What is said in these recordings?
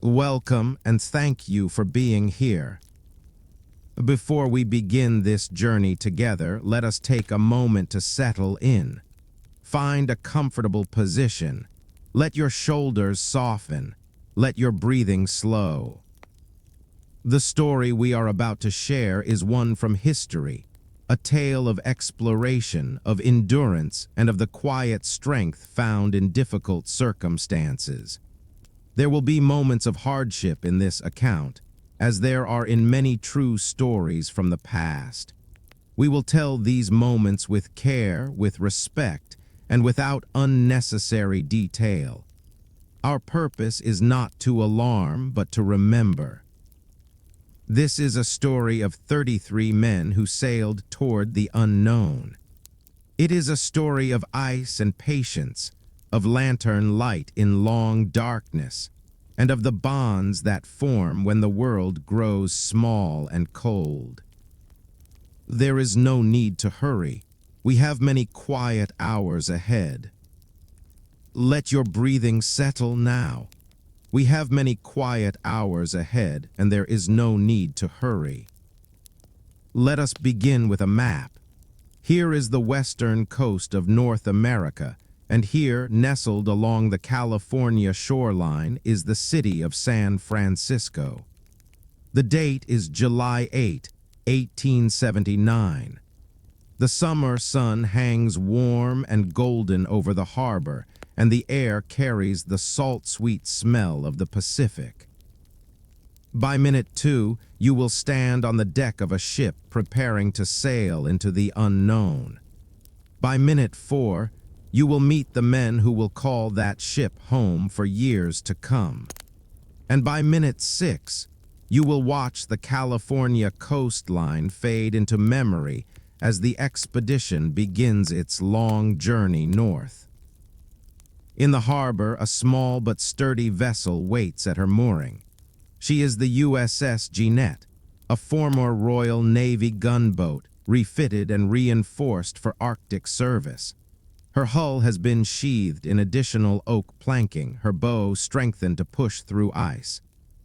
Welcome and thank you for being here. Before we begin this journey together, let us take a moment to settle in. Find a comfortable position. Let your shoulders soften. Let your breathing slow. The story we are about to share is one from history, a tale of exploration, of endurance, and of the quiet strength found in difficult circumstances. There will be moments of hardship in this account, as there are in many true stories from the past. We will tell these moments with care, with respect, and without unnecessary detail. Our purpose is not to alarm, but to remember. This is a story of 33 men who sailed toward the unknown. It is a story of ice and patience, of lantern light in long darkness, and of the bonds that form when the world grows small and cold. There is no need to hurry. We have many quiet hours ahead. Let your breathing settle now. We have many quiet hours ahead, and there is no need to hurry. Let us begin with a map. Here is the western coast of North America, and here, nestled along the California shoreline, is the city of San Francisco. The date is July 8, 1879. The summer sun hangs warm and golden over the harbor, and the air carries the salt-sweet smell of the Pacific. By minute 2, you will stand on the deck of a ship preparing to sail into the unknown. By minute 4, you will meet the men who will call that ship home for years to come. And by minute 6, you will watch the California coastline fade into memory as the expedition begins its long journey north. In the harbor, a small but sturdy vessel waits at her mooring. She is the USS Jeannette, a former Royal Navy gunboat, refitted and reinforced for Arctic service. Her hull has been sheathed in additional oak planking, her bow strengthened to push through ice.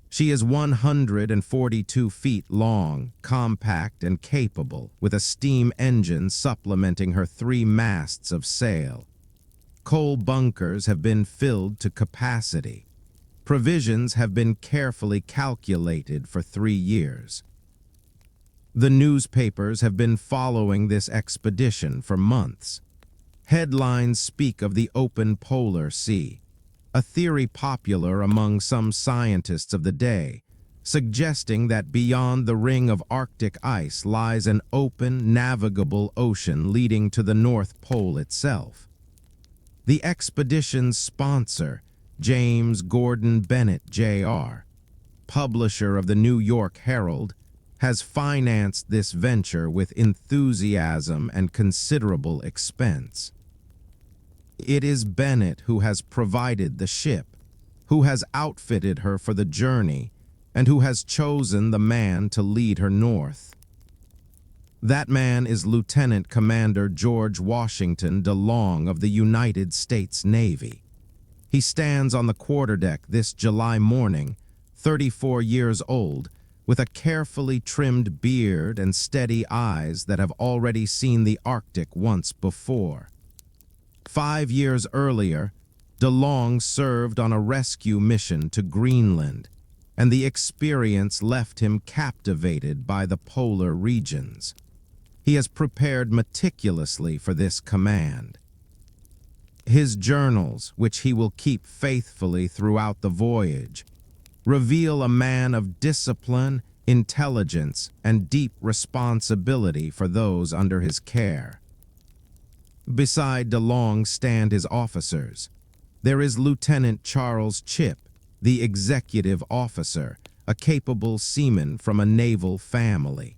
She is 142 feet long, compact and capable, with a steam engine supplementing her 3 masts of sail. Coal bunkers have been filled to capacity. Provisions have been carefully calculated for 3 years. The newspapers have been following this expedition for months. Headlines speak of the open polar sea, a theory popular among some scientists of the day, suggesting that beyond the ring of Arctic ice lies an open, navigable ocean leading to the North Pole itself. The expedition's sponsor, James Gordon Bennett, Jr., publisher of the New York Herald, has financed this venture with enthusiasm and considerable expense. It is Bennett who has provided the ship, who has outfitted her for the journey, and who has chosen the man to lead her north. That man is Lieutenant Commander George Washington DeLong of the United States Navy. He stands on the quarterdeck this July morning, 34 years old, with a carefully trimmed beard and steady eyes that have already seen the Arctic once before. 5 years earlier, DeLong served on a rescue mission to Greenland, and the experience left him captivated by the polar regions. He has prepared meticulously for this command. His journals, which he will keep faithfully throughout the voyage, reveal a man of discipline, intelligence, and deep responsibility for those under his care. Beside DeLong stand his officers. There is Lieutenant Charles Chipp, the executive officer, a capable seaman from a naval family.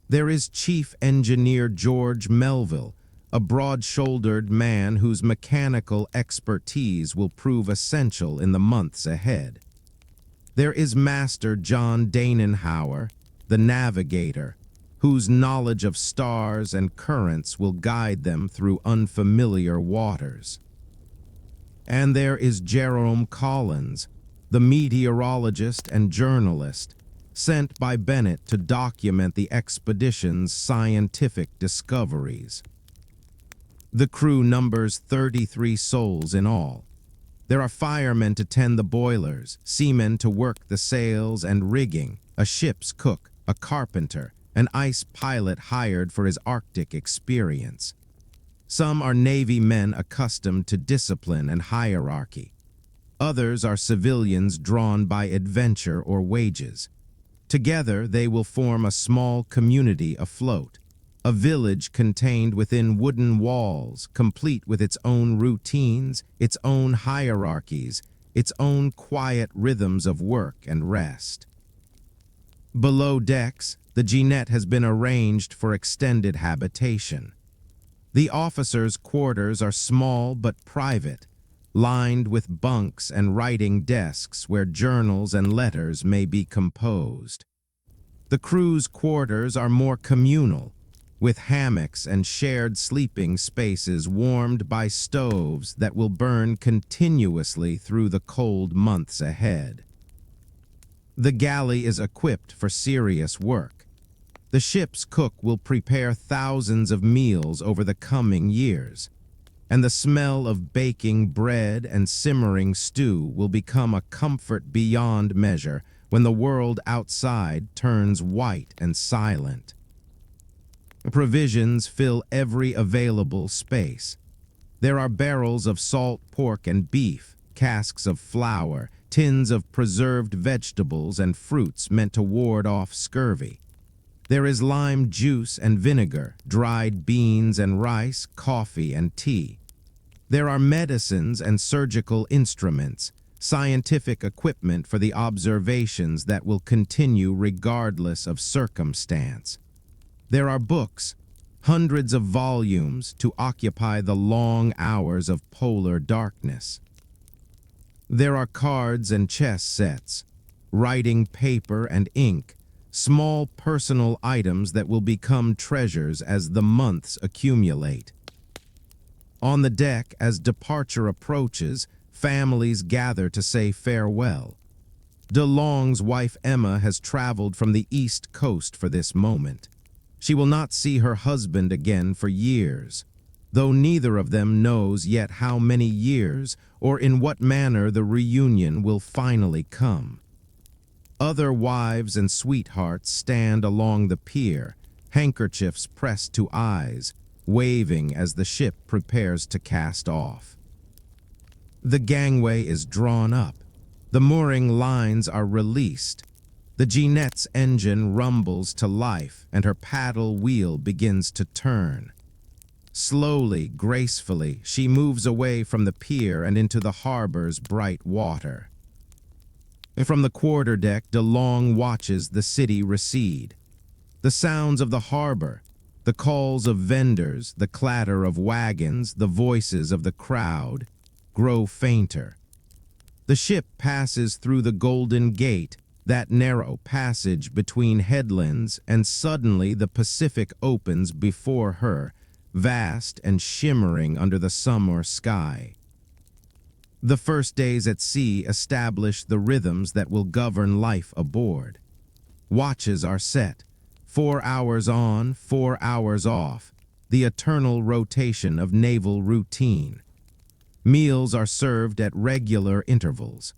There is Chief Engineer George Melville, a broad-shouldered man whose mechanical expertise will prove essential in the months ahead. There is Master John Danenhauer, the navigator, whose knowledge of stars and currents will guide them through unfamiliar waters. And there is Jerome Collins, the meteorologist and journalist, sent by Bennett to document the expedition's scientific discoveries. The crew numbers 33 souls in all. There are firemen to tend the boilers, seamen to work the sails and rigging, a ship's cook, a carpenter, an ice pilot hired for his Arctic experience. Some are Navy men accustomed to discipline and hierarchy. Others are civilians drawn by adventure or wages. Together, they will form a small community afloat, a village contained within wooden walls, complete with its own routines, its own hierarchies, its own quiet rhythms of work and rest. Below decks, the Jeannette has been arranged for extended habitation. The officers' quarters are small but private, lined with bunks and writing desks where journals and letters may be composed. The crew's quarters are more communal, with hammocks and shared sleeping spaces warmed by stoves that will burn continuously through the cold months ahead. The galley is equipped for serious work. The ship's cook will prepare thousands of meals over the coming years, and the smell of baking bread and simmering stew will become a comfort beyond measure when the world outside turns white and silent. Provisions fill every available space. There are barrels of salt pork and beef, casks of flour, tins of preserved vegetables and fruits meant to ward off scurvy. There is lime juice and vinegar, dried beans and rice, coffee and tea. There are medicines and surgical instruments, scientific equipment for the observations that will continue regardless of circumstance. There are books, hundreds of volumes to occupy the long hours of polar darkness. There are cards and chess sets, writing paper and ink, small personal items that will become treasures as the months accumulate. On the deck, as departure approaches, families gather to say farewell. DeLong's wife Emma has traveled from the East Coast for this moment. She will not see her husband again for years, though neither of them knows yet how many years or in what manner the reunion will finally come. Other wives and sweethearts stand along the pier, handkerchiefs pressed to eyes, waving as the ship prepares to cast off. The gangway is drawn up. The mooring lines are released. The Jeannette's engine rumbles to life, and her paddle wheel begins to turn. Slowly, gracefully, she moves away from the pier and into the harbor's bright water. From the quarterdeck, DeLong watches the city recede. The sounds of the harbor, the calls of vendors, the clatter of wagons, the voices of the crowd, grow fainter. The ship passes through the Golden Gate, that narrow passage between headlands, and suddenly the Pacific opens before her, vast and shimmering under the summer sky. The first days at sea establish the rhythms that will govern life aboard. Watches are set, 4 hours on, 4 hours off, the eternal rotation of naval routine. Meals are served at regular intervals.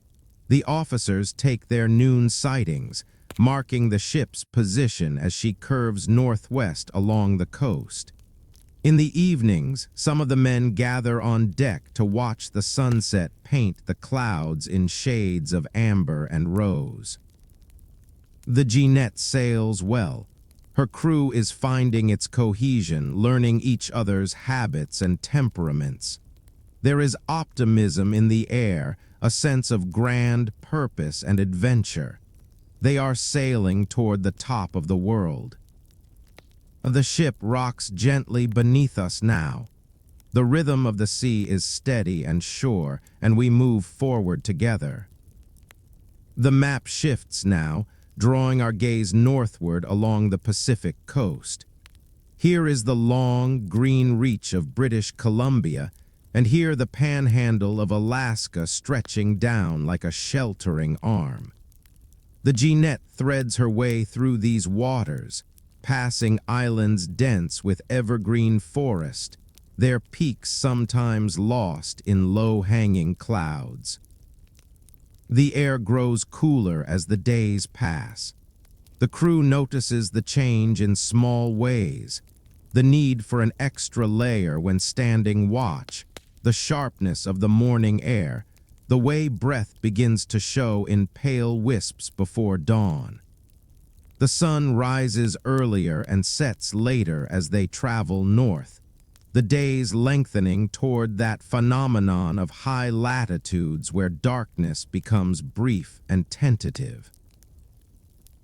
The officers take their noon sightings, marking the ship's position as she curves northwest along the coast. In the evenings, some of the men gather on deck to watch the sunset paint the clouds in shades of amber and rose. The Jeannette sails well. Her crew is finding its cohesion, learning each other's habits and temperaments. There is optimism in the air, a sense of grand purpose and adventure. They are sailing toward the top of the world. The ship rocks gently beneath us now. The rhythm of the sea is steady and sure, and we move forward together. The map shifts now, drawing our gaze northward along the Pacific coast. Here is the long, green reach of British Columbia, and here the panhandle of Alaska stretching down like a sheltering arm. The Jeannette threads her way through these waters, passing islands dense with evergreen forest, their peaks sometimes lost in low-hanging clouds. The air grows cooler as the days pass. The crew notices the change in small ways, the need for an extra layer when standing watch, the sharpness of the morning air, the way breath begins to show in pale wisps before dawn. The sun rises earlier and sets later as they travel north, the days lengthening toward that phenomenon of high latitudes where darkness becomes brief and tentative.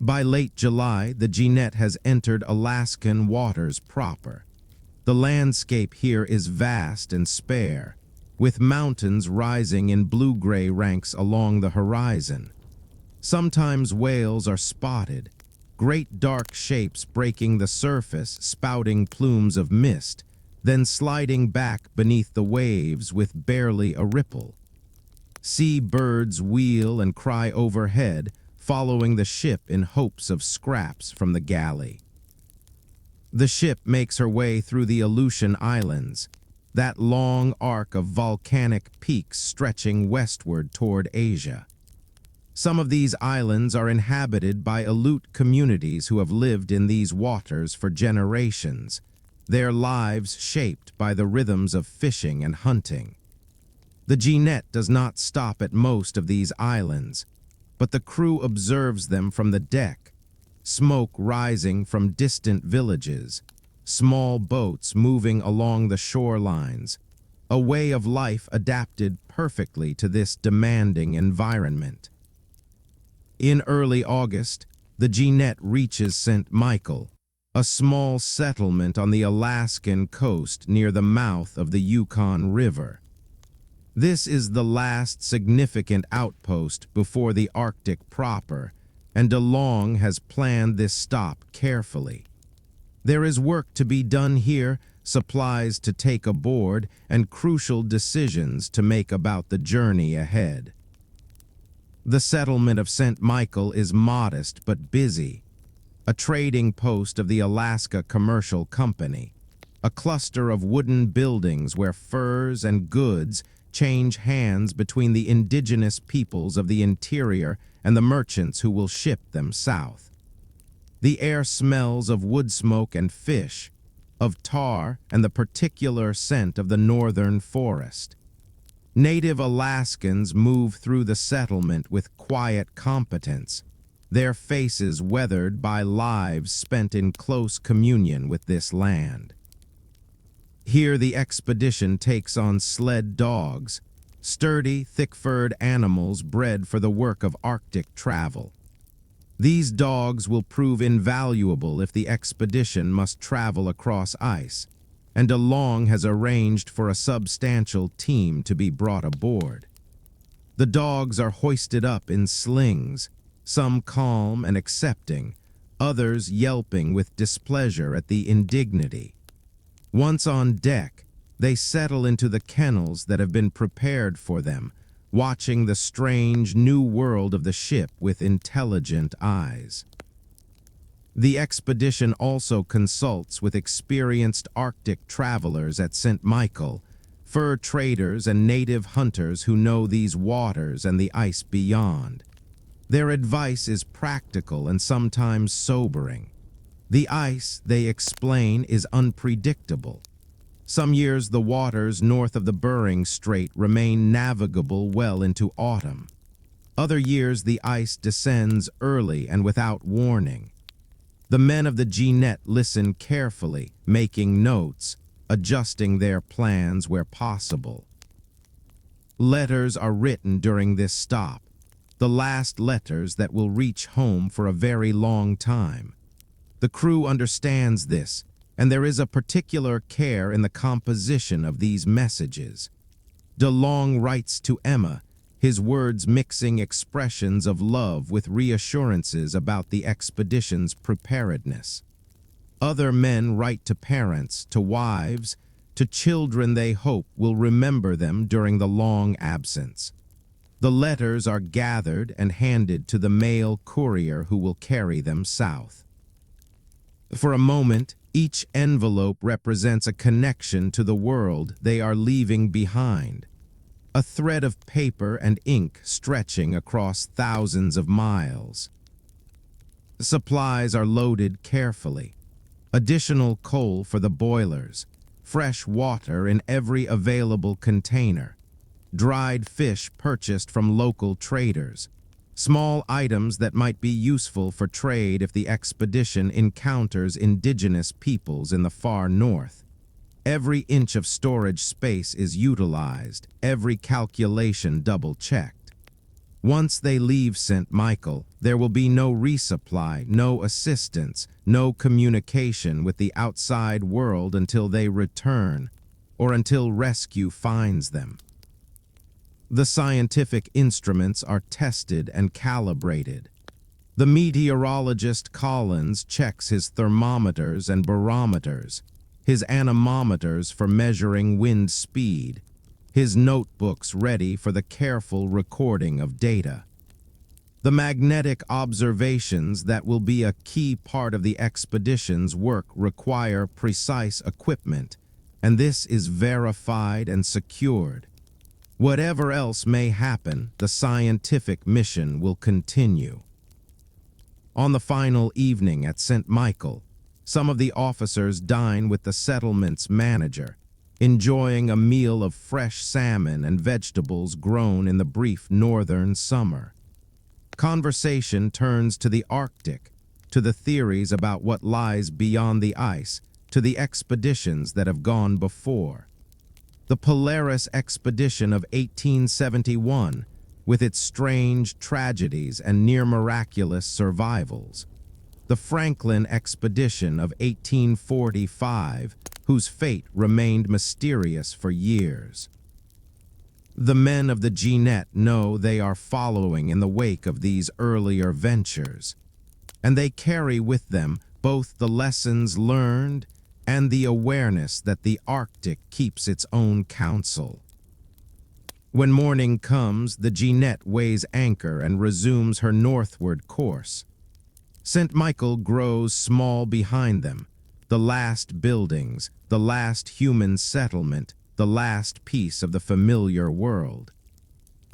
By late July, the Jeannette has entered Alaskan waters proper. The landscape here is vast and spare, with mountains rising in blue-gray ranks along the horizon. Sometimes whales are spotted, great dark shapes breaking the surface, spouting plumes of mist, then sliding back beneath the waves with barely a ripple. Sea birds wheel and cry overhead, following the ship in hopes of scraps from the galley. The ship makes her way through the Aleutian Islands, that long arc of volcanic peaks stretching westward toward Asia. Some of these islands are inhabited by Aleut communities who have lived in these waters for generations, their lives shaped by the rhythms of fishing and hunting. The Jeannette does not stop at most of these islands, but the crew observes them from the deck, smoke rising from distant villages, small boats moving along the shorelines, a way of life adapted perfectly to this demanding environment. In early August, the Jeannette reaches St. Michael, a small settlement on the Alaskan coast near the mouth of the Yukon River. This is the last significant outpost before the Arctic proper, and DeLong has planned this stop carefully. There is work to be done here, supplies to take aboard, and crucial decisions to make about the journey ahead. The settlement of St. Michael is modest but busy, a trading post of the Alaska Commercial Company, a cluster of wooden buildings where furs and goods change hands between the indigenous peoples of the interior and the merchants who will ship them south. The air smells of wood smoke and fish, of tar and the particular scent of the northern forest. Native Alaskans move through the settlement with quiet competence, their faces weathered by lives spent in close communion with this land. Here the expedition takes on sled dogs, sturdy, thick-furred animals bred for the work of Arctic travel. These dogs will prove invaluable if the expedition must travel across ice, and DeLong has arranged for a substantial team to be brought aboard. The dogs are hoisted up in slings, some calm and accepting, others yelping with displeasure at the indignity. Once on deck, they settle into the kennels that have been prepared for them, watching the strange new world of the ship with intelligent eyes. The expedition also consults with experienced Arctic travelers at St. Michael, fur traders and native hunters who know these waters and the ice beyond. Their advice is practical and sometimes sobering. The ice, they explain, is unpredictable. Some years the waters north of the Bering Strait remain navigable well into autumn. Other years the ice descends early and without warning. The men of the Jeannette listen carefully, making notes, adjusting their plans where possible. Letters are written during this stop, the last letters that will reach home for a very long time. The crew understands this, and there is a particular care in the composition of these messages. DeLong writes to Emma, his words mixing expressions of love with reassurances about the expedition's preparedness. Other men write to parents, to wives, to children they hope will remember them during the long absence. The letters are gathered and handed to the mail courier who will carry them south. For a moment, each envelope represents a connection to the world they are leaving behind, a thread of paper and ink stretching across thousands of miles. Supplies are loaded carefully. Additional coal for the boilers, fresh water in every available container, dried fish purchased from local traders, small items that might be useful for trade if the expedition encounters indigenous peoples in the far north. Every inch of storage space is utilized, every calculation double-checked. Once they leave St. Michael, there will be no resupply, no assistance, no communication with the outside world until they return, or until rescue finds them. The scientific instruments are tested and calibrated. The meteorologist Collins checks his thermometers and barometers, his anemometers for measuring wind speed, his notebooks ready for the careful recording of data. The magnetic observations that will be a key part of the expedition's work require precise equipment, and this is verified and secured. Whatever else may happen, the scientific mission will continue. On the final evening at St. Michael, some of the officers dine with the settlement's manager, enjoying a meal of fresh salmon and vegetables grown in the brief northern summer. Conversation turns to the Arctic, to the theories about what lies beyond the ice, to the expeditions that have gone before. The Polaris expedition of 1871, with its strange tragedies and near-miraculous survivals. The Franklin expedition of 1845, whose fate remained mysterious for years. The men of the Jeannette know they are following in the wake of these earlier ventures, and they carry with them both the lessons learned and the awareness that the Arctic keeps its own counsel. When morning comes, the Jeannette weighs anchor and resumes her northward course. St. Michael grows small behind them, the last buildings, the last human settlement, the last piece of the familiar world.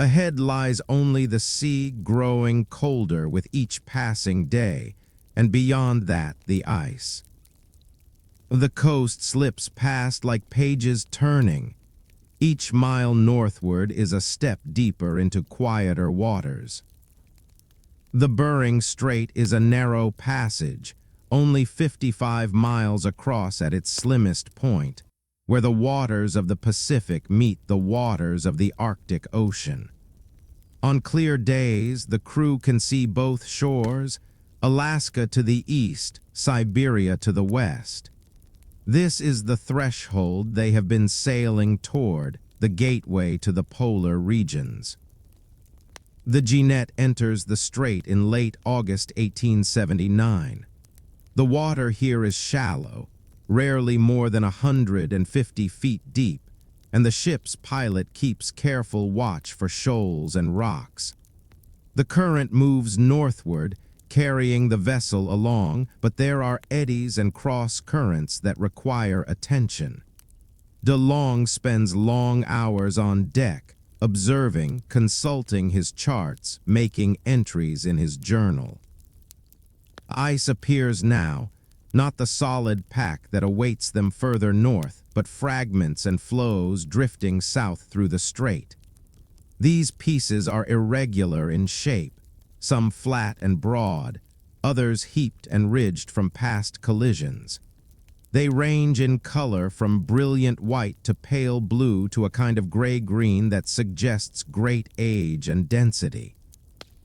Ahead lies only the sea growing colder with each passing day, and beyond that the ice. The coast slips past like pages turning. Each mile northward is a step deeper into quieter waters. The Bering Strait is a narrow passage, only 55 miles across at its slimmest point, where the waters of the Pacific meet the waters of the Arctic Ocean. On clear days, the crew can see both shores, Alaska to the east, Siberia to the west. This is the threshold they have been sailing toward, the gateway to the polar regions. The Jeannette enters the strait in late August 1879. The water here is shallow, rarely more than 150 feet deep, and the ship's pilot keeps careful watch for shoals and rocks. The current moves northward, carrying the vessel along, but there are eddies and cross currents that require attention. De Long spends long hours on deck, observing, consulting his charts, making entries in his journal. Ice appears now, not the solid pack that awaits them further north, but fragments and floes drifting south through the strait. These pieces are irregular in shape, some flat and broad, others heaped and ridged from past collisions. They range in color from brilliant white to pale blue to a kind of gray-green that suggests great age and density.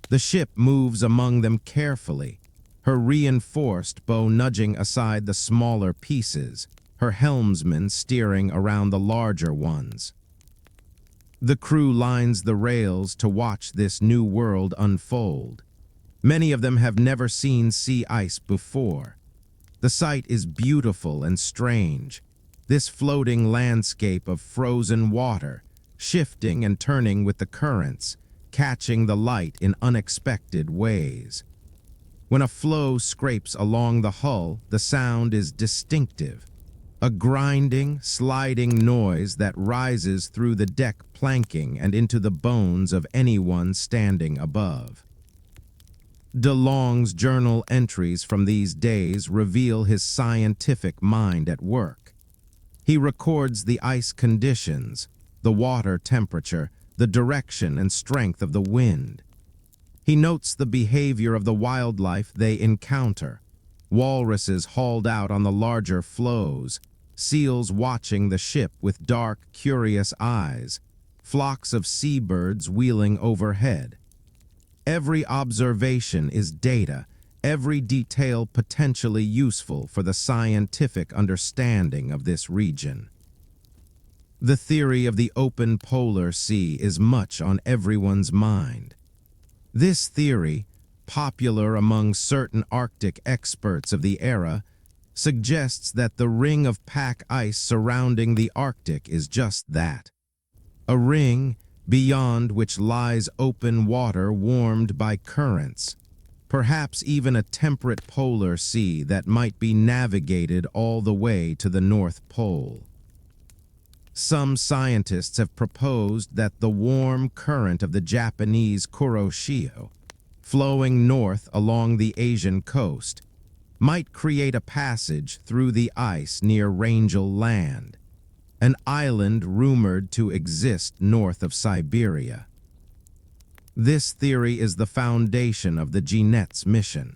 The ship moves among them carefully, her reinforced bow nudging aside the smaller pieces, her helmsman steering around the larger ones. The crew lines the rails to watch this new world unfold. Many of them have never seen sea ice before. The sight is beautiful and strange. This floating landscape of frozen water, shifting and turning with the currents, catching the light in unexpected ways. When a flow scrapes along the hull, the sound is distinctive, a grinding, sliding noise that rises through the deck planking and into the bones of anyone standing above. De Long's journal entries from these days reveal his scientific mind at work. He records the ice conditions, the water temperature, the direction and strength of the wind. He notes the behavior of the wildlife they encounter: walruses hauled out on the larger floes, seals watching the ship with dark, curious eyes, flocks of seabirds wheeling overhead. Every observation is data, every detail potentially useful for the scientific understanding of this region. The theory of the open polar sea is much on everyone's mind. This theory, popular among certain Arctic experts of the era, suggests that the ring of pack ice surrounding the Arctic is just that. A ring beyond which lies open water warmed by currents, perhaps even a temperate polar sea that might be navigated all the way to the North Pole. Some scientists have proposed that the warm current of the Japanese Kuroshio, flowing north along the Asian coast, might create a passage through the ice near Wrangel Land, an island rumored to exist north of Siberia. This theory is the foundation of the Jeannette's mission.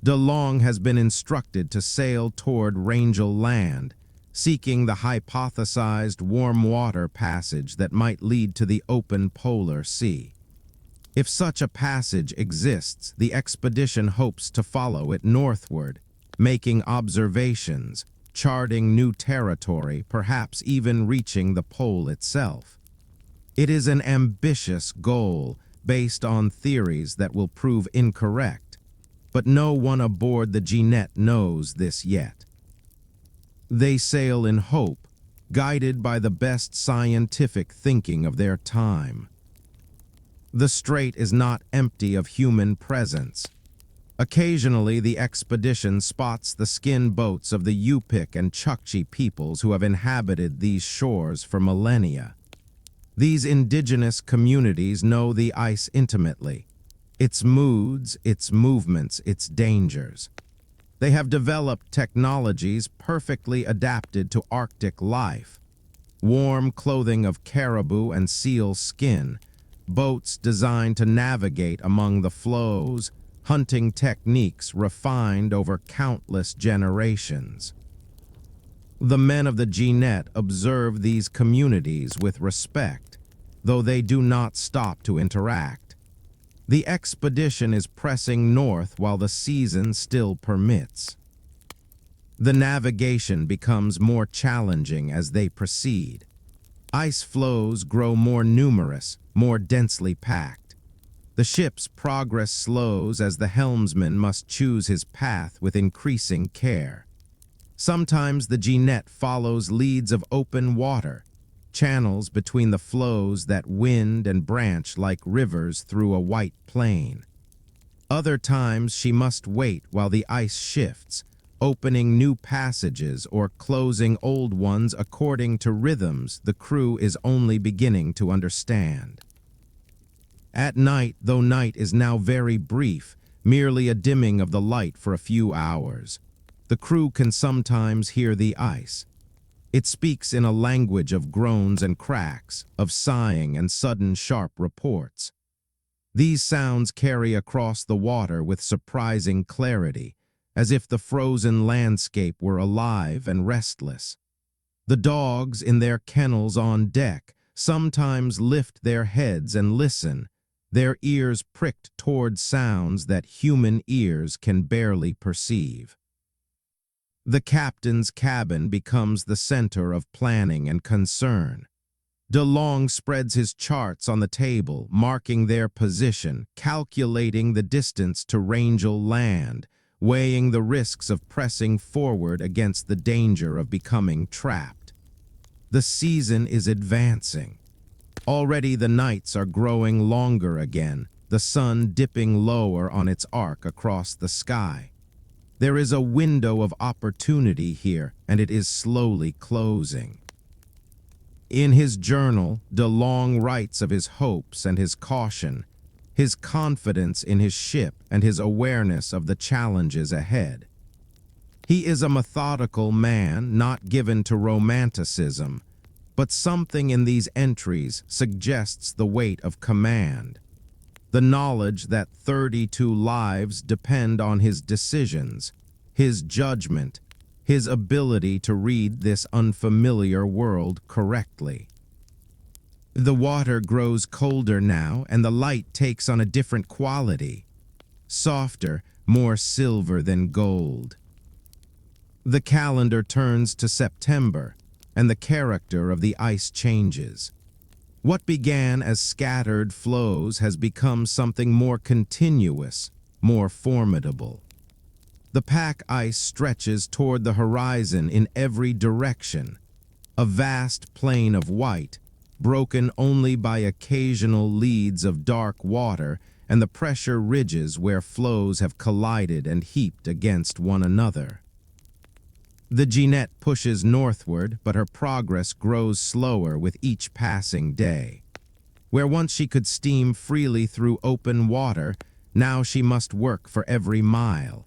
De Long has been instructed to sail toward Wrangel Land, seeking the hypothesized warm water passage that might lead to the open polar sea. If such a passage exists, the expedition hopes to follow it northward, making observations, charting new territory, perhaps even reaching the pole itself. It is an ambitious goal based on theories that will prove incorrect, but no one aboard the Jeannette knows this yet. They sail in hope, guided by the best scientific thinking of their time. The strait is not empty of human presence. Occasionally, the expedition spots the skin boats of the Yupik and Chukchi peoples who have inhabited these shores for millennia. These indigenous communities know the ice intimately, its moods, its movements, its dangers. They have developed technologies perfectly adapted to Arctic life: warm clothing of caribou and seal skin, boats designed to navigate among the floes, hunting techniques refined over countless generations. The men of the Jeannette observe these communities with respect, though they do not stop to interact. The expedition is pressing north while the season still permits. The navigation becomes more challenging as they proceed. Ice floes grow more numerous, more densely packed. The ship's progress slows as the helmsman must choose his path with increasing care. Sometimes the Jeannette follows leads of open water, channels between the floes that wind and branch like rivers through a white plain. Other times she must wait while the ice shifts, opening new passages or closing old ones according to rhythms the crew is only beginning to understand. At night, though night is now very brief, merely a dimming of the light for a few hours, the crew can sometimes hear the ice. It speaks in a language of groans and cracks, of sighing and sudden sharp reports. These sounds carry across the water with surprising clarity, as if the frozen landscape were alive and restless. The dogs in their kennels on deck sometimes lift their heads and listen, their ears pricked toward sounds that human ears can barely perceive. The captain's cabin becomes the center of planning and concern. De Long spreads his charts on the table, marking their position, calculating the distance to Wrangel Land, weighing the risks of pressing forward against the danger of becoming trapped. The season is advancing. Already the nights are growing longer again, the sun dipping lower on its arc across the sky. There is a window of opportunity here, and it is slowly closing. In his journal, De Long writes of his hopes and his caution, his confidence in his ship and his awareness of the challenges ahead. He is a methodical man, not given to romanticism, but something in these entries suggests the weight of command, the knowledge that 32 lives depend on his decisions, his judgment, his ability to read this unfamiliar world correctly. The water grows colder now, and the light takes on a different quality, softer, more silver than gold. The calendar turns to September, and the character of the ice changes. What began as scattered flows has become something more continuous, more formidable. The pack ice stretches toward the horizon in every direction, a vast plain of white, broken only by occasional leads of dark water and the pressure ridges where flows have collided and heaped against one another. The Jeannette pushes northward, but her progress grows slower with each passing day. Where once she could steam freely through open water, now she must work for every mile.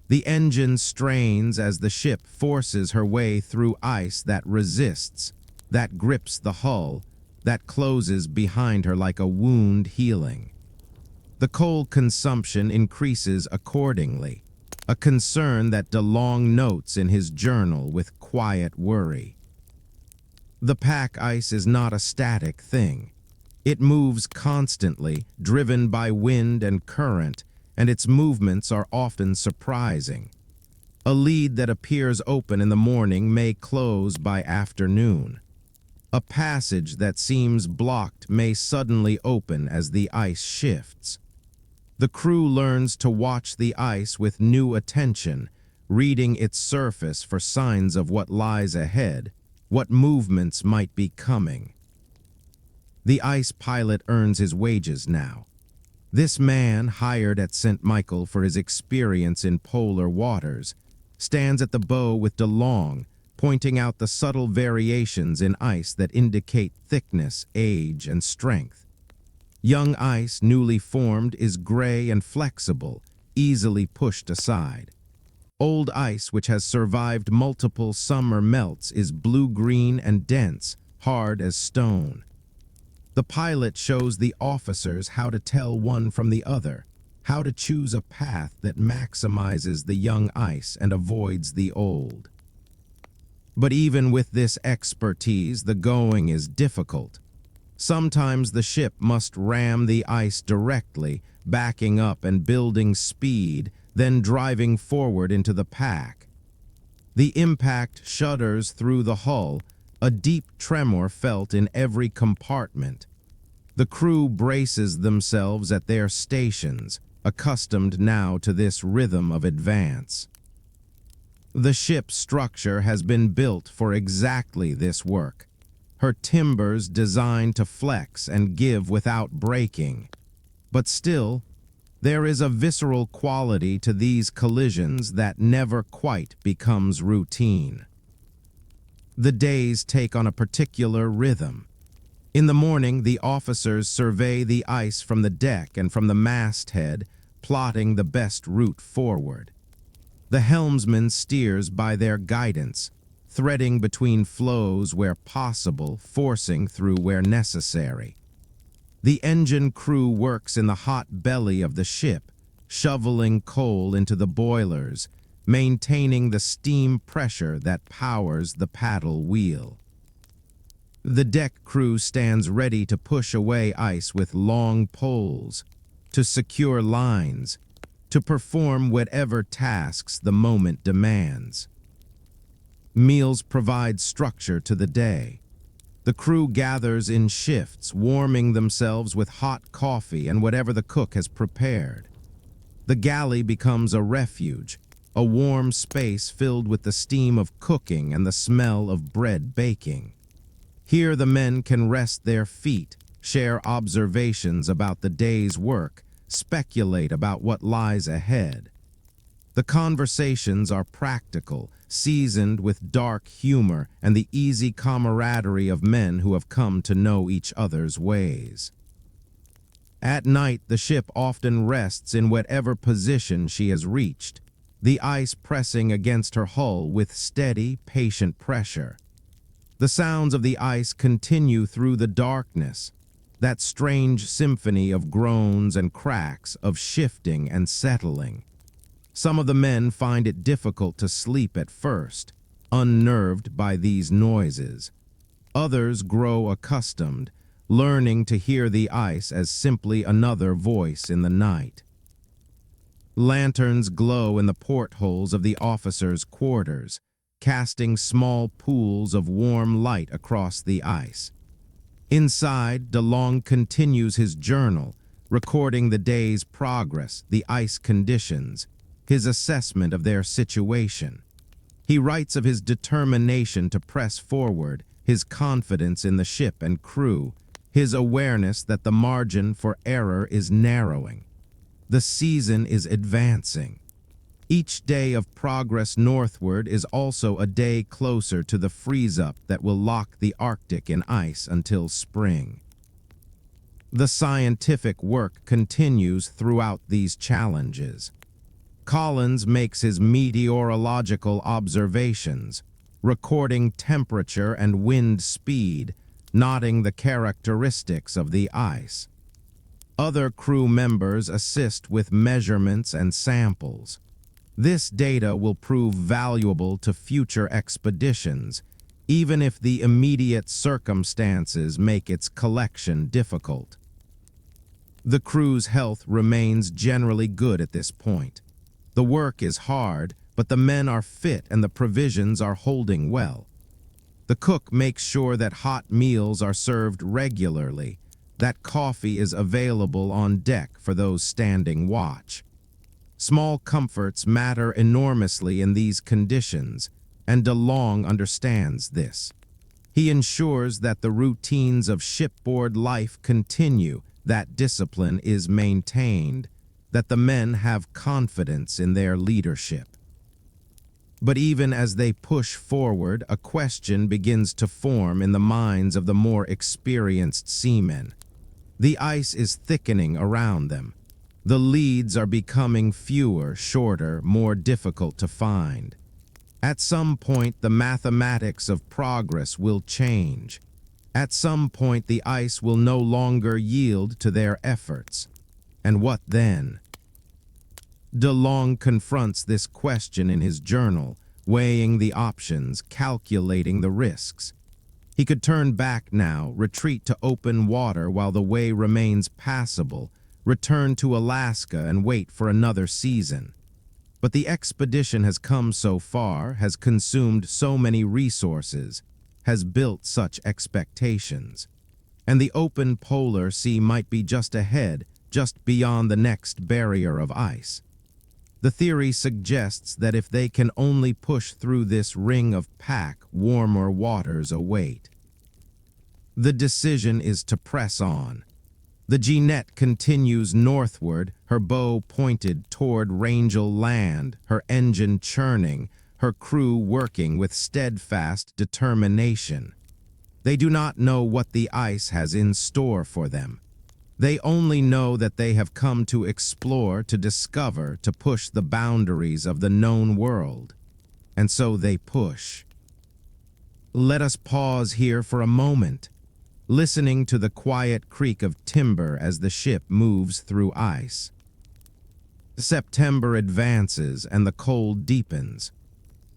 The engine strains as the ship forces her way through ice that resists, that grips the hull, that closes behind her like a wound healing. The coal consumption increases accordingly, a concern that De Long notes in his journal with quiet worry. The pack ice is not a static thing. It moves constantly, driven by wind and current, and its movements are often surprising. A lead that appears open in the morning may close by afternoon. A passage that seems blocked may suddenly open as the ice shifts. The crew learns to watch the ice with new attention, reading its surface for signs of what lies ahead, what movements might be coming. The ice pilot earns his wages now. This man, hired at St. Michael for his experience in polar waters, stands at the bow with De Long, pointing out the subtle variations in ice that indicate thickness, age, and strength. Young ice, newly formed, is gray and flexible, easily pushed aside. Old ice, which has survived multiple summer melts, is blue-green and dense, hard as stone. The pilot shows the officers how to tell one from the other, how to choose a path that maximizes the young ice and avoids the old. But even with this expertise, the going is difficult. Sometimes the ship must ram the ice directly, backing up and building speed, then driving forward into the pack. The impact shudders through the hull, a deep tremor felt in every compartment. The crew braces themselves at their stations, accustomed now to this rhythm of advance. The ship's structure has been built for exactly this work. Her timbers designed to flex and give without breaking. But still, there is a visceral quality to these collisions that never quite becomes routine. The days take on a particular rhythm. In the morning, the officers survey the ice from the deck and from the masthead, plotting the best route forward. The helmsman steers by their guidance, threading between flows where possible, forcing through where necessary. The engine crew works in the hot belly of the ship, shoveling coal into the boilers, maintaining the steam pressure that powers the paddle wheel. The deck crew stands ready to push away ice with long poles, to secure lines, to perform whatever tasks the moment demands. Meals provide structure to the day. The crew gathers in shifts, warming themselves with hot coffee and whatever the cook has prepared. The galley becomes a refuge, a warm space filled with the steam of cooking and the smell of bread baking. Here the men can rest their feet, share observations about the day's work, speculate about what lies ahead. The conversations are practical, seasoned with dark humor and the easy camaraderie of men who have come to know each other's ways. At night, the ship often rests in whatever position she has reached, the ice pressing against her hull with steady, patient pressure. The sounds of the ice continue through the darkness, that strange symphony of groans and cracks, of shifting and settling. Some of the men find it difficult to sleep at first, unnerved by these noises. Others grow accustomed, learning to hear the ice as simply another voice in the night. Lanterns glow in the portholes of the officers' quarters, casting small pools of warm light across the ice. Inside, DeLong continues his journal, recording the day's progress, the ice conditions, his assessment of their situation. He writes of his determination to press forward, his confidence in the ship and crew, his awareness that the margin for error is narrowing. The season is advancing. Each day of progress northward is also a day closer to the freeze-up that will lock the Arctic in ice until spring. The scientific work continues throughout these challenges. Collins makes his meteorological observations, recording temperature and wind speed, noting the characteristics of the ice. Other crew members assist with measurements and samples. This data will prove valuable to future expeditions, even if the immediate circumstances make its collection difficult. The crew's health remains generally good at this point. The work is hard, but the men are fit and the provisions are holding well. The cook makes sure that hot meals are served regularly, that coffee is available on deck for those standing watch. Small comforts matter enormously in these conditions, and DeLong understands this. He ensures that the routines of shipboard life continue, that discipline is maintained, that the men have confidence in their leadership. But even as they push forward, a question begins to form in the minds of the more experienced seamen. The ice is thickening around them. The leads are becoming fewer, shorter, more difficult to find. At some point, the mathematics of progress will change. At some point, the ice will no longer yield to their efforts. And what then? DeLong confronts this question in his journal, weighing the options, calculating the risks. He could turn back now, retreat to open water while the way remains passable, return to Alaska and wait for another season. But the expedition has come so far, has consumed so many resources, has built such expectations. And the open polar sea might be just ahead, just beyond the next barrier of ice. The theory suggests that if they can only push through this ring of pack, warmer waters await. The decision is to press on. The Jeannette continues northward, her bow pointed toward Rangel Land, her engine churning, her crew working with steadfast determination. They do not know what the ice has in store for them. They only know that they have come to explore, to discover, to push the boundaries of the known world. And so they push. Let us pause here for a moment, listening to the quiet creak of timber as the ship moves through ice. September advances and the cold deepens.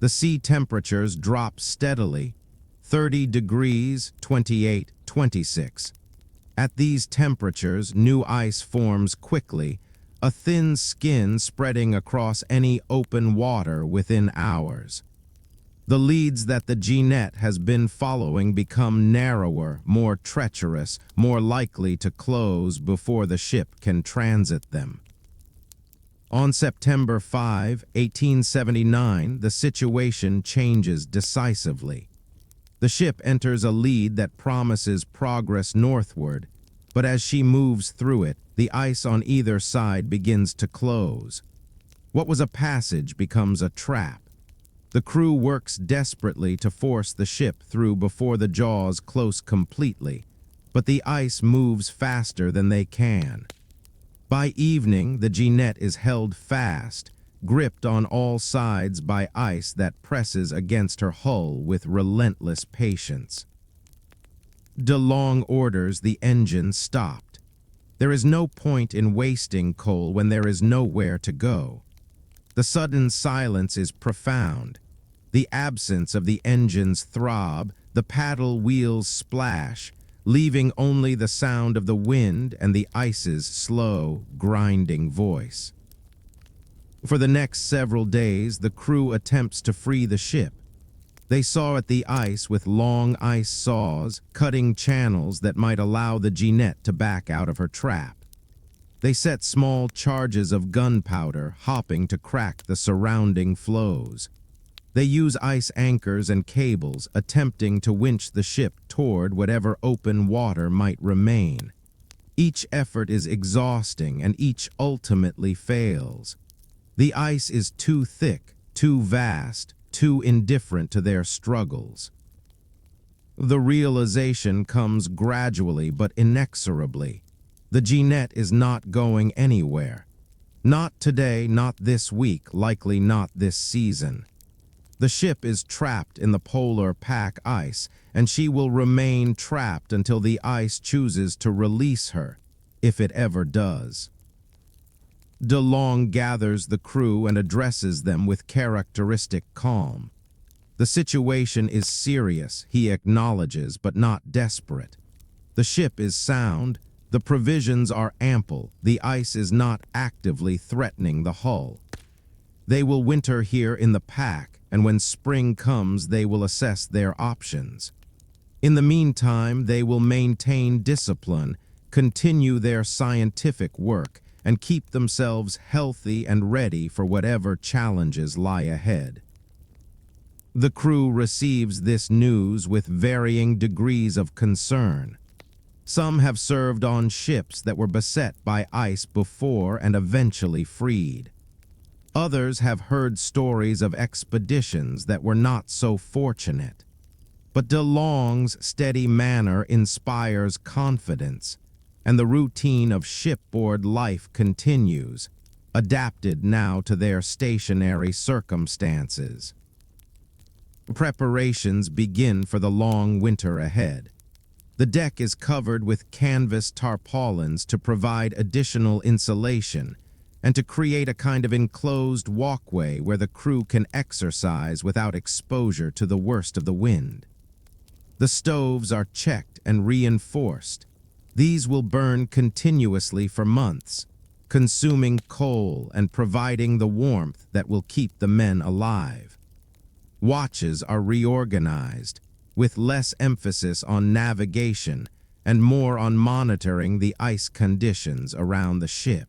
The sea temperatures drop steadily, 30 degrees, 28, 26. At these temperatures, new ice forms quickly, a thin skin spreading across any open water within hours. The leads that the Jeannette has been following become narrower, more treacherous, more likely to close before the ship can transit them. On September 5, 1879, the situation changes decisively. The ship enters a lead that promises progress northward, but as she moves through it, the ice on either side begins to close. What was a passage becomes a trap. The crew works desperately to force the ship through before the jaws close completely, but the ice moves faster than they can. By evening, the Jeannette is held fast, gripped on all sides by ice that presses against her hull with relentless patience. DeLong orders the engine stopped. There is no point in wasting coal when there is nowhere to go. The sudden silence is profound. The absence of the engine's throb, the paddle wheels splash, leaving only the sound of the wind and the ice's slow, grinding voice. For the next several days, the crew attempts to free the ship. They saw at the ice with long ice saws, cutting channels that might allow the Jeannette to back out of her trap. They set small charges of gunpowder, hopping to crack the surrounding floes. They use ice anchors and cables, attempting to winch the ship toward whatever open water might remain. Each effort is exhausting, and each ultimately fails. The ice is too thick, too vast, too indifferent to their struggles. The realization comes gradually but inexorably. The Jeannette is not going anywhere. Not today, not this week, likely not this season. The ship is trapped in the polar pack ice, and she will remain trapped until the ice chooses to release her, if it ever does. DeLong gathers the crew and addresses them with characteristic calm. The situation is serious, he acknowledges, but not desperate. The ship is sound, the provisions are ample, the ice is not actively threatening the hull. They will winter here in the pack, and when spring comes, they will assess their options. In the meantime, they will maintain discipline, continue their scientific work, and keep themselves healthy and ready for whatever challenges lie ahead. The crew receives this news with varying degrees of concern. Some have served on ships that were beset by ice before and eventually freed. Others have heard stories of expeditions that were not so fortunate. But DeLong's steady manner inspires confidence, and the routine of shipboard life continues, adapted now to their stationary circumstances. Preparations begin for the long winter ahead. The deck is covered with canvas tarpaulins to provide additional insulation and to create a kind of enclosed walkway where the crew can exercise without exposure to the worst of the wind. The stoves are checked and reinforced. These will burn continuously for months, consuming coal and providing the warmth that will keep the men alive. Watches are reorganized, with less emphasis on navigation and more on monitoring the ice conditions around the ship.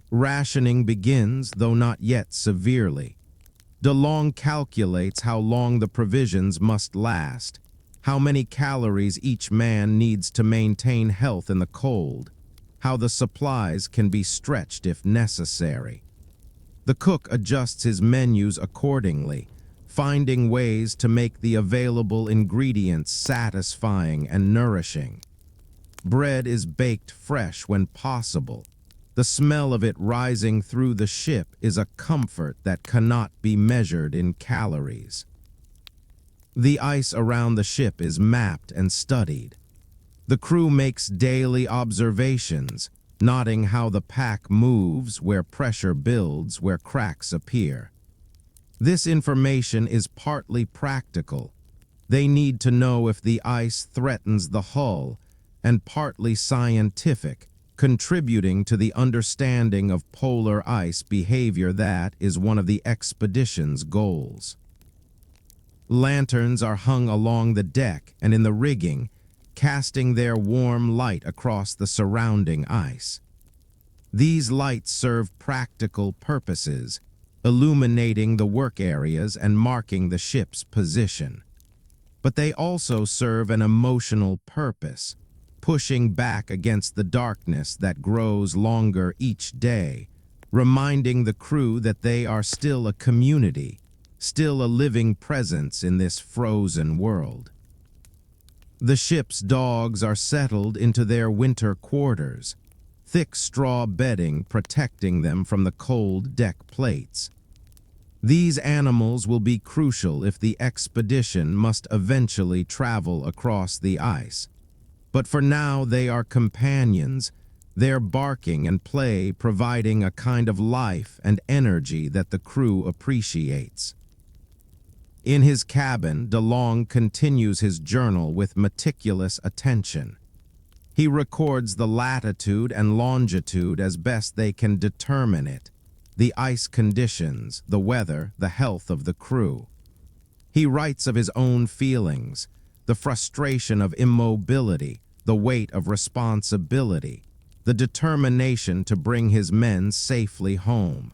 Rationing begins, though not yet severely. DeLong calculates how long the provisions must last, how many calories each man needs to maintain health in the cold, how the supplies can be stretched if necessary. The cook adjusts his menus accordingly, finding ways to make the available ingredients satisfying and nourishing. Bread is baked fresh when possible. The smell of it rising through the ship is a comfort that cannot be measured in calories. The ice around the ship is mapped and studied. The crew makes daily observations, noting how the pack moves, where pressure builds, where cracks appear. This information is partly practical. They need to know if the ice threatens the hull, and partly scientific, contributing to the understanding of polar ice behavior that is one of the expedition's goals. Lanterns are hung along the deck and in the rigging, casting their warm light across the surrounding ice. These lights serve practical purposes, illuminating the work areas and marking the ship's position. but they also serve an emotional purpose, pushing back against the darkness that grows longer each day, reminding the crew that they are still a community, still a living presence in this frozen world. The ship's dogs are settled into their winter quarters, thick straw bedding protecting them from the cold deck plates. These animals will be crucial if the expedition must eventually travel across the ice. But for now they are companions, their barking and play providing a kind of life and energy that the crew appreciates. In his cabin, DeLong continues his journal with meticulous attention. He records the latitude and longitude as best they can determine it, the ice conditions, the weather, the health of the crew. He writes of his own feelings, the frustration of immobility, the weight of responsibility, the determination to bring his men safely home.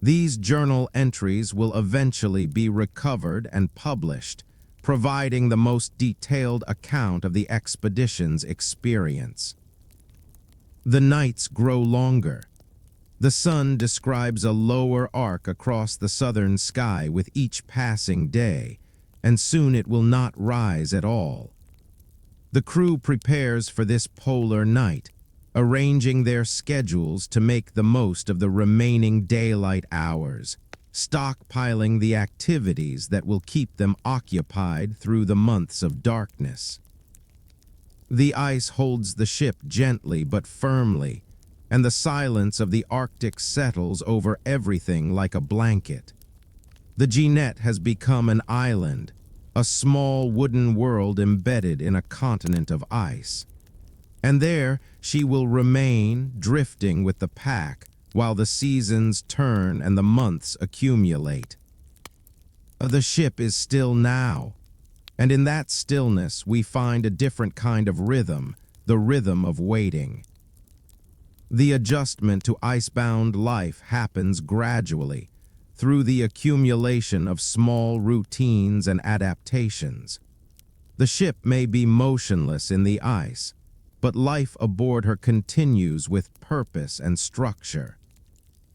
These journal entries will eventually be recovered and published, providing the most detailed account of the expedition's experience. The nights grow longer. The sun describes a lower arc across the southern sky with each passing day, and soon it will not rise at all. The crew prepares for this polar night, arranging their schedules to make the most of the remaining daylight hours, stockpiling the activities that will keep them occupied through the months of darkness. The ice holds the ship gently but firmly, and the silence of the Arctic settles over everything like a blanket. The Jeannette has become an island, a small wooden world embedded in a continent of ice. And there she will remain, drifting with the pack, while the seasons turn and the months accumulate. The ship is still now, and in that stillness we find a different kind of rhythm, the rhythm of waiting. The adjustment to icebound life happens gradually, through the accumulation of small routines and adaptations. The ship may be motionless in the ice, but life aboard her continues with purpose and structure.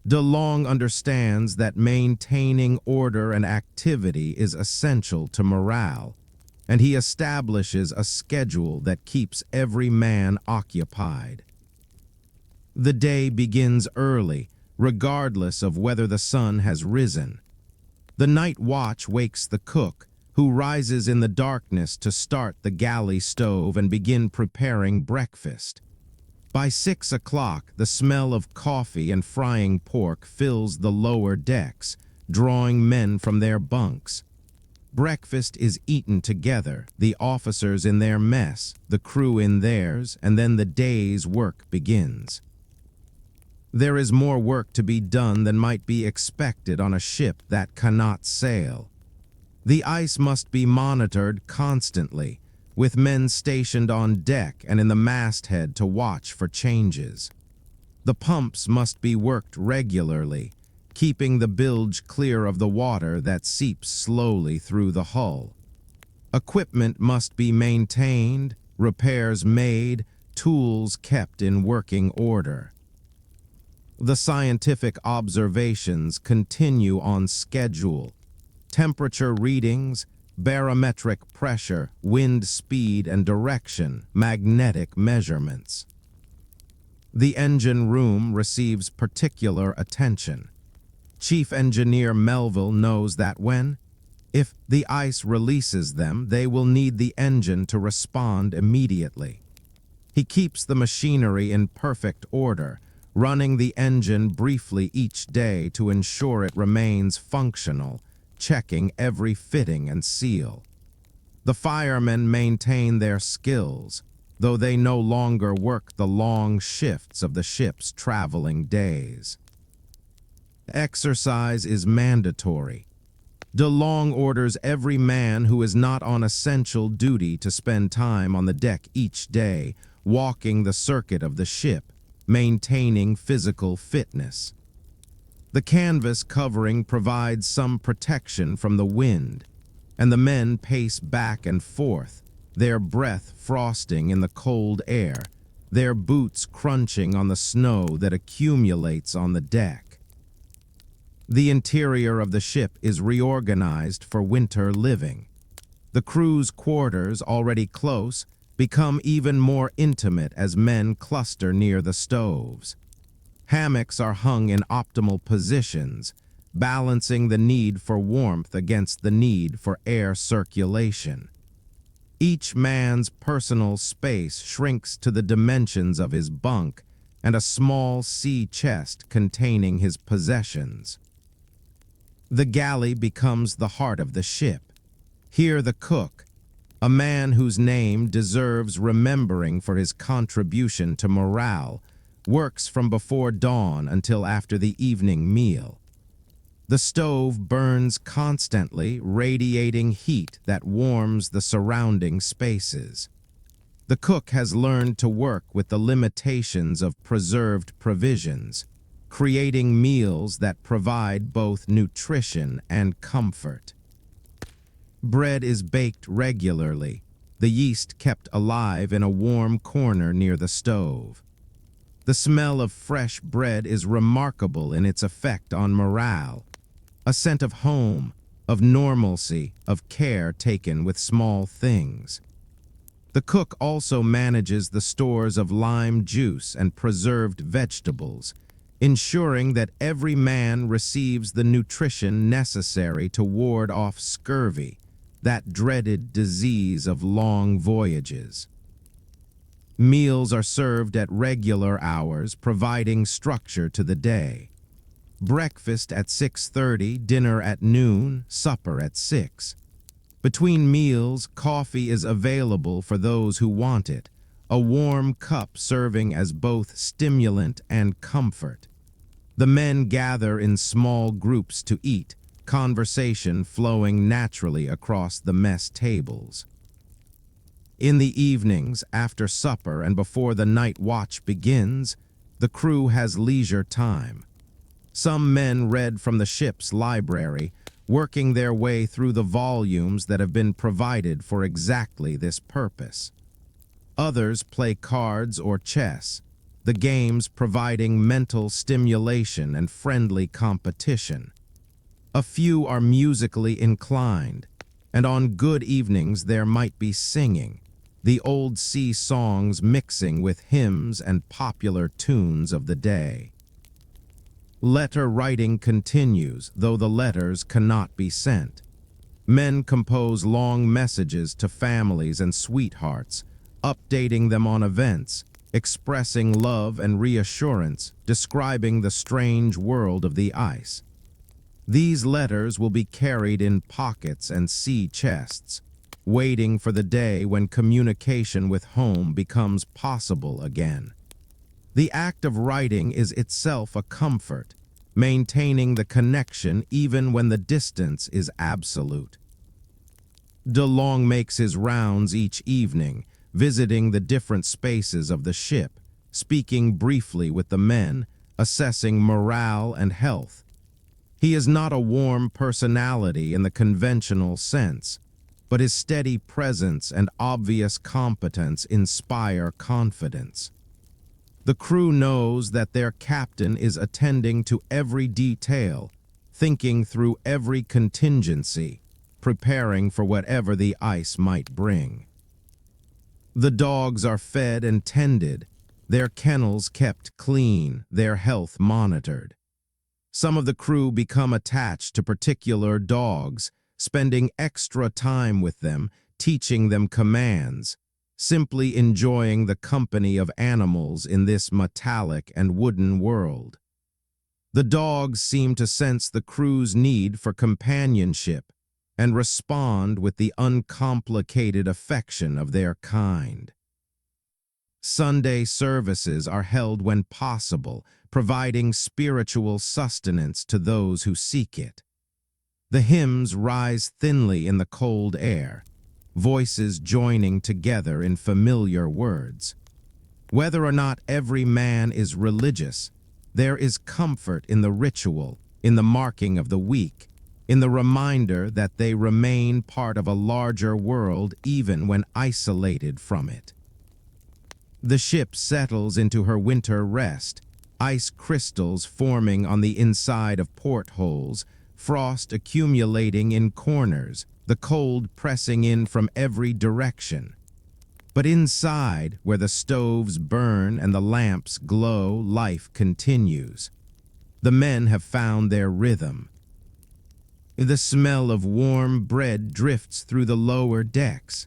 DeLong understands that maintaining order and activity is essential to morale, and he establishes a schedule that keeps every man occupied. The day begins early, regardless of whether the sun has risen. The night watch wakes the cook, who rises in the darkness to start the galley stove and begin preparing breakfast. By 6 o'clock, the smell of coffee and frying pork fills the lower decks, drawing men from their bunks. Breakfast is eaten together, the officers in their mess, the crew in theirs, and then the day's work begins. There is more work to be done than might be expected on a ship that cannot sail. The ice must be monitored constantly, with men stationed on deck and in the masthead to watch for changes. The pumps must be worked regularly, keeping the bilge clear of the water that seeps slowly through the hull. Equipment must be maintained, repairs made, tools kept in working order. The scientific observations continue on schedule. Temperature readings, barometric pressure, wind speed and direction, magnetic measurements. The engine room receives particular attention. Chief Engineer Melville knows that if the ice releases them, they will need the engine to respond immediately. He keeps the machinery in perfect order, running the engine briefly each day to ensure it remains functional, checking every fitting and seal. The firemen maintain their skills, though they no longer work the long shifts of the ship's traveling days. Exercise is mandatory. DeLong orders every man who is not on essential duty to spend time on the deck each day, walking the circuit of the ship, maintaining physical fitness. The canvas covering provides some protection from the wind. and the men pace back and forth, their breath frosting in the cold air, their boots crunching on the snow that accumulates on the deck. The interior of the ship is reorganized for winter living. The crew's quarters, already close, become even more intimate as men cluster near the stoves. Hammocks are hung in optimal positions, balancing the need for warmth against the need for air circulation. Each man's personal space shrinks to the dimensions of his bunk and a small sea chest containing his possessions. The galley becomes the heart of the ship. Here the cook, a man whose name deserves remembering for his contribution to morale, works from before dawn until after the evening meal. The stove burns constantly, radiating heat that warms the surrounding spaces. The cook has learned to work with the limitations of preserved provisions, creating meals that provide both nutrition and comfort. Bread is baked regularly, the yeast kept alive in a warm corner near the stove. The smell of fresh bread is remarkable in its effect on morale, a scent of home, of normalcy, of care taken with small things. The cook also manages the stores of lime juice and preserved vegetables, ensuring that every man receives the nutrition necessary to ward off scurvy, that dreaded disease of long voyages. Meals are served at regular hours, providing structure to the day. Breakfast at 6:30, dinner at noon, supper at 6. Between meals, coffee is available for those who want it, a warm cup serving as both stimulant and comfort. The men gather in small groups to eat, conversation flowing naturally across the mess tables. In the evenings, after supper and before the night watch begins, the crew has leisure time. Some men read from the ship's library, working their way through the volumes that have been provided for exactly this purpose. Others play cards or chess, the games providing mental stimulation and friendly competition. A few are musically inclined, and on good evenings there might be singing, the old sea songs mixing with hymns and popular tunes of the day. Letter writing continues, though the letters cannot be sent. Men compose long messages to families and sweethearts, updating them on events, expressing love and reassurance, describing the strange world of the ice. These letters will be carried in pockets and sea chests, waiting for the day when communication with home becomes possible again. The act of writing is itself a comfort, maintaining the connection even when the distance is absolute. DeLong makes his rounds each evening, visiting the different spaces of the ship, speaking briefly with the men, assessing morale and health. He is not a warm personality in the conventional sense, but his steady presence and obvious competence inspire confidence. The crew knows that their captain is attending to every detail, thinking through every contingency, preparing for whatever the ice might bring. The dogs are fed and tended, their kennels kept clean, their health monitored. Some of the crew become attached to particular dogs, spending extra time with them, teaching them commands, simply enjoying the company of animals in this metallic and wooden world. The dogs seem to sense the crew's need for companionship and respond with the uncomplicated affection of their kind. Sunday services are held when possible, providing spiritual sustenance to those who seek it. The hymns rise thinly in the cold air, voices joining together in familiar words. Whether or not every man is religious, there is comfort in the ritual, in the marking of the week, in the reminder that they remain part of a larger world even when isolated from it. The ship settles into her winter rest, ice crystals forming on the inside of portholes, frost accumulating in corners, the cold pressing in from every direction. But inside, where the stoves burn and the lamps glow, life continues. The men have found their rhythm. The smell of warm bread drifts through the lower decks,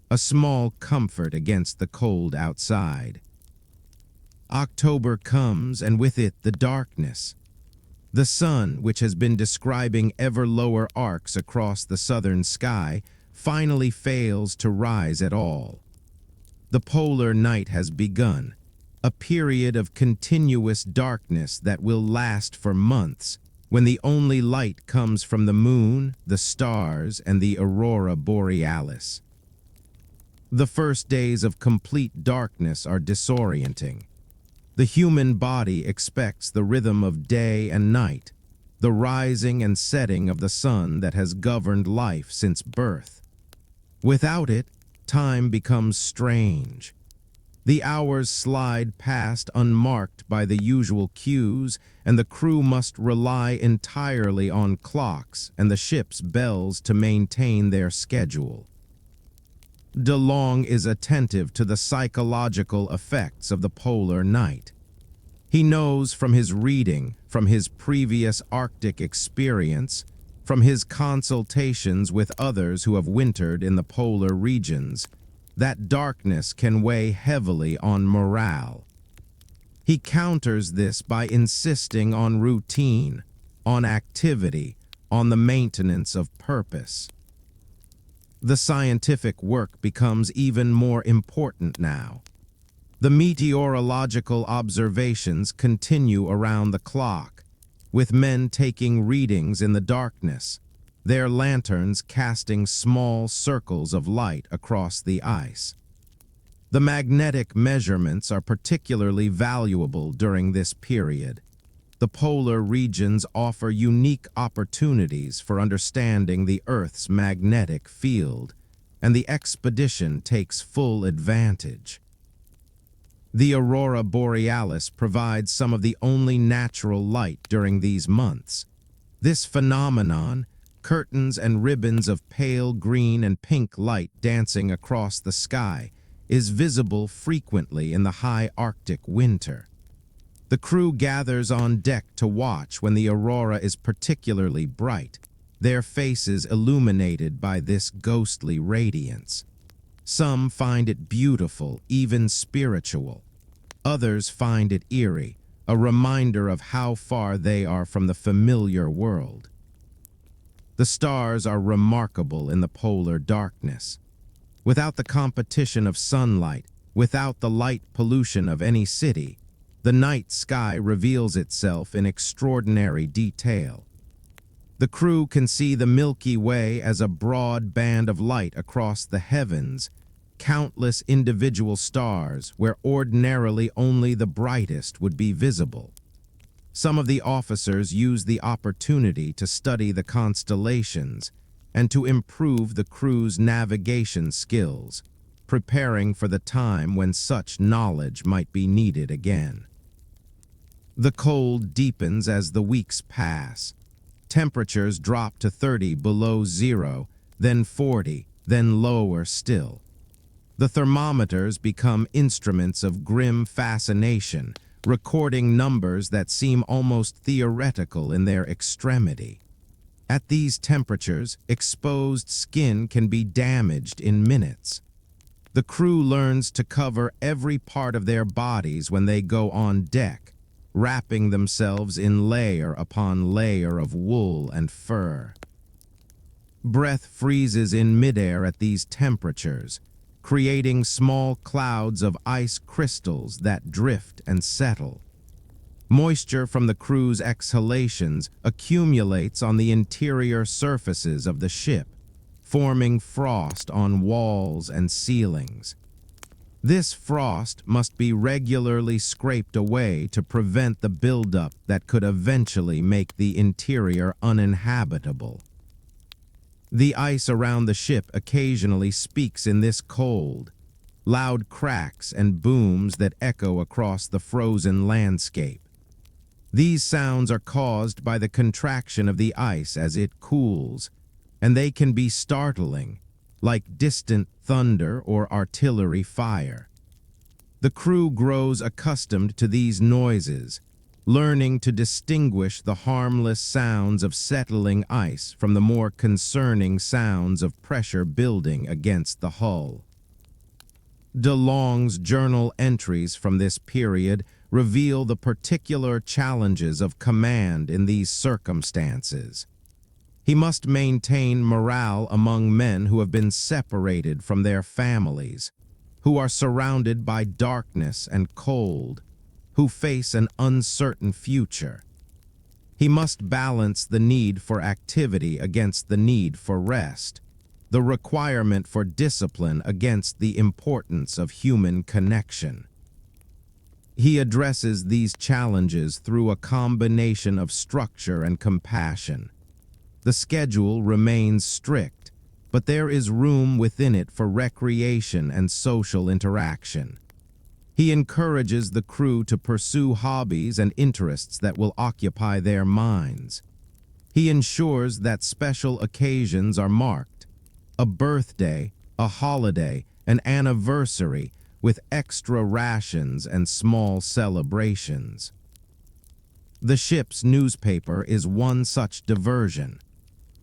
a small comfort against the cold outside. October comes, and with it the darkness. The sun, which has been describing ever lower arcs across the southern sky, finally fails to rise at all. The polar night has begun, a period of continuous darkness that will last for months, when the only light comes from the moon, the stars, and the aurora borealis. The first days of complete darkness are disorienting. The human body expects the rhythm of day and night, the rising and setting of the sun that has governed life since birth. Without it, time becomes strange. The hours slide past unmarked by the usual cues, and the crew must rely entirely on clocks and the ship's bells to maintain their schedule. DeLong is attentive to the psychological effects of the polar night. He knows from his reading, from his previous Arctic experience, from his consultations with others who have wintered in the polar regions, that darkness can weigh heavily on morale. He counters this by insisting on routine, on activity, on the maintenance of purpose. The scientific work becomes even more important now. The meteorological observations continue around the clock, with men taking readings in the darkness, their lanterns casting small circles of light across the ice. The magnetic measurements are particularly valuable during this period. The polar regions offer unique opportunities for understanding the Earth's magnetic field, and the expedition takes full advantage. The aurora borealis provides some of the only natural light during these months. This phenomenon, curtains and ribbons of pale green and pink light dancing across the sky, is visible frequently in the high Arctic winter. The crew gathers on deck to watch when the aurora is particularly bright, their faces illuminated by this ghostly radiance. Some find it beautiful, even spiritual. Others find it eerie, a reminder of how far they are from the familiar world. The stars are remarkable in the polar darkness. Without the competition of sunlight, without the light pollution of any city, the night sky reveals itself in extraordinary detail. The crew can see the Milky Way as a broad band of light across the heavens, countless individual stars where ordinarily only the brightest would be visible. Some of the officers use the opportunity to study the constellations and to improve the crew's navigation skills, preparing for the time when such knowledge might be needed again. The cold deepens as the weeks pass. Temperatures drop to 30 below zero, then 40, then lower still. The thermometers become instruments of grim fascination, recording numbers that seem almost theoretical in their extremity. At these temperatures, exposed skin can be damaged in minutes. The crew learns to cover every part of their bodies when they go on deck, wrapping themselves in layer upon layer of wool and fur. Breath freezes in midair at these temperatures, creating small clouds of ice crystals that drift and settle. Moisture from the crew's exhalations accumulates on the interior surfaces of the ship, forming frost on walls and ceilings. This frost must be regularly scraped away to prevent the buildup that could eventually make the interior uninhabitable. The ice around the ship occasionally speaks in this cold, loud cracks and booms that echo across the frozen landscape. These sounds are caused by the contraction of the ice as it cools, and they can be startling, like distant thunder or artillery fire. The crew grows accustomed to these noises, learning to distinguish the harmless sounds of settling ice from the more concerning sounds of pressure building against the hull. DeLong's journal entries from this period reveal the particular challenges of command in these circumstances. He must maintain morale among men who have been separated from their families, who are surrounded by darkness and cold, who face an uncertain future. He must balance the need for activity against the need for rest, the requirement for discipline against the importance of human connection. He addresses these challenges through a combination of structure and compassion. The schedule remains strict, but there is room within it for recreation and social interaction. He encourages the crew to pursue hobbies and interests that will occupy their minds. He ensures that special occasions are marked: a birthday, a holiday, an anniversary, with extra rations and small celebrations. The ship's newspaper is one such diversion.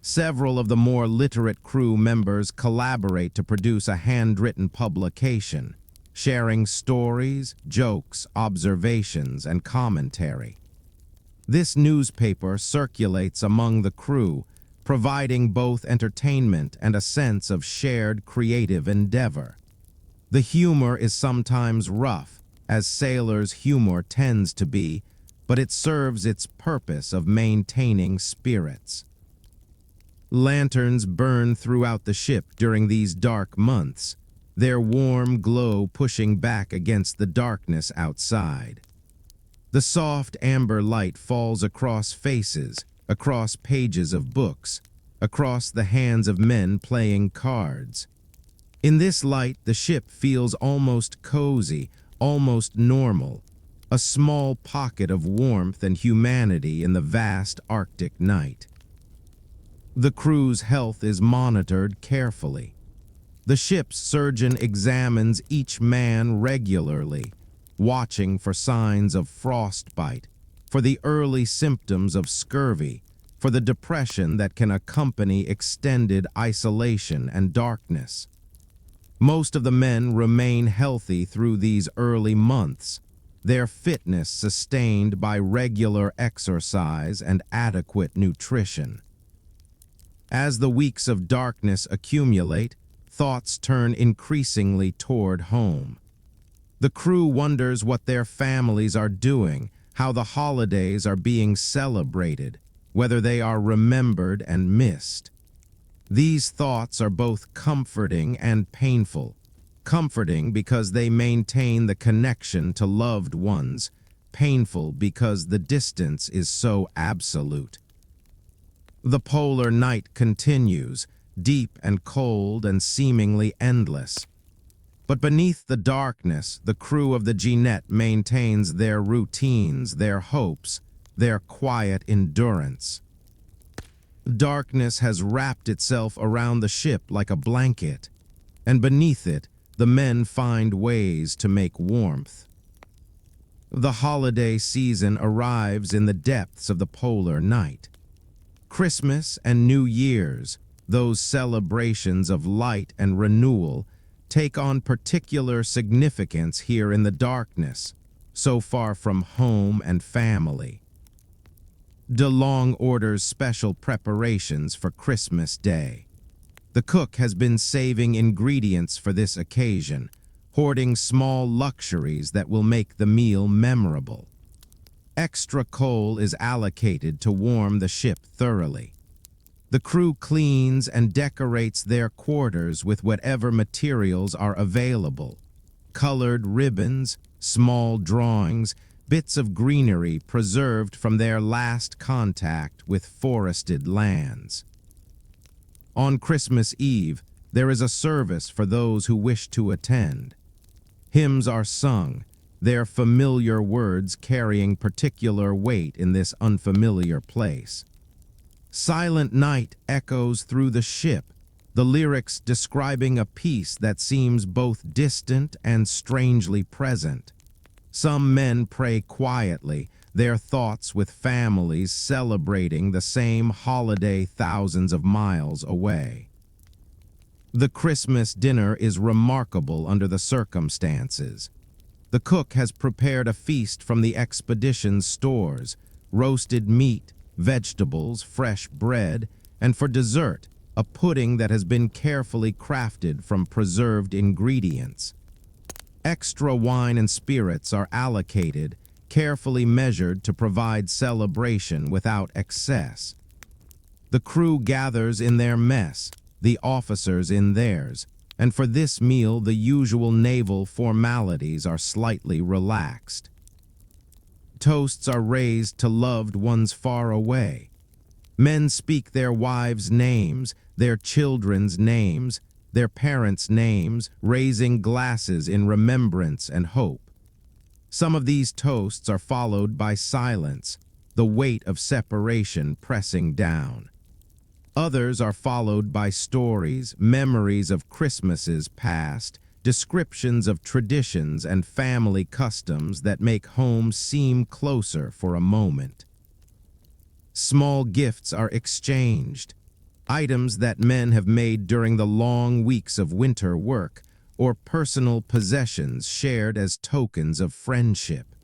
Several of the more literate crew members collaborate to produce a handwritten publication, sharing stories, jokes, observations, and commentary. This newspaper circulates among the crew, providing both entertainment and a sense of shared creative endeavor. The humor is sometimes rough, as sailors' humor tends to be, but it serves its purpose of maintaining spirits. Lanterns burn throughout the ship during these dark months, their warm glow pushing back against the darkness outside. The soft amber light falls across faces, across pages of books, across the hands of men playing cards. In this light, the ship feels almost cozy, almost normal, a small pocket of warmth and humanity in the vast Arctic night. The crew's health is monitored carefully. The ship's surgeon examines each man regularly, watching for signs of frostbite, for the early symptoms of scurvy, for the depression that can accompany extended isolation and darkness. Most of the men remain healthy through these early months, their fitness sustained by regular exercise and adequate nutrition. As the weeks of darkness accumulate, thoughts turn increasingly toward home. The crew wonders what their families are doing, how the holidays are being celebrated, whether they are remembered and missed. These thoughts are both comforting and painful. Comforting because they maintain the connection to loved ones, painful because the distance is so absolute. The polar night continues, deep and cold and seemingly endless. But beneath the darkness, the crew of the Jeannette maintains their routines, their hopes, their quiet endurance. Darkness has wrapped itself around the ship like a blanket, and beneath it, the men find ways to make warmth. The holiday season arrives in the depths of the polar night. Christmas and New Year's, those celebrations of light and renewal, take on particular significance here in the darkness, so far from home and family. DeLong orders special preparations for Christmas Day. The cook has been saving ingredients for this occasion, hoarding small luxuries that will make the meal memorable. Extra coal is allocated to warm the ship thoroughly. The crew cleans and decorates their quarters with whatever materials are available. colored ribbons, small drawings, bits of greenery preserved from their last contact with forested lands. On Christmas Eve, there is a service for those who wish to attend. Hymns are sung, their familiar words carrying particular weight in this unfamiliar place. Silent Night echoes through the ship, the lyrics describing a peace that seems both distant and strangely present. Some men pray quietly, their thoughts with families celebrating the same holiday thousands of miles away. The Christmas dinner is remarkable under the circumstances. The cook has prepared a feast from the expedition's stores, roasted meat, vegetables, fresh bread, and for dessert, a pudding that has been carefully crafted from preserved ingredients. Extra wine and spirits are allocated, carefully measured to provide celebration without excess. The crew gathers in their mess, the officers in theirs, and for this meal the usual naval formalities are slightly relaxed. Toasts are raised to loved ones far away. Men speak their wives' names, their children's names, their parents' names, raising glasses in remembrance and hope. Some of these toasts are followed by silence, the weight of separation pressing down. Others are followed by stories, memories of Christmases past, descriptions of traditions and family customs that make home seem closer for a moment. Small gifts are exchanged, items that men have made during the long weeks of winter work, or personal possessions shared as tokens of friendship.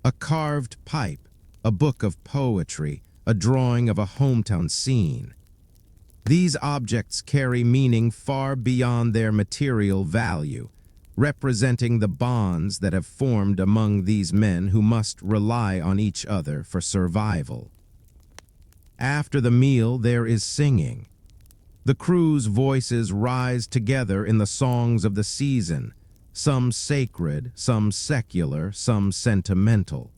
A carved pipe, a book of poetry, a drawing of a hometown scene. These objects carry meaning far beyond their material value, representing the bonds that have formed among these men who must rely on each other for survival. After the meal, there is singing. The crew's voices rise together in the songs of the season, some sacred, some secular, some sentimental.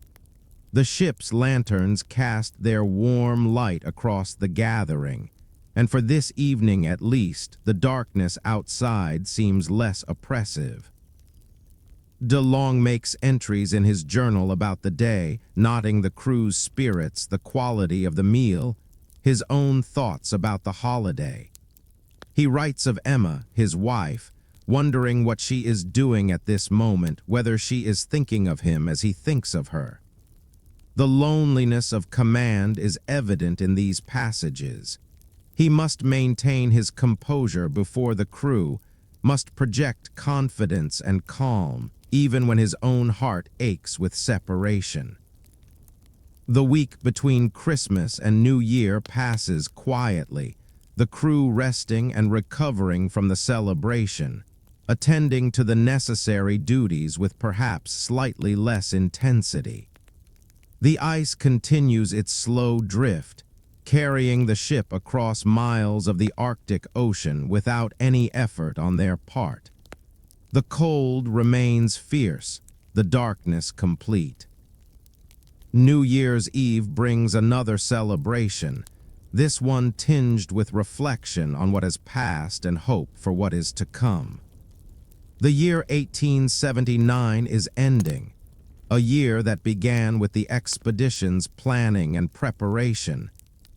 The ship's lanterns cast their warm light across the gathering, and for this evening at least, the darkness outside seems less oppressive. DeLong makes entries in his journal about the day, noting the crew's spirits, the quality of the meal, his own thoughts about the holiday. He writes of Emma, his wife, wondering what she is doing at this moment, whether she is thinking of him as he thinks of her. The loneliness of command is evident in these passages. He must maintain his composure before the crew, must project confidence and calm, even when his own heart aches with separation. The week between Christmas and New Year passes quietly, the crew resting and recovering from the celebration, attending to the necessary duties with perhaps slightly less intensity. The ice continues its slow drift, carrying the ship across miles of the Arctic Ocean without any effort on their part. The cold remains fierce, the darkness complete. New Year's Eve brings another celebration, this one tinged with reflection on what has passed and hope for what is to come. The year 1879 is ending, a year that began with the expedition's planning and preparation,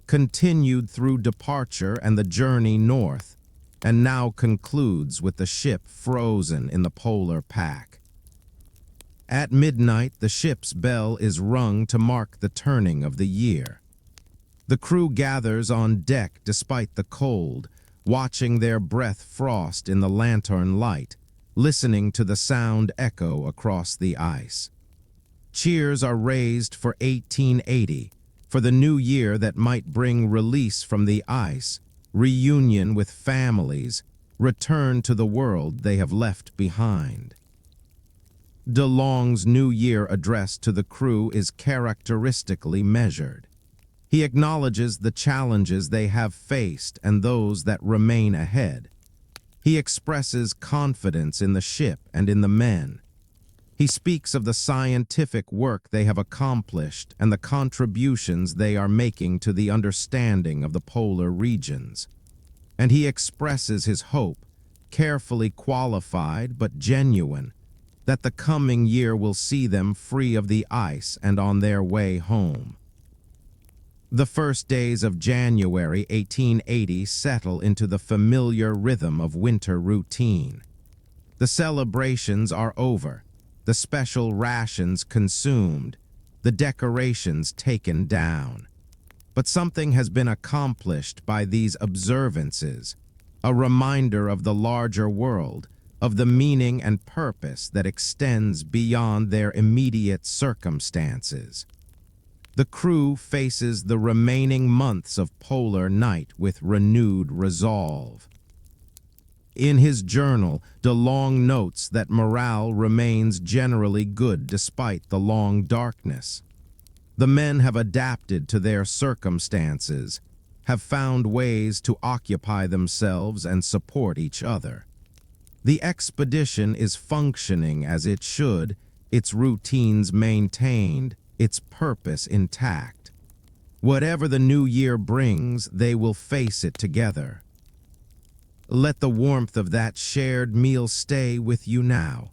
continued through departure and the journey north, and now concludes with the ship frozen in the polar pack. At midnight, the ship's bell is rung to mark the turning of the year. The crew gathers on deck despite the cold, watching their breath frost in the lantern light, listening to the sound echo across the ice. Cheers are raised for 1880, for the new year that might bring release from the ice, reunion with families, return to the world they have left behind. DeLong's New Year address to the crew is characteristically measured. He acknowledges the challenges they have faced and those that remain ahead. He expresses confidence in the ship and in the men. He speaks of the scientific work they have accomplished and the contributions they are making to the understanding of the polar regions. And he expresses his hope, carefully qualified but genuine, that the coming year will see them free of the ice and on their way home. The first days of January 1880 settle into the familiar rhythm of winter routine. The celebrations are over, the special rations consumed, the decorations taken down. But something has been accomplished by these observances, a reminder of the larger world, of the meaning and purpose that extends beyond their immediate circumstances. The crew faces the remaining months of polar night with renewed resolve. In his journal, DeLong notes that morale remains generally good despite the long darkness. The men have adapted to their circumstances, have found ways to occupy themselves and support each other. The expedition is functioning as it should, its routines maintained, its purpose intact. Whatever the new year brings, they will face it together. Let the warmth of that shared meal stay with you now.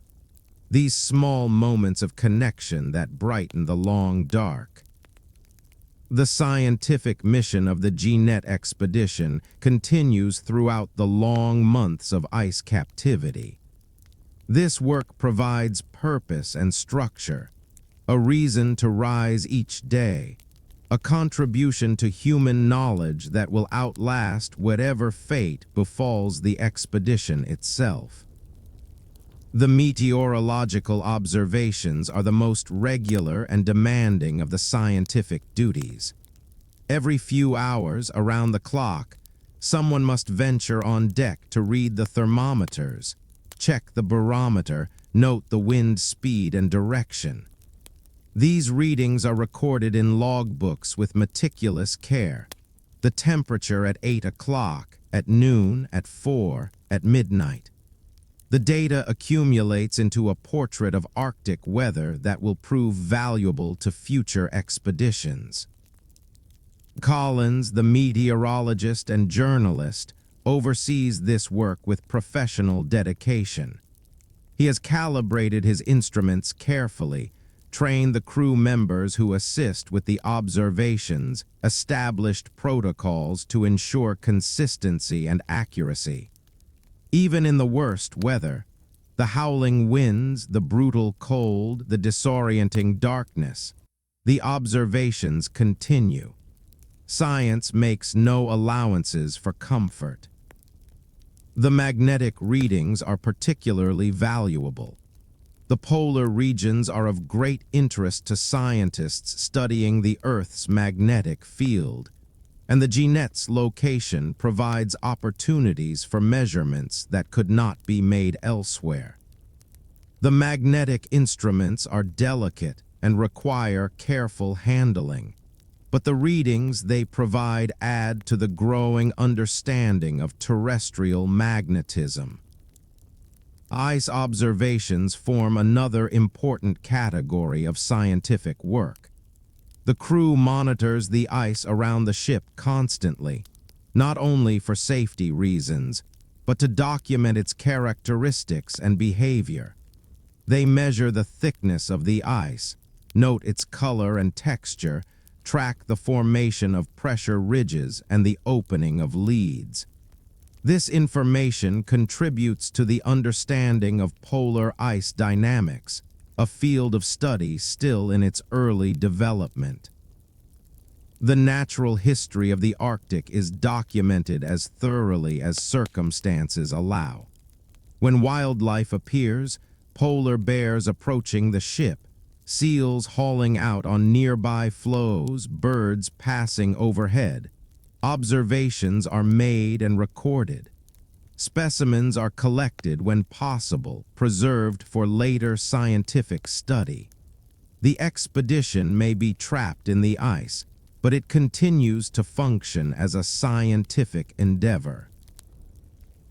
These small moments of connection that brighten the long dark. The scientific mission of the Jeannette expedition continues throughout the long months of ice captivity. This work provides purpose and structure, a reason to rise each day, a contribution to human knowledge that will outlast whatever fate befalls the expedition itself. The meteorological observations are the most regular and demanding of the scientific duties. Every few hours, around the clock, someone must venture on deck to read the thermometers, check the barometer, note the wind speed and direction. These readings are recorded in logbooks with meticulous care. The temperature at 8 o'clock, at noon, at 4, at midnight. The data accumulates into a portrait of Arctic weather that will prove valuable to future expeditions. Collins, the meteorologist and journalist, oversees this work with professional dedication. He has calibrated his instruments carefully, trained the crew members who assist with the observations, established protocols to ensure consistency and accuracy. Even in the worst weather, the howling winds, the brutal cold, the disorienting darkness, the observations continue. Science makes no allowances for comfort. The magnetic readings are particularly valuable. The polar regions are of great interest to scientists studying the Earth's magnetic field, and the Jeannette's location provides opportunities for measurements that could not be made elsewhere. The magnetic instruments are delicate and require careful handling, but the readings they provide add to the growing understanding of terrestrial magnetism. Ice observations form another important category of scientific work. The crew monitors the ice around the ship constantly, not only for safety reasons, but to document its characteristics and behavior. They measure the thickness of the ice, note its color and texture, track the formation of pressure ridges and the opening of leads. This information contributes to the understanding of polar ice dynamics, a field of study still in its early development. The natural history of the Arctic is documented as thoroughly as circumstances allow. When wildlife appears, polar bears approaching the ship, seals hauling out on nearby floes, birds passing overhead, observations are made and recorded. Specimens are collected when possible, preserved for later scientific study. The expedition may be trapped in the ice, but it continues to function as a scientific endeavor.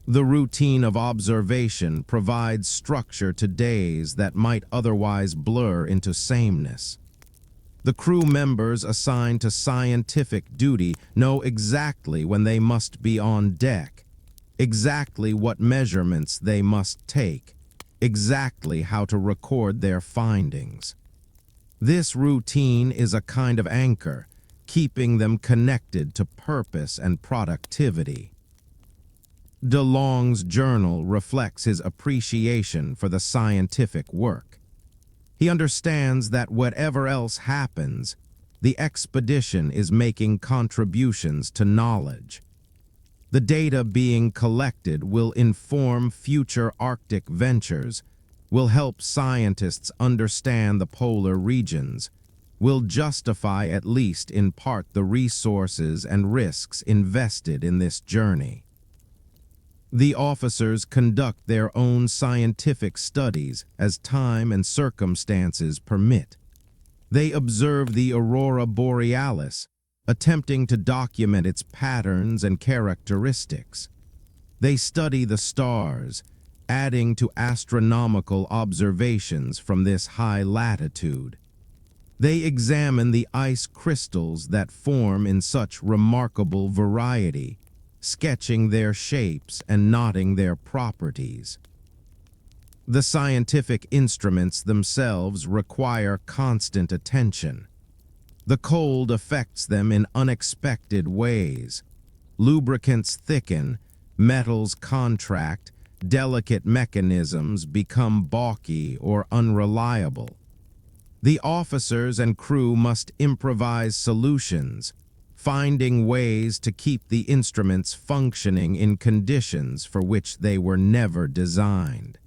The routine of observation provides structure to days that might otherwise blur into sameness. The crew members assigned to scientific duty know exactly when they must be on deck, exactly what measurements they must take, exactly how to record their findings. This routine is a kind of anchor, keeping them connected to purpose and productivity. DeLong's journal reflects his appreciation for the scientific work. He understands that whatever else happens, the expedition is making contributions to knowledge. The data being collected will inform future Arctic ventures, will help scientists understand the polar regions, will justify at least in part the resources and risks invested in this journey. The officers conduct their own scientific studies as time and circumstances permit. They observe the aurora borealis, attempting to document its patterns and characteristics. They study the stars, adding to astronomical observations from this high latitude. They examine the ice crystals that form in such remarkable variety, sketching their shapes and noting their properties. The scientific instruments themselves require constant attention. The cold affects them in unexpected ways. Lubricants thicken, metals contract, delicate mechanisms become balky or unreliable. The officers and crew must improvise solutions, finding ways to keep the instruments functioning in conditions for which they were never designed.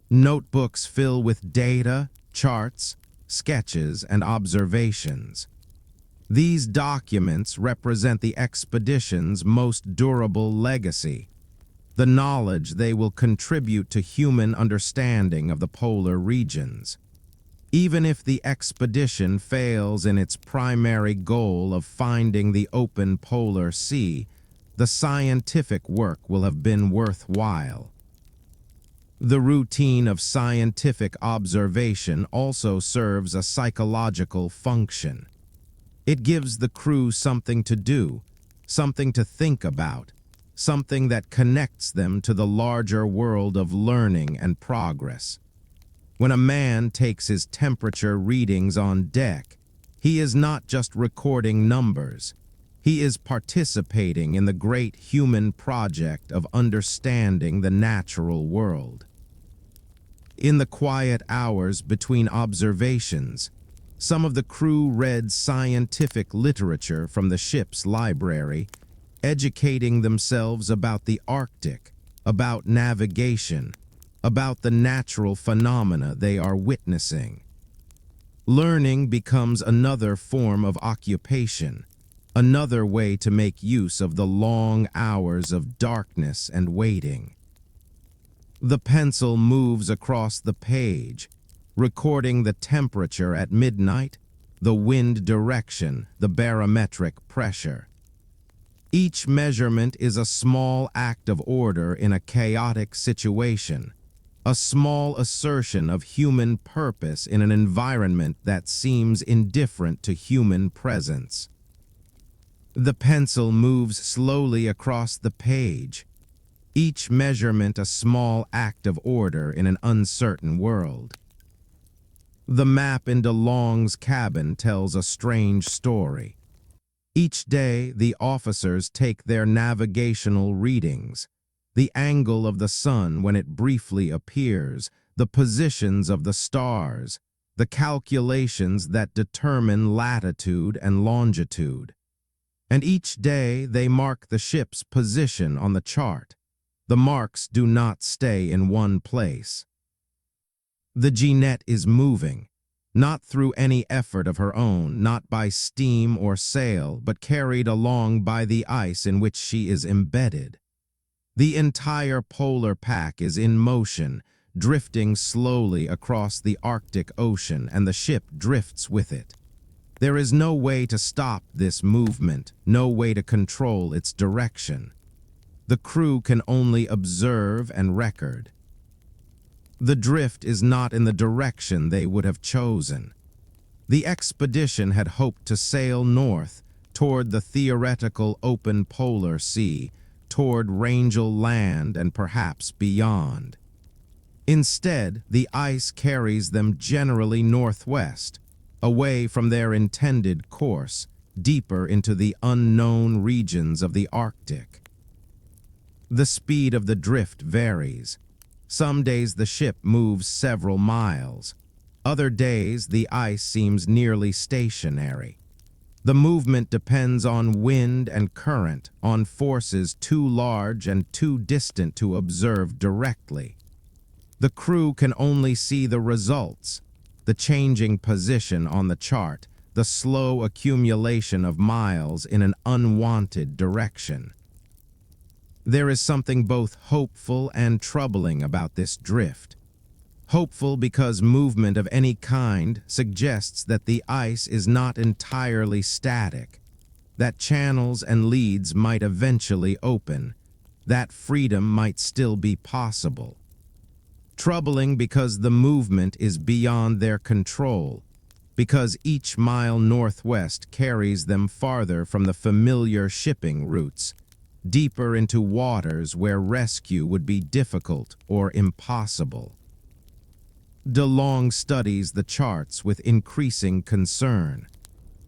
Notebooks fill with data, charts, sketches, and observations. These documents represent the expedition's most durable legacy, the knowledge they will contribute to human understanding of the polar regions. Even if the expedition fails in its primary goal of finding the open polar sea, the scientific work will have been worthwhile. The routine of scientific observation also serves a psychological function. It gives the crew something to do, something to think about, something that connects them to the larger world of learning and progress. When a man takes his temperature readings on deck, he is not just recording numbers. He is participating in the great human project of understanding the natural world. In the quiet hours between observations, some of the crew read scientific literature from the ship's library, educating themselves about the Arctic, about navigation, about the natural phenomena they are witnessing. Learning becomes another form of occupation, another way to make use of the long hours of darkness and waiting. The pencil moves across the page, recording the temperature at midnight, the wind direction, the barometric pressure. Each measurement is a small act of order in a chaotic situation, a small assertion of human purpose in an environment that seems indifferent to human presence. The pencil moves slowly across the page, each measurement a small act of order in an uncertain world. The map in DeLong's cabin tells a strange story. Each day, the officers take their navigational readings, the angle of the sun when it briefly appears, the positions of the stars, the calculations that determine latitude and longitude. And each day they mark the ship's position on the chart. The marks do not stay in one place. The Jeannette is moving, not through any effort of her own, not by steam or sail, but carried along by the ice in which she is embedded. The entire polar pack is in motion, drifting slowly across the Arctic Ocean, and the ship drifts with it. There is no way to stop this movement, no way to control its direction. The crew can only observe and record. The drift is not in the direction they would have chosen. The expedition had hoped to sail north toward the theoretical open polar sea, toward Rangel Land and perhaps beyond. Instead, the ice carries them generally northwest, away from their intended course, deeper into the unknown regions of the Arctic. The speed of the drift varies. Some days the ship moves several miles. Other days the ice seems nearly stationary. The movement depends on wind and current, on forces too large and too distant to observe directly. The crew can only see the results, the changing position on the chart, the slow accumulation of miles in an unwanted direction. There is something both hopeful and troubling about this drift. Hopeful because movement of any kind suggests that the ice is not entirely static, that channels and leads might eventually open, that freedom might still be possible. Troubling because the movement is beyond their control, because each mile northwest carries them farther from the familiar shipping routes, deeper into waters where rescue would be difficult or impossible. DeLong studies the charts with increasing concern.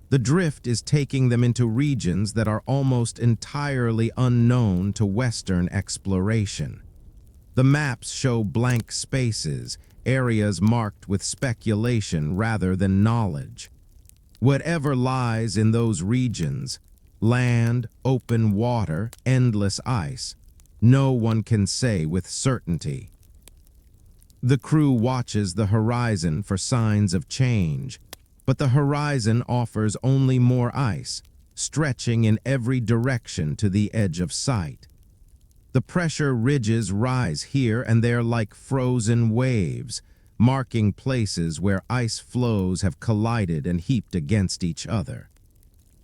The drift is taking them into regions that are almost entirely unknown to Western exploration. The maps show blank spaces, areas marked with speculation rather than knowledge. Whatever lies in those regions, land, open water, endless ice, no one can say with certainty. The crew watches the horizon for signs of change, but the horizon offers only more ice, stretching in every direction to the edge of sight. The pressure ridges rise here and there like frozen waves, marking places where ice floes have collided and heaped against each other.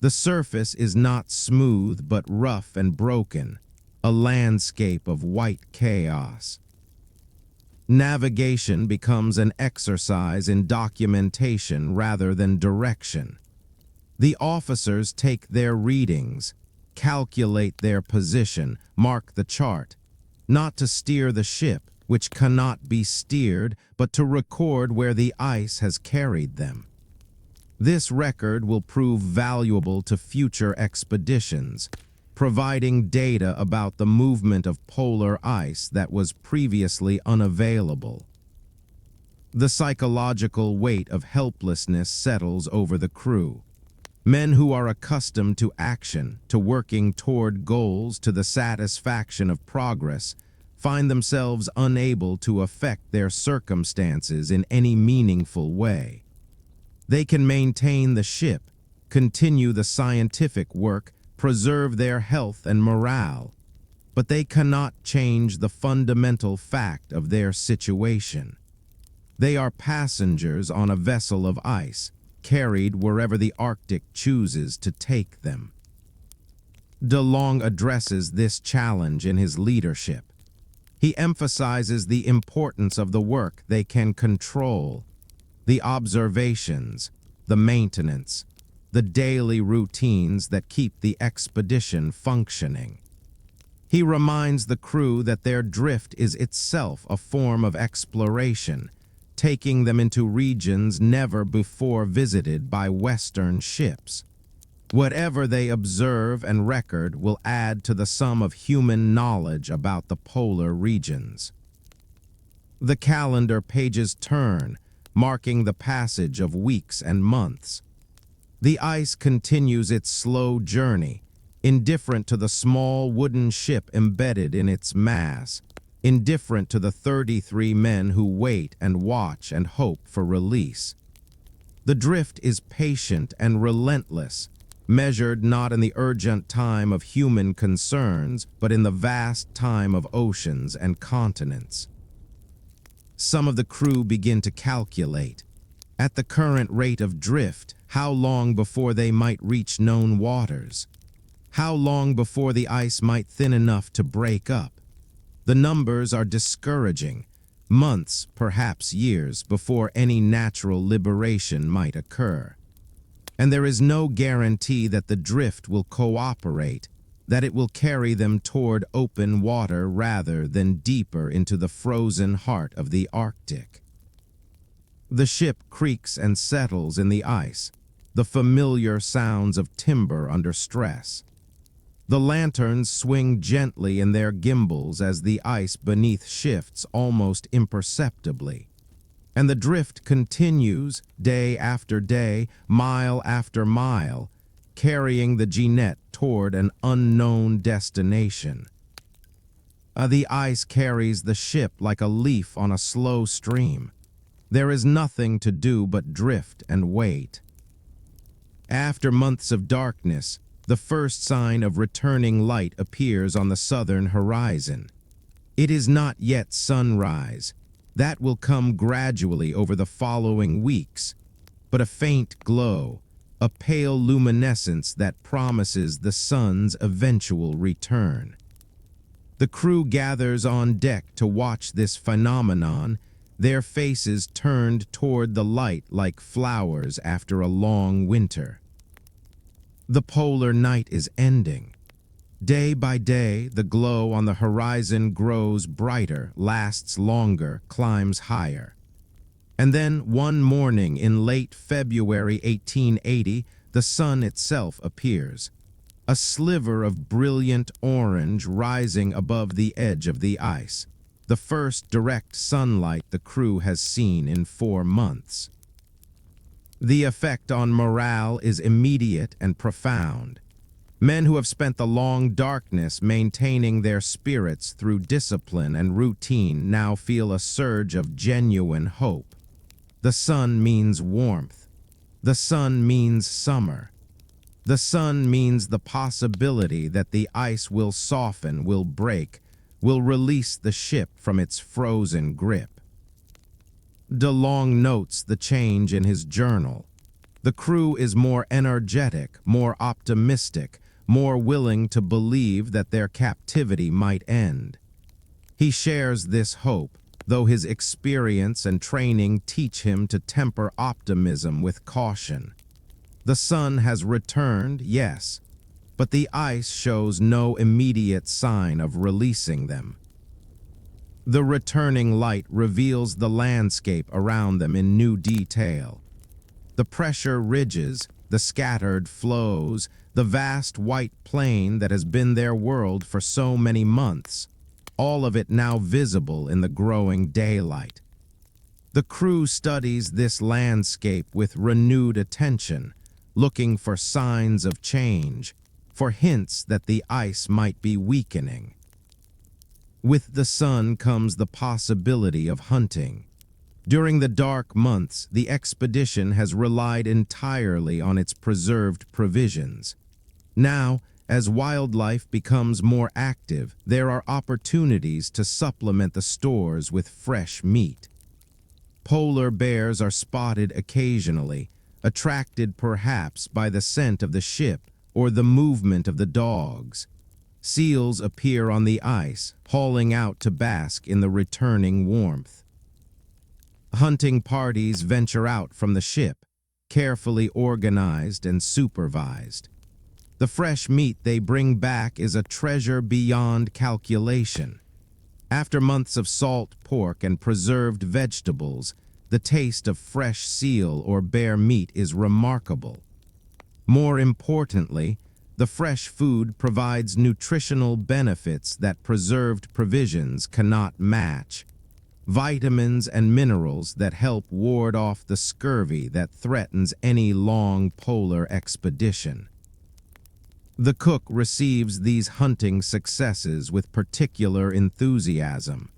The surface is not smooth but rough and broken, a landscape of white chaos. Navigation becomes an exercise in documentation rather than direction. The officers take their readings, calculate their position, mark the chart, not to steer the ship, which cannot be steered, but to record where the ice has carried them. This record will prove valuable to future expeditions, providing data about the movement of polar ice that was previously unavailable. The psychological weight of helplessness settles over the crew. Men who are accustomed to action, to working toward goals, to the satisfaction of progress, find themselves unable to affect their circumstances in any meaningful way. They can maintain the ship, continue the scientific work, preserve their health and morale, but they cannot change the fundamental fact of their situation. They are passengers on a vessel of ice, carried wherever the Arctic chooses to take them. DeLong addresses this challenge in his leadership. He emphasizes the importance of the work they can control, the observations, the maintenance, the daily routines that keep the expedition functioning. He reminds the crew that their drift is itself a form of exploration, taking them into regions never before visited by Western ships. Whatever they observe and record will add to the sum of human knowledge about the polar regions. The calendar pages turn, marking the passage of weeks and months. The ice continues its slow journey, indifferent to the small wooden ship embedded in its mass, indifferent to the 33 men who wait and watch and hope for release. The drift is patient and relentless, measured not in the urgent time of human concerns, but in the vast time of oceans and continents. Some of the crew begin to calculate, at the current rate of drift, how long before they might reach known waters? How long before the ice might thin enough to break up? The numbers are discouraging. Months, perhaps years, before any natural liberation might occur. And there is no guarantee that the drift will cooperate, that it will carry them toward open water rather than deeper into the frozen heart of the Arctic. The ship creaks and settles in the ice, the familiar sounds of timber under stress. The lanterns swing gently in their gimbals as the ice beneath shifts almost imperceptibly. And the drift continues, day after day, mile after mile, carrying the Jeannette toward an unknown destination. The ice carries the ship like a leaf on a slow stream. There is nothing to do but drift and wait. After months of darkness, the first sign of returning light appears on the southern horizon. It is not yet sunrise. That will come gradually over the following weeks, but a faint glow, a pale luminescence that promises the sun's eventual return. The crew gathers on deck to watch this phenomenon, their faces turned toward the light like flowers after a long winter. The polar night is ending. Day by day, the glow on the horizon grows brighter, lasts longer, climbs higher. And then one morning in late February 1880, the sun itself appears, a sliver of brilliant orange rising above the edge of the ice, the first direct sunlight the crew has seen in 4 months. The effect on morale is immediate and profound. Men who have spent the long darkness maintaining their spirits through discipline and routine now feel a surge of genuine hope. The sun means warmth. The sun means summer. The sun means the possibility that the ice will soften, will break, will release the ship from its frozen grip. DeLong notes the change in his journal. The crew is more energetic, more optimistic, more willing to believe that their captivity might end. He shares this hope, though his experience and training teach him to temper optimism with caution. The sun has returned, yes, but the ice shows no immediate sign of releasing them. The returning light reveals the landscape around them in new detail. The pressure ridges, the scattered flows, the vast white plain that has been their world for so many months, all of it now visible in the growing daylight. The crew studies this landscape with renewed attention, looking for signs of change, for hints that the ice might be weakening. With the sun comes the possibility of hunting. During the dark months, the expedition has relied entirely on its preserved provisions. Now, as wildlife becomes more active, there are opportunities to supplement the stores with fresh meat. Polar bears are spotted occasionally, attracted perhaps by the scent of the ship or the movement of the dogs. Seals appear on the ice, hauling out to bask in the returning warmth. Hunting parties venture out from the ship, carefully organized and supervised. The fresh meat they bring back is a treasure beyond calculation. After months of salt pork and preserved vegetables, the taste of fresh seal or bear meat is remarkable. More importantly, the fresh food provides nutritional benefits that preserved provisions cannot match. Vitamins and minerals that help ward off the scurvy that threatens any long polar expedition. The cook receives these hunting successes with particular enthusiasm.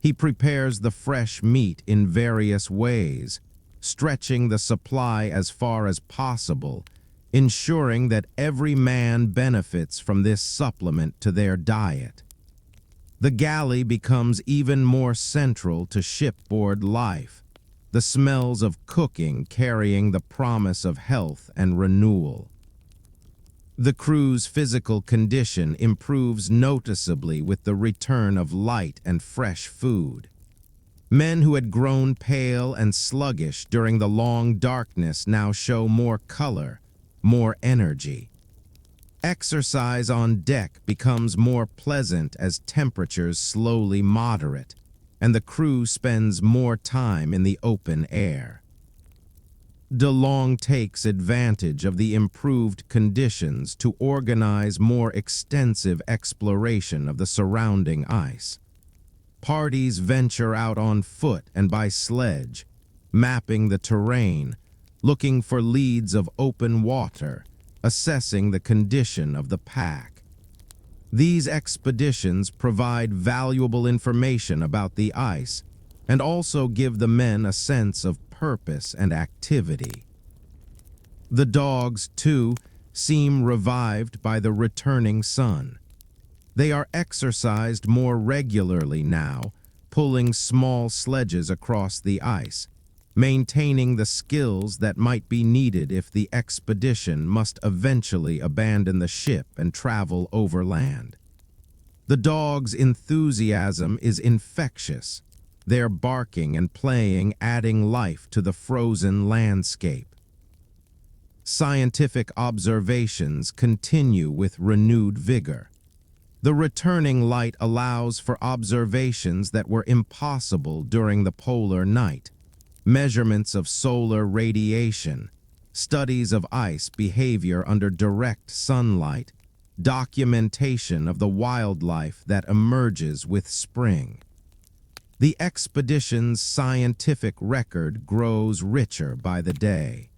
He prepares the fresh meat in various ways, stretching the supply as far as possible, ensuring that every man benefits from this supplement to their diet. The galley becomes even more central to shipboard life, the smells of cooking carrying the promise of health and renewal. The crew's physical condition improves noticeably with the return of light and fresh food. Men who had grown pale and sluggish during the long darkness now show more color, more energy. Exercise on deck becomes more pleasant as temperatures slowly moderate, and the crew spends more time in the open air. DeLong takes advantage of the improved conditions to organize more extensive exploration of the surrounding ice. Parties venture out on foot and by sledge, mapping the terrain, looking for leads of open water, assessing the condition of the pack. These expeditions provide valuable information about the ice and also give the men a sense of purpose and activity. The dogs, too, seem revived by the returning sun. They are exercised more regularly now, pulling small sledges across the ice, maintaining the skills that might be needed if the expedition must eventually abandon the ship and travel overland. The dogs' enthusiasm is infectious, their barking and playing adding life to the frozen landscape. Scientific observations continue with renewed vigor. The returning light allows for observations that were impossible during the polar night, measurements of solar radiation, studies of ice behavior under direct sunlight, documentation of the wildlife that emerges with spring. The expedition's scientific record grows richer by the day.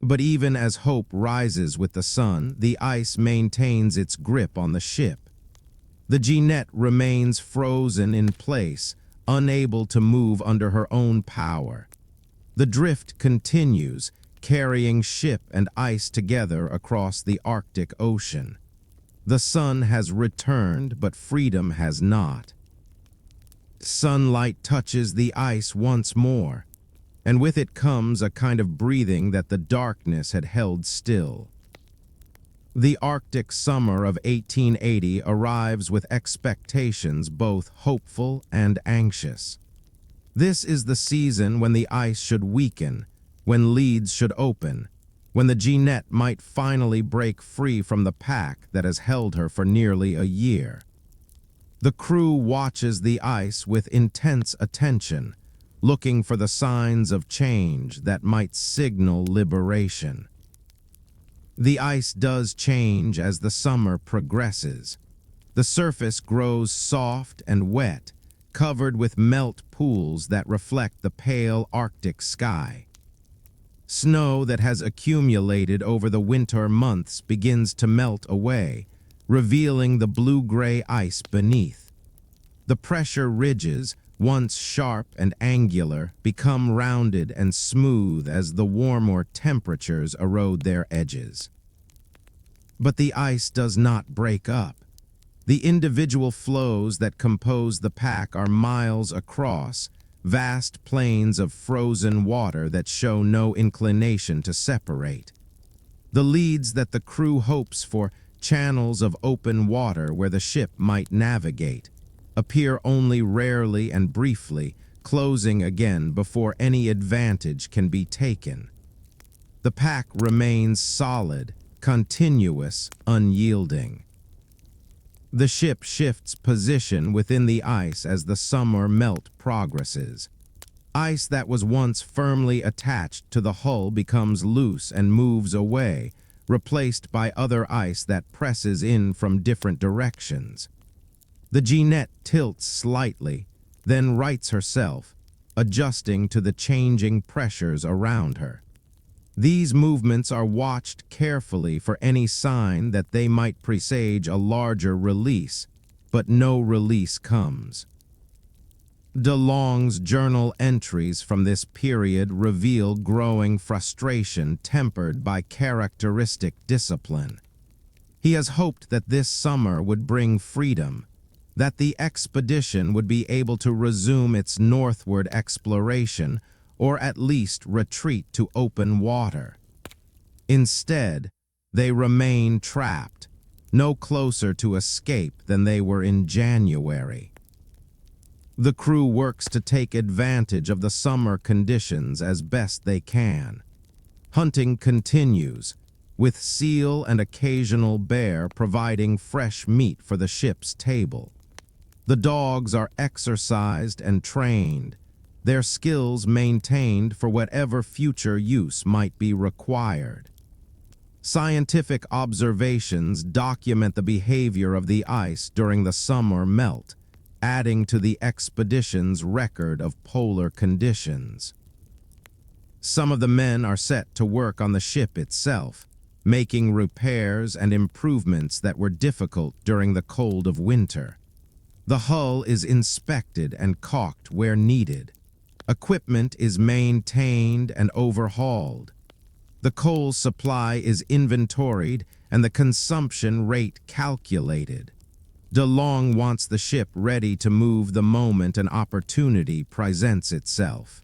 But even as hope rises with the sun, the ice maintains its grip on the ship. The Jeannette remains frozen in place, unable to move under her own power. The drift continues, carrying ship and ice together across the Arctic Ocean. The sun has returned, but freedom has not. Sunlight touches the ice once more, and with it comes a kind of breathing that the darkness had held still. The Arctic summer of 1880 arrives with expectations both hopeful and anxious. This is the season when the ice should weaken, when leads should open, when the Jeannette might finally break free from the pack that has held her for nearly a year. The crew watches the ice with intense attention, looking for the signs of change that might signal liberation. The ice does change as the summer progresses. The surface grows soft and wet, covered with melt pools that reflect the pale Arctic sky. Snow that has accumulated over the winter months begins to melt away, revealing the blue-gray ice beneath. The pressure ridges, once sharp and angular, become rounded and smooth as the warmer temperatures erode their edges. But the ice does not break up. The individual floes that compose the pack are miles across, vast plains of frozen water that show no inclination to separate. The leads that the crew hopes for, channels of open water where the ship might navigate, appear only rarely and briefly, closing again before any advantage can be taken. The pack remains solid, continuous, unyielding. The ship shifts position within the ice as the summer melt progresses. Ice that was once firmly attached to the hull becomes loose and moves away, replaced by other ice that presses in from different directions. The Jeannette tilts slightly, then rights herself, adjusting to the changing pressures around her. These movements are watched carefully for any sign that they might presage a larger release, but no release comes. DeLong's journal entries from this period reveal growing frustration tempered by characteristic discipline. He has hoped that this summer would bring freedom, that the expedition would be able to resume its northward exploration or at least retreat to open water. Instead, They remain trapped, no closer to escape than they were in January. The crew works to take advantage of the summer conditions as best they can. Hunting continues, with seal and occasional bear providing fresh meat for the ship's table. The dogs are exercised and trained, their skills maintained for whatever future use might be required. Scientific observations document the behavior of the ice during the summer melt, adding to the expedition's record of polar conditions. Some of the men are set to work on the ship itself, making repairs and improvements that were difficult during the cold of winter. The hull is inspected and caulked where needed. Equipment is maintained and overhauled. The coal supply is inventoried and the consumption rate calculated. DeLong wants the ship ready to move the moment an opportunity presents itself.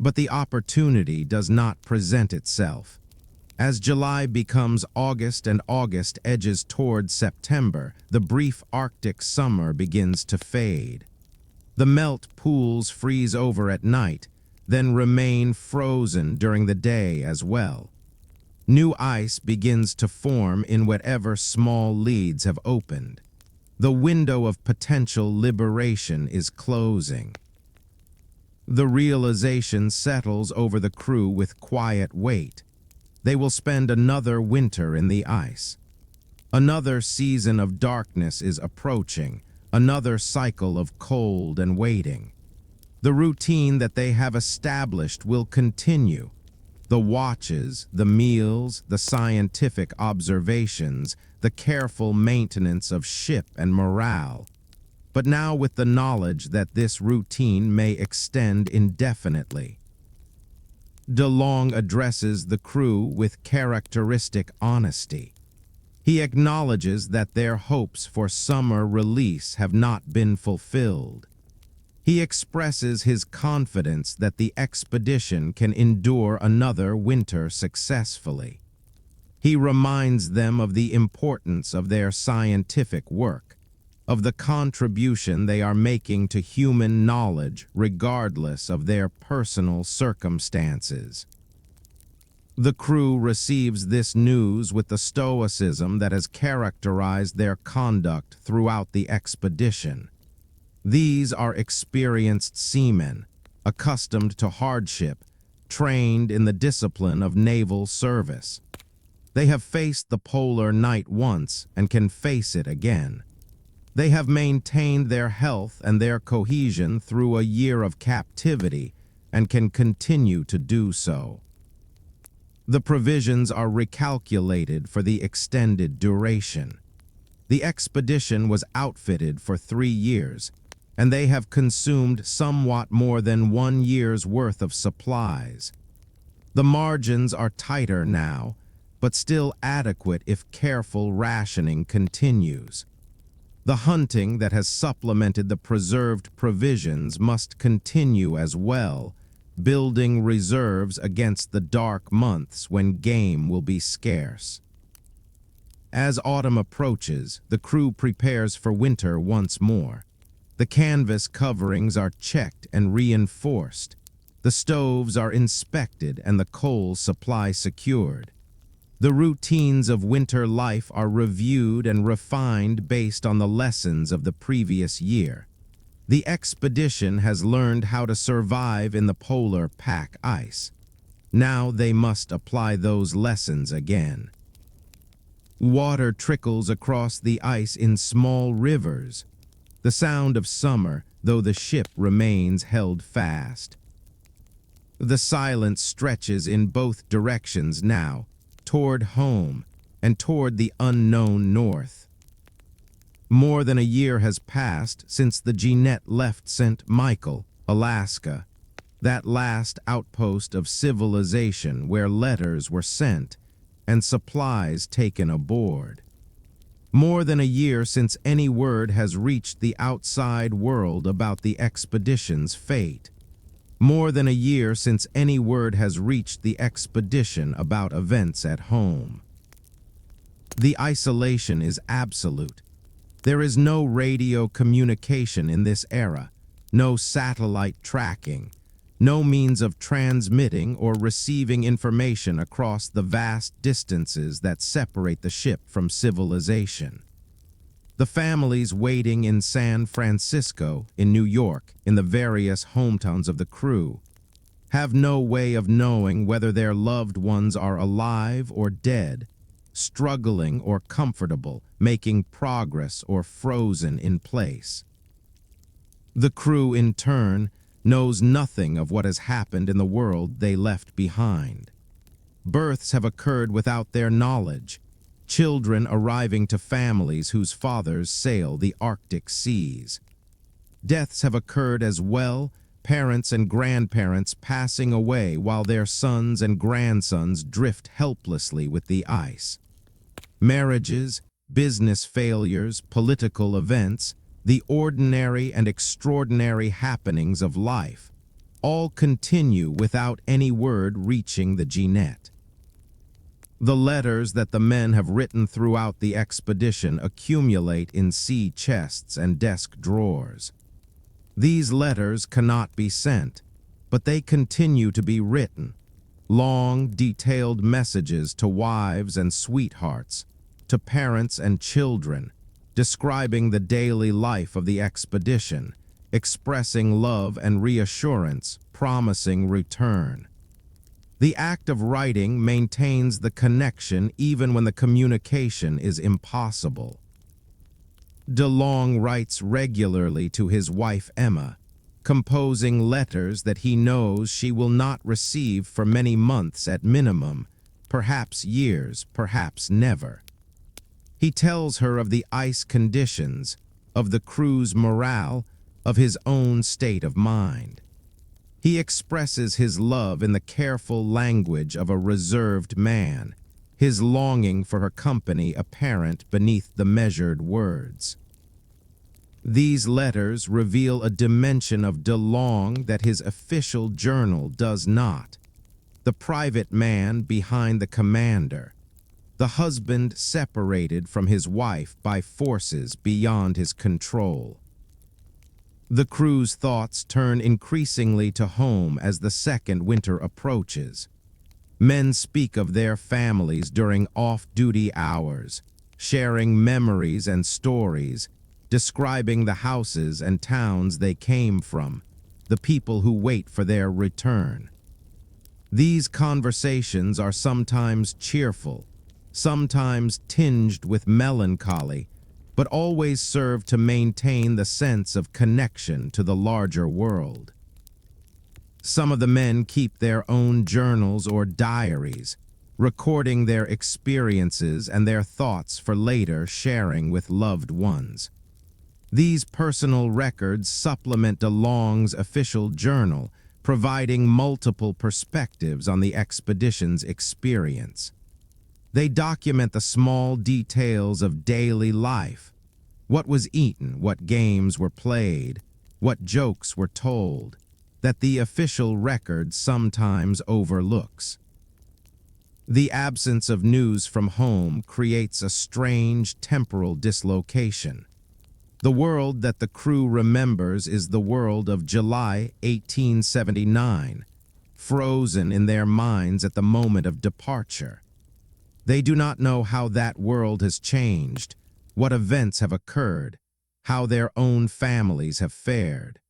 But the opportunity does not present itself. As July becomes August and August edges toward September, the brief Arctic summer begins to fade. The melt pools freeze over at night, then remain frozen during the day as well. New ice begins to form in whatever small leads have opened. The window of potential liberation is closing. The realization settles over the crew with quiet weight. They will spend another winter in the ice. Another season of darkness is approaching, another cycle of cold and waiting. The routine that they have established will continue. The watches, the meals, the scientific observations, the careful maintenance of ship and morale. But now with the knowledge that this routine may extend indefinitely. DeLong addresses the crew with characteristic honesty. He acknowledges that their hopes for summer release have not been fulfilled. He expresses his confidence that the expedition can endure another winter successfully. He reminds them of the importance of their scientific work, of the contribution they are making to human knowledge regardless of their personal circumstances. The crew receives this news with the stoicism that has characterized their conduct throughout the expedition. These are experienced seamen, accustomed to hardship, trained in the discipline of naval service. They have faced the polar night once and can face it again. They have maintained their health and their cohesion through a year of captivity and can continue to do so. The provisions are recalculated for the extended duration. The expedition was outfitted for 3 years, and they have consumed somewhat more than 1 year's worth of supplies. The margins are tighter now, but still adequate if careful rationing continues. The hunting that has supplemented the preserved provisions must continue as well, building reserves against the dark months when game will be scarce. As autumn approaches, the crew prepares for winter once more. The canvas coverings are checked and reinforced. The stoves are inspected and the coal supply secured. The routines of winter life are reviewed and refined based on the lessons of the previous year. The expedition has learned how to survive in the polar pack ice. Now they must apply those lessons again. Water trickles across the ice in small rivers, the sound of summer, though the ship remains held fast. The silence stretches in both directions now, toward home and toward the unknown north. More than a year has passed since the Jeannette left St. Michael, Alaska, that last outpost of civilization where letters were sent and supplies taken aboard. More than a year since any word has reached the outside world about the expedition's fate. More than a year since any word has reached the expedition about events at home. The isolation is absolute. There is no radio communication in this era, no satellite tracking, no means of transmitting or receiving information across the vast distances that separate the ship from civilization. The families waiting in San Francisco, in New York, in the various hometowns of the crew, have no way of knowing whether their loved ones are alive or dead, struggling or comfortable, making progress or frozen in place. The crew, in turn, knows nothing of what has happened in the world they left behind. Births have occurred without their knowledge, children arriving to families whose fathers sail the Arctic seas. Deaths have occurred as well, parents and grandparents passing away while their sons and grandsons drift helplessly with the ice. Marriages, business failures, political events, the ordinary and extraordinary happenings of life, all continue without any word reaching the Jeannette. The letters that the men have written throughout the expedition accumulate in sea chests and desk drawers. These letters cannot be sent, but they continue to be written. Long, detailed messages to wives and sweethearts, to parents and children, describing the daily life of the expedition, expressing love and reassurance, promising return. The act of writing maintains the connection even when the communication is impossible. DeLong writes regularly to his wife Emma, composing letters that he knows she will not receive for many months at minimum, perhaps years, perhaps never. He tells her of the ice conditions, of the crew's morale, of his own state of mind. He expresses his love in the careful language of a reserved man, his longing for her company apparent beneath the measured words. These letters reveal a dimension of DeLong that his official journal does not. The private man behind the commander, the husband separated from his wife by forces beyond his control. The crew's thoughts turn increasingly to home as the second winter approaches. Men speak of their families during off-duty hours, sharing memories and stories, describing the houses and towns they came from, the people who wait for their return. These conversations are sometimes cheerful, sometimes tinged with melancholy, but always serve to maintain the sense of connection to the larger world. Some of the men keep their own journals or diaries, recording their experiences and their thoughts for later sharing with loved ones. These personal records supplement DeLong's official journal, providing multiple perspectives on the expedition's experience. They document the small details of daily life: what was eaten, what games were played, what jokes were told, that the official record sometimes overlooks. The absence of news from home creates a strange temporal dislocation. The world that the crew remembers is the world of July 1879, frozen in their minds at the moment of departure. They do not know how that world has changed, what events have occurred, how their own families have fared.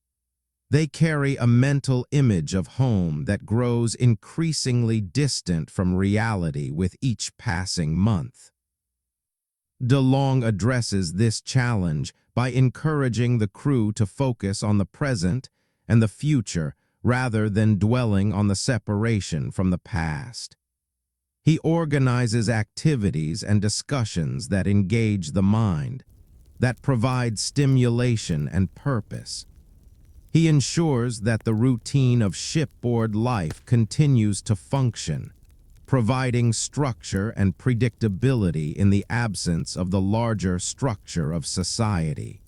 They carry a mental image of home that grows increasingly distant from reality with each passing month. DeLong addresses this challenge by encouraging the crew to focus on the present and the future rather than dwelling on the separation from the past. He organizes activities and discussions that engage the mind, that provide stimulation and purpose. He ensures that the routine of shipboard life continues to function, providing structure and predictability in the absence of the larger structure of society.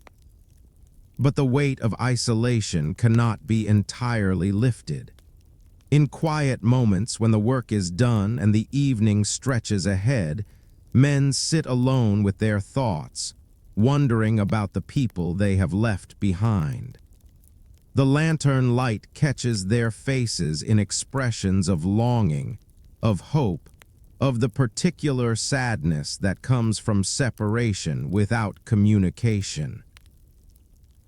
But the weight of isolation cannot be entirely lifted. In quiet moments when the work is done and the evening stretches ahead, Men sit alone with their thoughts, wondering about the people they have left behind. The lantern light catches their faces in expressions of longing, of hope, of the particular sadness that comes from separation without communication.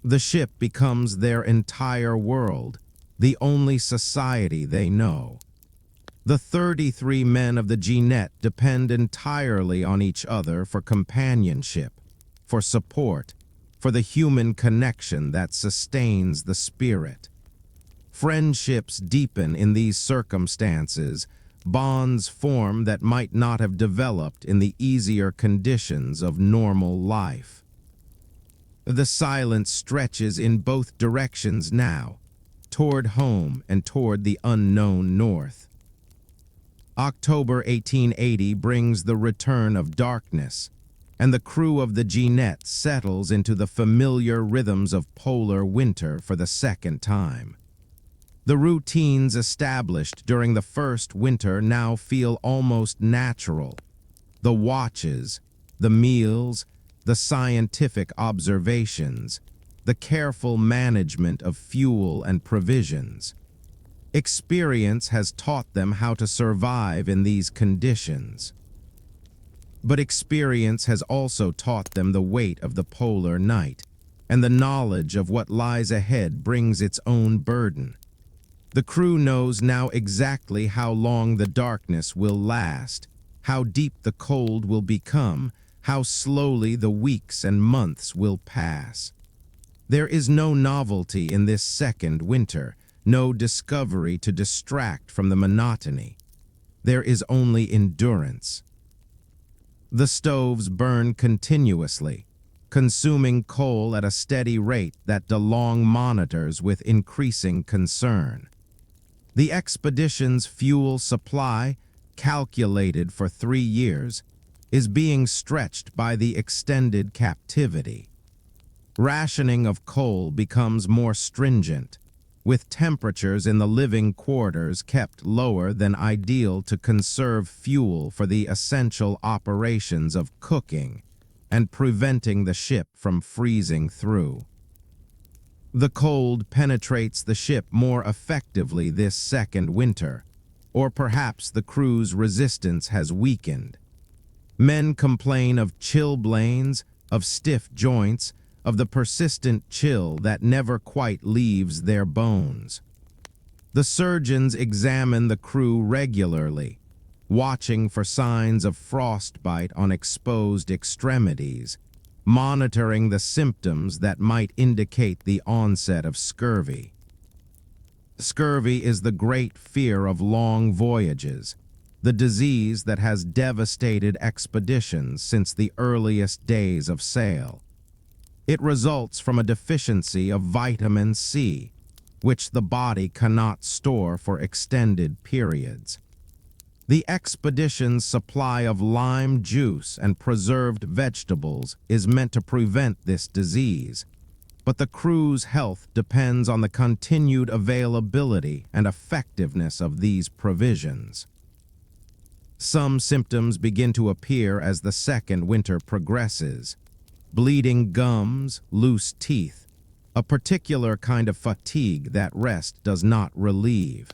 The ship becomes their entire world, the only society they know. The 33 men of the Jeannette depend entirely on each other for companionship, for support, for the human connection that sustains the spirit. Friendships deepen in these circumstances, bonds form that might not have developed in the easier conditions of normal life. The silence stretches in both directions now, toward home and toward the unknown north. October 1880 brings the return of darkness, and the crew of the Jeannette settles into the familiar rhythms of polar winter for the second time. The routines established during the first winter now feel almost natural. The watches, the meals, the scientific observations, the careful management of fuel and provisions. Experience has taught them how to survive in these conditions. But experience has also taught them the weight of the polar night, and the knowledge of what lies ahead brings its own burden. The crew knows now exactly how long the darkness will last, how deep the cold will become, how slowly the weeks and months will pass. There is no novelty in this second winter, no discovery to distract from the monotony. There is only endurance. The stoves burn continuously, consuming coal at a steady rate that DeLong monitors with increasing concern. The expedition's fuel supply, calculated for 3 years, is being stretched by the extended captivity. Rationing of coal becomes more stringent, with temperatures in the living quarters kept lower than ideal to conserve fuel for the essential operations of cooking and preventing the ship from freezing through. The cold penetrates the ship more effectively this second winter, or perhaps the crew's resistance has weakened. Men complain of chilblains, of stiff joints, of the persistent chill that never quite leaves their bones. The surgeons examine the crew regularly, watching for signs of frostbite on exposed extremities, monitoring the symptoms that might indicate the onset of scurvy. Scurvy is the great fear of long voyages, the disease that has devastated expeditions since the earliest days of sail. It results from a deficiency of vitamin C, which the body cannot store for extended periods. The expedition's supply of lime juice and preserved vegetables is meant to prevent this disease, but the crew's health depends on the continued availability and effectiveness of these provisions. Some symptoms begin to appear as the second winter progresses. Bleeding gums, loose teeth, a particular kind of fatigue that rest does not relieve.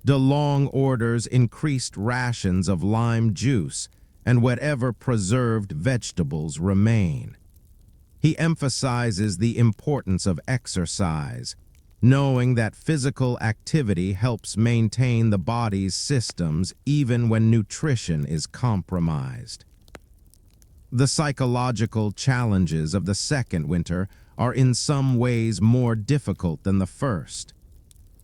DeLong orders increased rations of lime juice and whatever preserved vegetables remain. He emphasizes the importance of exercise, knowing that physical activity helps maintain the body's systems even when nutrition is compromised. The psychological challenges of the second winter are in some ways more difficult than the first.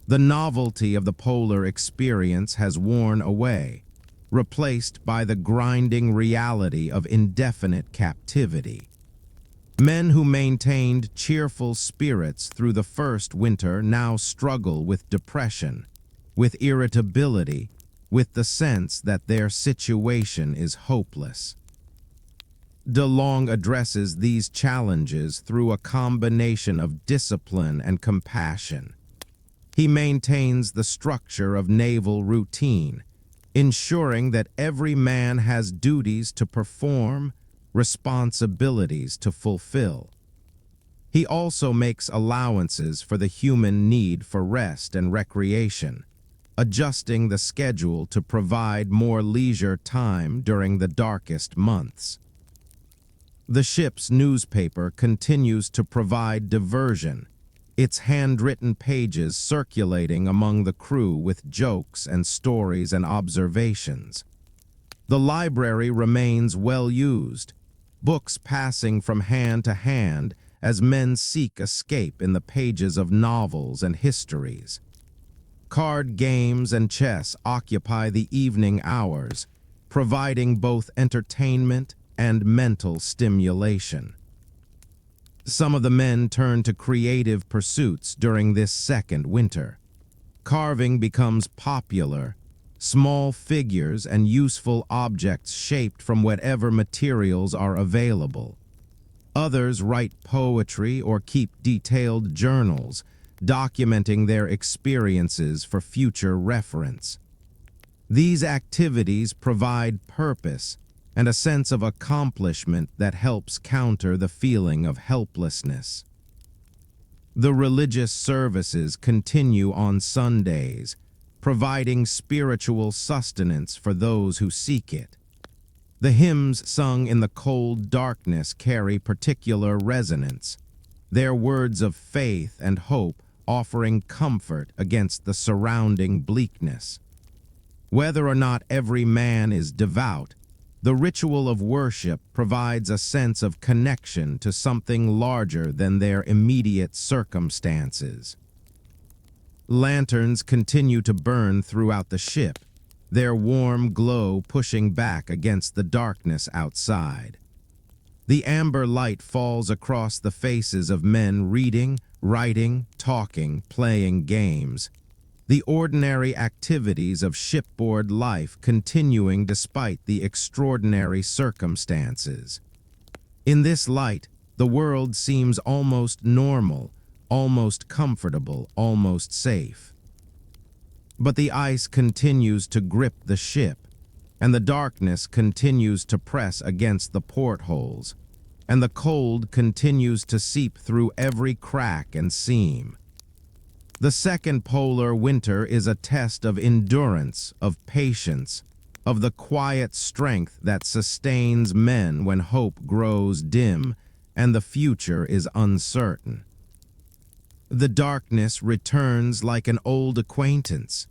The novelty of the polar experience has worn away, replaced by the grinding reality of indefinite captivity. Men who maintained cheerful spirits through the first winter now struggle with depression, with irritability, with the sense that their situation is hopeless. DeLong addresses these challenges through a combination of discipline and compassion. He maintains the structure of naval routine, ensuring that every man has duties to perform, responsibilities to fulfill. He also makes allowances for the human need for rest and recreation, adjusting the schedule to provide more leisure time during the darkest months. The ship's newspaper continues to provide diversion, its handwritten pages circulating among the crew with jokes and stories and observations. The library remains well used, books passing from hand to hand as men seek escape in the pages of novels and histories. Card games and chess occupy the evening hours, providing both entertainment and mental stimulation. Some of the men turn to creative pursuits during this second winter. Carving becomes popular, small figures and useful objects shaped from whatever materials are available. Others write poetry or keep detailed journals, documenting their experiences for future reference. These activities provide purpose and a sense of accomplishment that helps counter the feeling of helplessness. The religious services continue on Sundays, providing spiritual sustenance for those who seek it. The hymns sung in the cold darkness carry particular resonance, their words of faith and hope offering comfort against the surrounding bleakness. Whether or not every man is devout, the ritual of worship provides a sense of connection to something larger than their immediate circumstances. Lanterns continue to burn throughout the ship, their warm glow pushing back against the darkness outside. The amber light falls across the faces of men reading, writing, talking, playing games. The ordinary activities of shipboard life continuing despite the extraordinary circumstances. In this light, the world seems almost normal, almost comfortable, almost safe. But the ice continues to grip the ship, and the darkness continues to press against the portholes, and the cold continues to seep through every crack and seam. The second polar winter is a test of endurance, of patience, of the quiet strength that sustains men when hope grows dim and the future is uncertain. The darkness returns like an old acquaintance,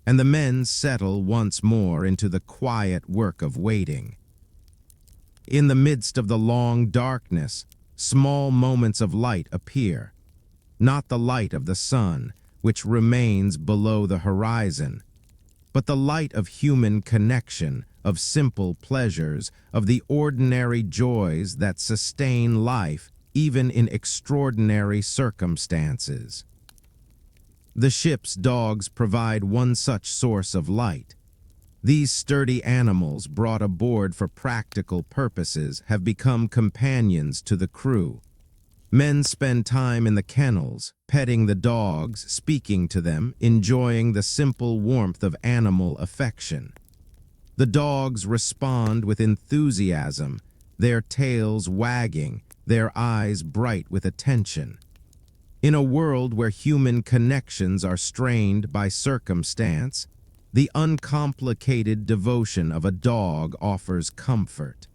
and the men settle once more into the quiet work of waiting. In the midst of the long darkness, small moments of light appear. Not the light of the sun, which remains below the horizon, but the light of human connection, of simple pleasures, of the ordinary joys that sustain life even in extraordinary circumstances. The ship's dogs provide one such source of light. These sturdy animals, brought aboard for practical purposes, have become companions to the crew. Men spend time in the kennels, petting the dogs, speaking to them, enjoying the simple warmth of animal affection. The dogs respond with enthusiasm, their tails wagging, their eyes bright with attention. In a world where human connections are strained by circumstance, the uncomplicated devotion of a dog offers comfort.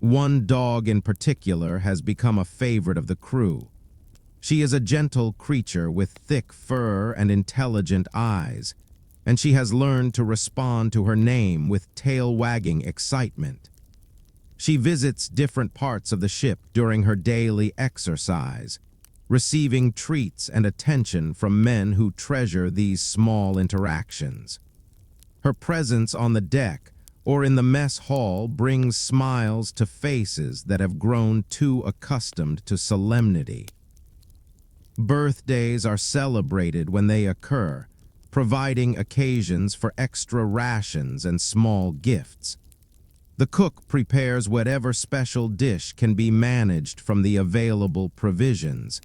One dog in particular has become a favorite of the crew. She is a gentle creature with thick fur and intelligent eyes, and she has learned to respond to her name with tail-wagging excitement. She visits different parts of the ship during her daily exercise, receiving treats and attention from men who treasure these small interactions. Her presence on the deck or in the mess hall brings smiles to faces that have grown too accustomed to solemnity. Birthdays are celebrated when they occur, providing occasions for extra rations and small gifts. The cook prepares whatever special dish can be managed from the available provisions,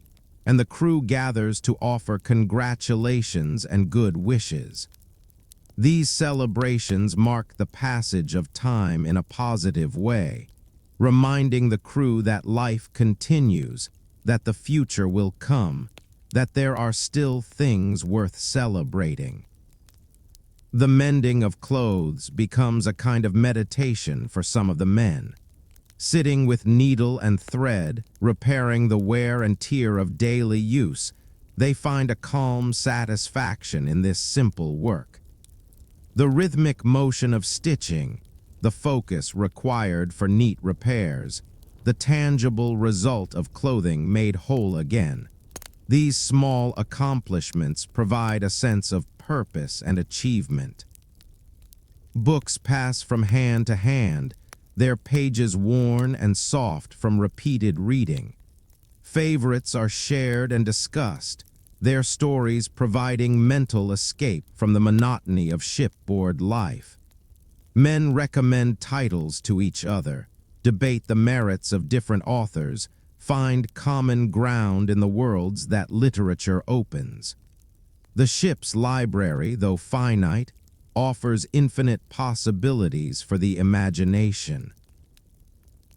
and the crew gathers to offer congratulations and good wishes. These celebrations mark the passage of time in a positive way, reminding the crew that life continues, that the future will come, that there are still things worth celebrating. The mending of clothes becomes a kind of meditation for some of the men. Sitting with needle and thread, repairing the wear and tear of daily use, they find a calm satisfaction in this simple work. The rhythmic motion of stitching, the focus required for neat repairs, the tangible result of clothing made whole again. These small accomplishments provide a sense of purpose and achievement. Books pass from hand to hand, their pages worn and soft from repeated reading. Favorites are shared and discussed, their stories providing mental escape from the monotony of shipboard life. Men recommend titles to each other, debate the merits of different authors, find common ground in the worlds that literature opens. The ship's library, though finite, offers infinite possibilities for the imagination.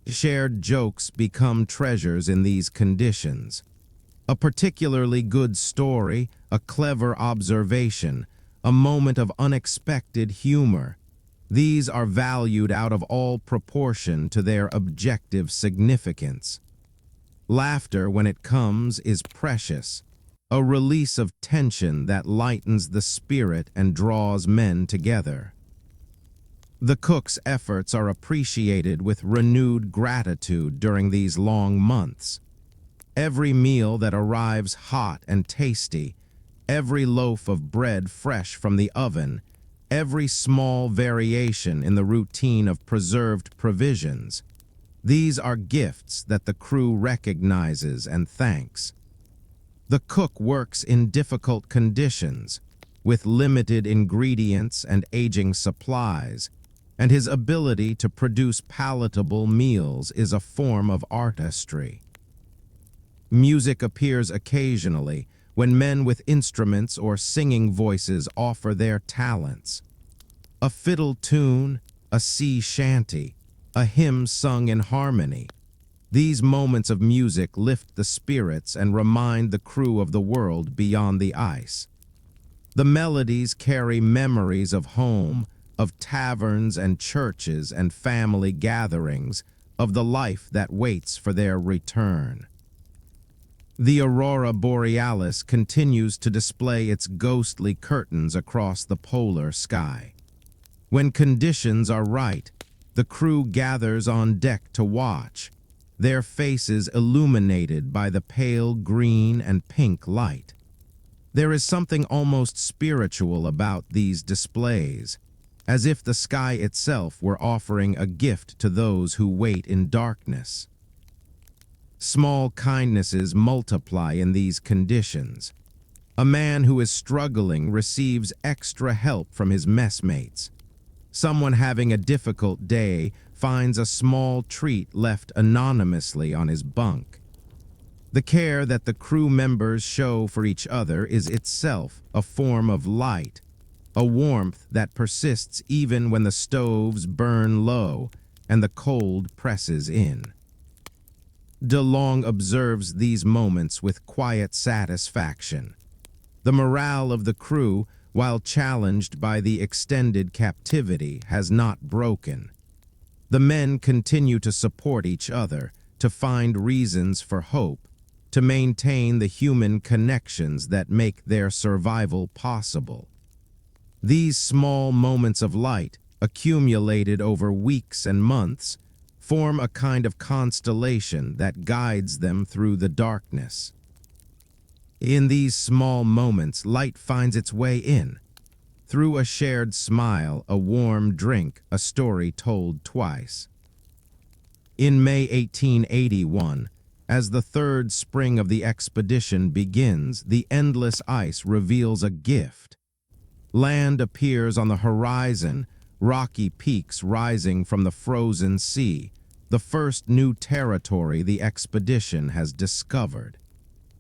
Shared jokes become treasures in these conditions. A particularly good story, a clever observation, a moment of unexpected humor. These are valued out of all proportion to their objective significance. Laughter, when it comes, is precious, a release of tension that lightens the spirit and draws men together. The cook's efforts are appreciated with renewed gratitude during these long months. Every meal that arrives hot and tasty, every loaf of bread fresh from the oven, every small variation in the routine of preserved provisions, these are gifts that the crew recognizes and thanks. The cook works in difficult conditions, with limited ingredients and aging supplies, and his ability to produce palatable meals is a form of artistry. Music appears occasionally when men with instruments or singing voices offer their talents. A fiddle tune, a sea shanty, a hymn sung in harmony. These moments of music lift the spirits and remind the crew of the world beyond the ice. The melodies carry memories of home, of taverns and churches and family gatherings, of the life that waits for their return. The aurora borealis continues to display its ghostly curtains across the polar sky. When conditions are right, the crew gathers on deck to watch, their faces illuminated by the pale green and pink light. There is something almost spiritual about these displays, as if the sky itself were offering a gift to those who wait in darkness. Small kindnesses multiply in these conditions. A man who is struggling receives extra help from his messmates. Someone having a difficult day finds a small treat left anonymously on his bunk. The care that the crew members show for each other is itself a form of light, a warmth that persists even when the stoves burn low and the cold presses in. DeLong observes these moments with quiet satisfaction. The morale of the crew, while challenged by the extended captivity, has not broken. The men continue to support each other, to find reasons for hope, to maintain the human connections that make their survival possible. These small moments of light, accumulated over weeks and months, form a kind of constellation that guides them through the darkness. In these small moments, light finds its way in. Through a shared smile, a warm drink, a story told twice. In May 1881, as the third spring of the expedition begins, the endless ice reveals a gift. Land appears on the horizon, rocky peaks rising from the frozen sea, the first new territory the expedition has discovered.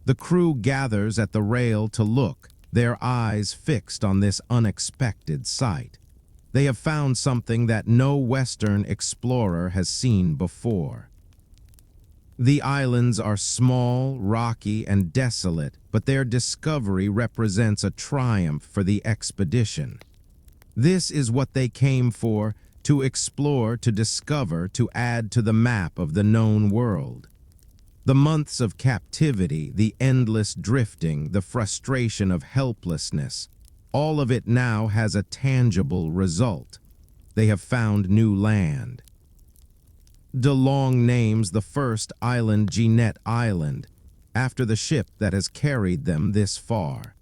The crew gathers at the rail to look, their eyes fixed on this unexpected sight. They have found something that no Western explorer has seen before. The islands are small, rocky, and desolate, but their discovery represents a triumph for the expedition. This is what they came for: to explore, to discover, to add to the map of the known world. The months of captivity, the endless drifting, the frustration of helplessness, all of it now has a tangible result. They have found new land. De Long names the first island Jeannette Island, after the ship that has carried them this far.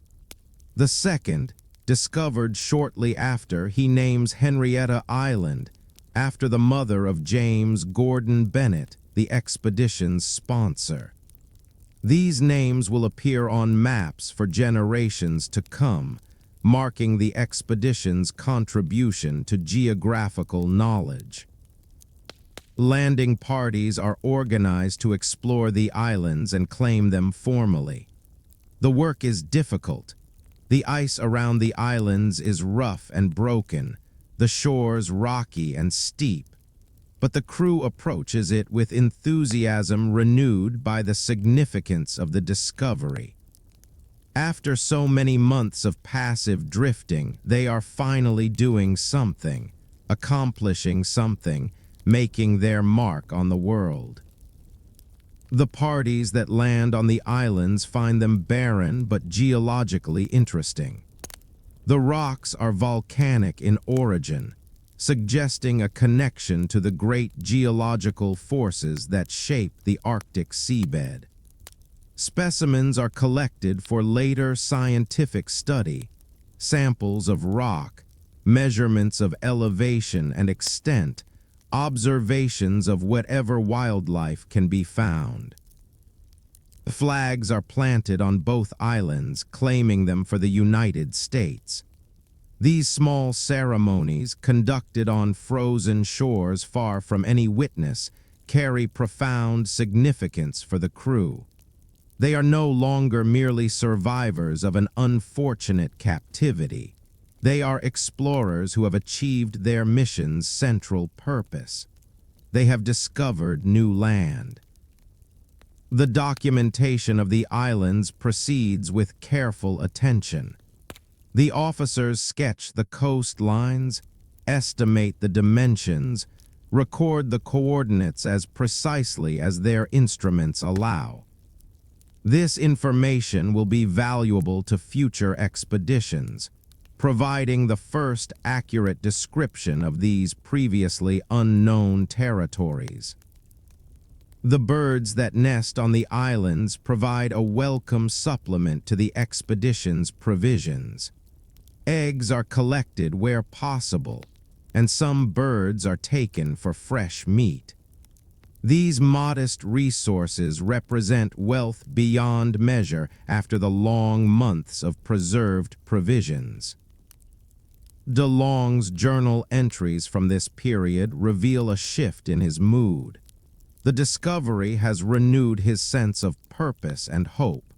The second, discovered shortly after, he names Henrietta Island, after the mother of James Gordon Bennett, the expedition's sponsor. These names will appear on maps for generations to come, marking the expedition's contribution to geographical knowledge. Landing parties are organized to explore the islands and claim them formally. The work is difficult. The ice around the islands is rough and broken, the shores rocky and steep, but the crew approaches it with enthusiasm renewed by the significance of the discovery. After so many months of passive drifting, they are finally doing something, accomplishing something, making their mark on the world. The parties that land on the islands find them barren but geologically interesting. The rocks are volcanic in origin, suggesting a connection to the great geological forces that shape the Arctic seabed. Specimens are collected for later scientific study, samples of rock, measurements of elevation and extent, observations of whatever wildlife can be found. Flags are planted on both islands, claiming them for the United States. These small ceremonies, conducted on frozen shores far from any witness, carry profound significance for the crew. They are no longer merely survivors of an unfortunate captivity. They are explorers who have achieved their mission's central purpose. They have discovered new land. The documentation of the islands proceeds with careful attention. The officers sketch the coastlines, estimate the dimensions, record the coordinates as precisely as their instruments allow. This information will be valuable to future expeditions, providing the first accurate description of these previously unknown territories. The birds that nest on the islands provide a welcome supplement to the expedition's provisions. Eggs are collected where possible, and some birds are taken for fresh meat. These modest resources represent wealth beyond measure after the long months of preserved provisions. De Long's journal entries from this period reveal a shift in his mood. The discovery has renewed his sense of purpose and hope.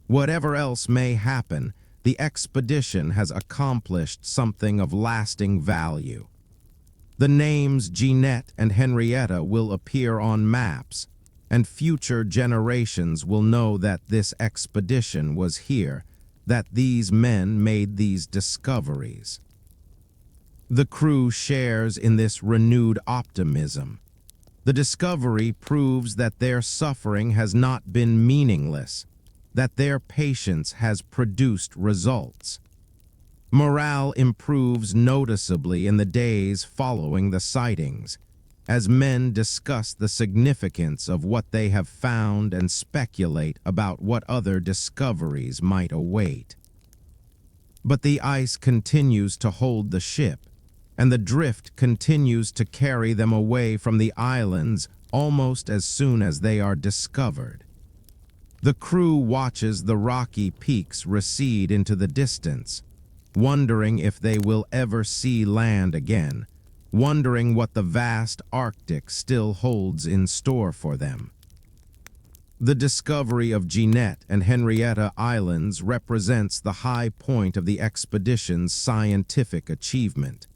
Whatever else may happen, the expedition has accomplished something of lasting value. The names Jeannette and Henrietta will appear on maps, and future generations will know that this expedition was here, that these men made these discoveries. The crew shares in this renewed optimism. The discovery proves that their suffering has not been meaningless, that their patience has produced results. Morale improves noticeably in the days following the sightings, as men discuss the significance of what they have found and speculate about what other discoveries might await. But the ice continues to hold the ship, and the drift continues to carry them away from the islands almost as soon as they are discovered. The crew watches the rocky peaks recede into the distance, wondering if they will ever see land again, wondering what the vast Arctic still holds in store for them. The discovery of Jeannette and Henrietta Islands represents the high point of the expedition's scientific achievement.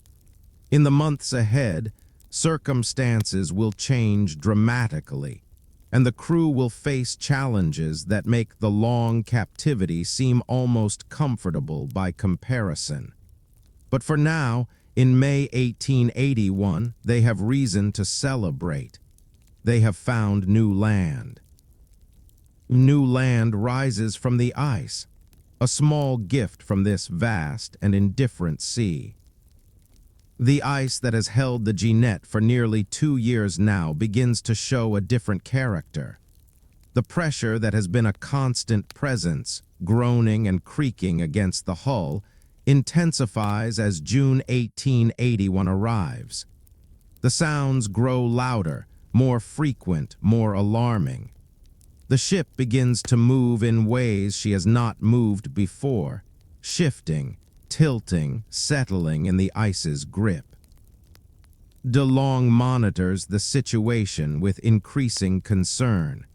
In the months ahead, circumstances will change dramatically, and the crew will face challenges that make the long captivity seem almost comfortable by comparison. But for now, in May 1881, they have reason to celebrate. They have found new land. New land rises from the ice, a small gift from this vast and indifferent sea. The ice that has held the Jeannette for nearly 2 years now begins to show a different character. The pressure that has been a constant presence, groaning and creaking against the hull, intensifies as June 1881 arrives. The sounds grow louder, more frequent, more alarming. The ship begins to move in ways she has not moved before, shifting, tilting, settling in the ice's grip. DeLong monitors the situation with increasing concern.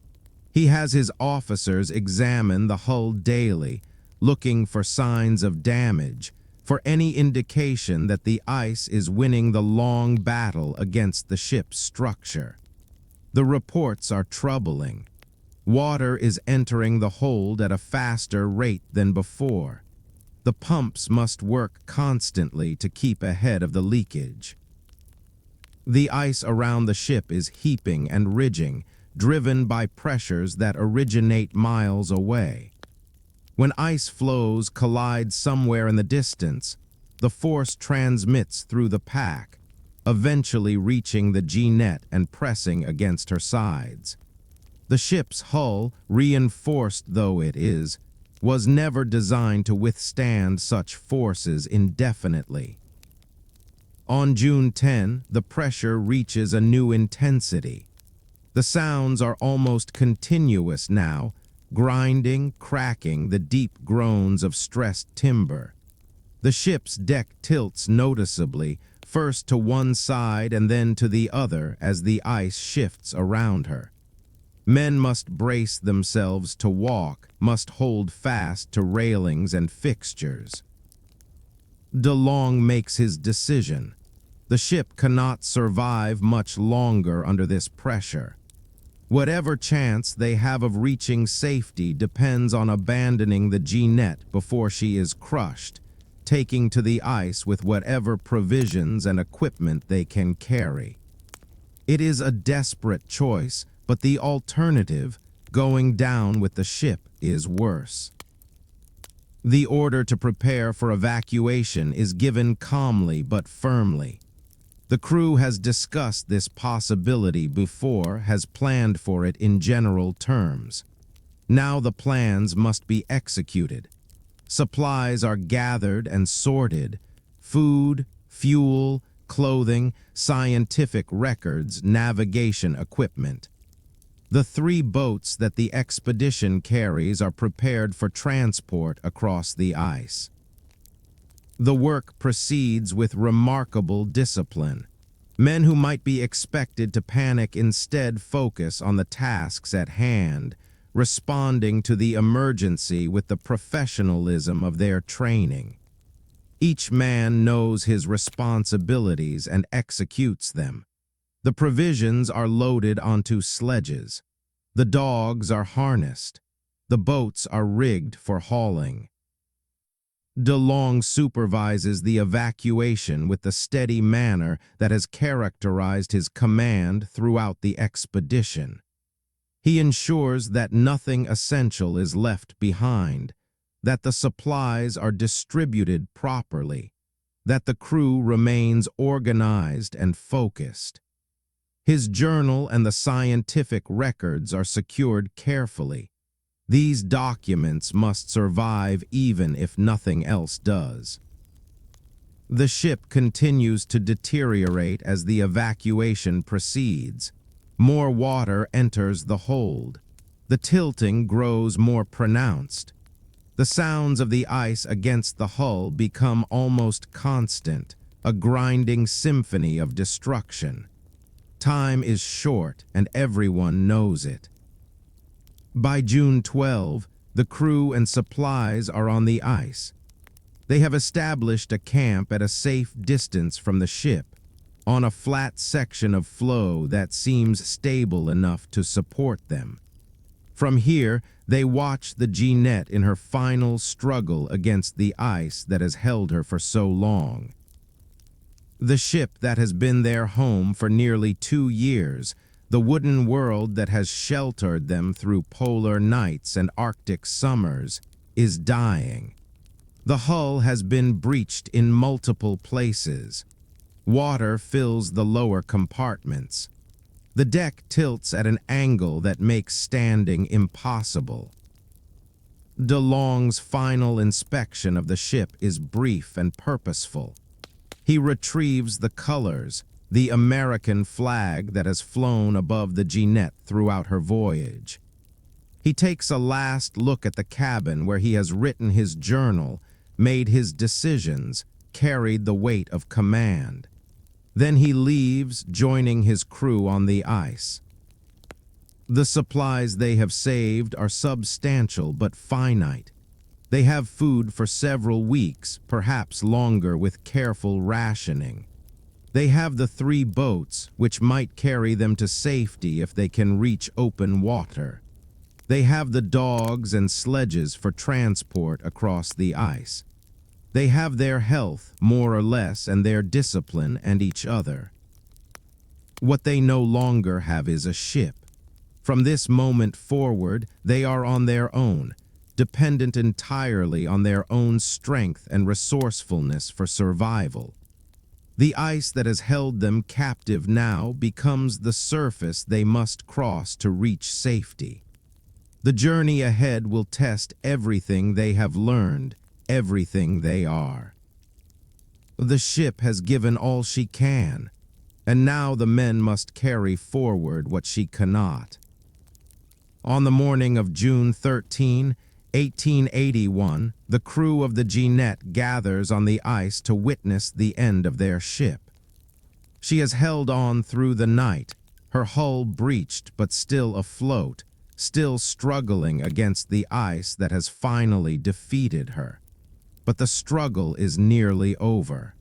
He has his officers examine the hull daily, looking for signs of damage, for any indication that the ice is winning the long battle against the ship's structure. The reports are troubling. Water is entering the hold at a faster rate than before. The pumps must work constantly to keep ahead of the leakage. The ice around the ship is heaping and ridging, driven by pressures that originate miles away. When ice floes collide somewhere in the distance, the force transmits through the pack, eventually reaching the Jeannette and pressing against her sides. The ship's hull, reinforced though it is, was never designed to withstand such forces indefinitely. On June 10, the pressure reaches a new intensity. The sounds are almost continuous now, grinding, cracking the deep groans of stressed timber. The ship's deck tilts noticeably, first to one side and then to the other as the ice shifts around her. Men must brace themselves to walk, must hold fast to railings and fixtures. DeLong makes his decision. The ship cannot survive much longer under this pressure. Whatever chance they have of reaching safety depends on abandoning the Jeannette before she is crushed, taking to the ice with whatever provisions and equipment they can carry. It is a desperate choice, but the alternative, going down with the ship, is worse. The order to prepare for evacuation is given calmly but firmly. The crew has discussed this possibility before, has planned for it in general terms. Now the plans must be executed. Supplies are gathered and sorted. Food, fuel, clothing, scientific records, navigation equipment. The 3 boats that the expedition carries are prepared for transport across the ice. The work proceeds with remarkable discipline. Men who might be expected to panic instead focus on the tasks at hand, responding to the emergency with the professionalism of their training. Each man knows his responsibilities and executes them. The provisions are loaded onto sledges. The dogs are harnessed. The boats are rigged for hauling. DeLong supervises the evacuation with the steady manner that has characterized his command throughout the expedition. He ensures that nothing essential is left behind, that the supplies are distributed properly, that the crew remains organized and focused. His journal and the scientific records are secured carefully. These documents must survive even if nothing else does. The ship continues to deteriorate as the evacuation proceeds. More water enters the hold. The tilting grows more pronounced. The sounds of the ice against the hull become almost constant, a grinding symphony of destruction. Time is short, and everyone knows it. By June 12, the crew and supplies are on the ice. They have established a camp at a safe distance from the ship, on a flat section of floe that seems stable enough to support them. From here, they watch the Jeannette in her final struggle against the ice that has held her for so long. The ship that has been their home for nearly 2 years, the wooden world that has sheltered them through polar nights and Arctic summers, is dying. The hull has been breached in multiple places. Water fills the lower compartments. The deck tilts at an angle that makes standing impossible. DeLong's final inspection of the ship is brief and purposeful. He retrieves the colors, the American flag that has flown above the Jeannette throughout her voyage. He takes a last look at the cabin where he has written his journal, made his decisions, carried the weight of command. Then he leaves, joining his crew on the ice. The supplies they have saved are substantial but finite. They have food for several weeks, perhaps longer with careful rationing. They have the 3 boats, which might carry them to safety if they can reach open water. They have the dogs and sledges for transport across the ice. They have their health, more or less, and their discipline and each other. What they no longer have is a ship. From this moment forward, they are on their own, dependent entirely on their own strength and resourcefulness for survival. The ice that has held them captive now becomes the surface they must cross to reach safety. The journey ahead will test everything they have learned, everything they are. The ship has given all she can, and now the men must carry forward what she cannot. On the morning of June 13, 1881, the crew of the Jeannette gathers on the ice to witness the end of their ship. She has held on through the night, her hull breached but still afloat, still struggling against the ice that has finally defeated her. But the struggle is nearly over.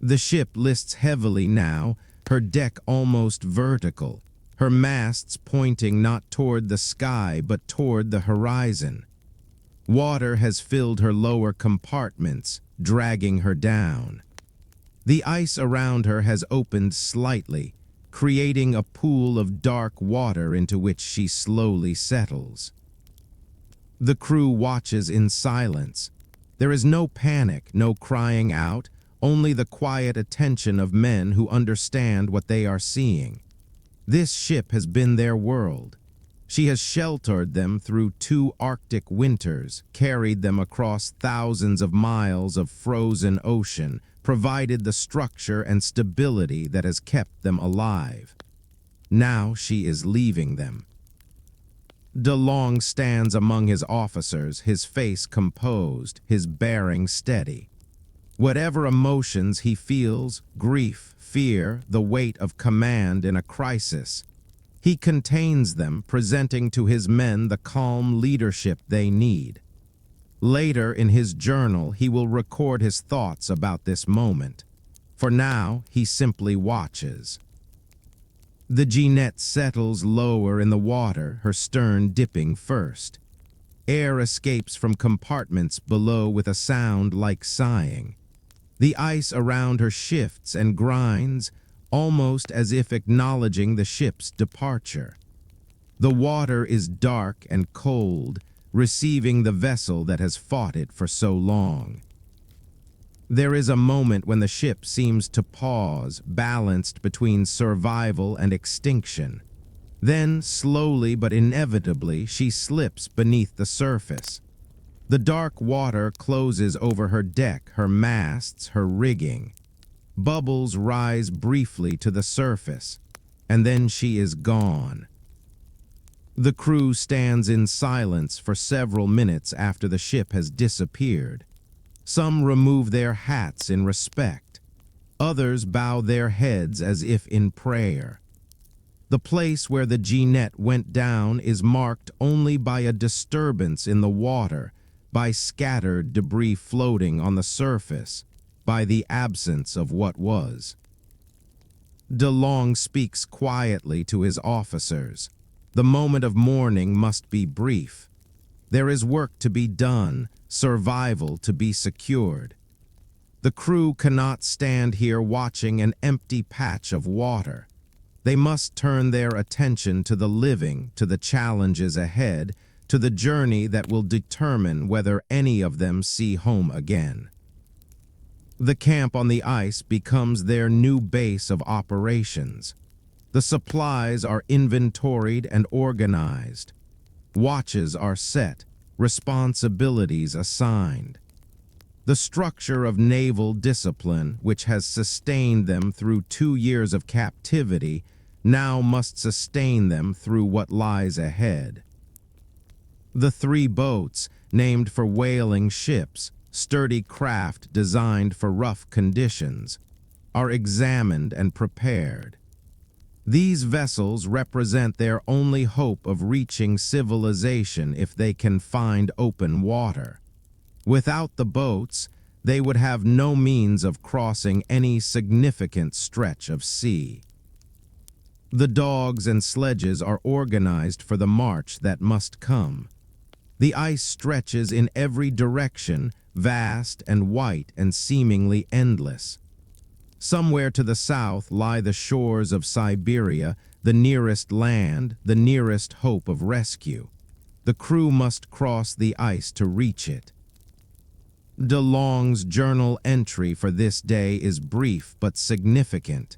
The ship lists heavily now, her deck almost vertical, her masts pointing not toward the sky but toward the horizon. Water has filled her lower compartments, dragging her down. The ice around her has opened slightly, creating a pool of dark water into which she slowly settles. The crew watches in silence. There is no panic, no crying out, only the quiet attention of men who understand what they are seeing. This ship has been their world. She has sheltered them through 2 Arctic winters, carried them across thousands of miles of frozen ocean, provided the structure and stability that has kept them alive. Now she is leaving them. DeLong stands among his officers, his face composed, his bearing steady. Whatever emotions he feels, grief, fear, the weight of command in a crisis, he contains them, presenting to his men the calm leadership they need. Later in his journal, he will record his thoughts about this moment. For now, he simply watches. The Jeannette settles lower in the water, her stern dipping first. Air escapes from compartments below with a sound like sighing. The ice around her shifts and grinds, almost as if acknowledging the ship's departure. The water is dark and cold, receiving the vessel that has fought it for so long. There is a moment when the ship seems to pause, balanced between survival and extinction. Then, slowly but inevitably, she slips beneath the surface. The dark water closes over her deck, her masts, her rigging. Bubbles rise briefly to the surface, and then she is gone. The crew stands in silence for several minutes after the ship has disappeared. Some remove their hats in respect. Others bow their heads as if in prayer. The place where the Jeannette went down is marked only by a disturbance in the water, by scattered debris floating on the surface, by the absence of what was. De Long speaks quietly to his officers. The moment of mourning must be brief. There is work to be done, survival to be secured. The crew cannot stand here watching an empty patch of water. They must turn their attention to the living, to the challenges ahead, to the journey that will determine whether any of them see home again. The camp on the ice becomes their new base of operations. The supplies are inventoried and organized. Watches are set, responsibilities assigned. The structure of naval discipline, which has sustained them through 2 years of captivity, now must sustain them through what lies ahead. The 3 boats, named for whaling ships, sturdy craft designed for rough conditions, are examined and prepared. These vessels represent their only hope of reaching civilization if they can find open water. Without the boats, they would have no means of crossing any significant stretch of sea. The dogs and sledges are organized for the march that must come. The ice stretches in every direction, vast and white and seemingly endless. Somewhere to the south lie the shores of Siberia, the nearest land, the nearest hope of rescue. The crew must cross the ice to reach it. De Long's journal entry for this day is brief but significant.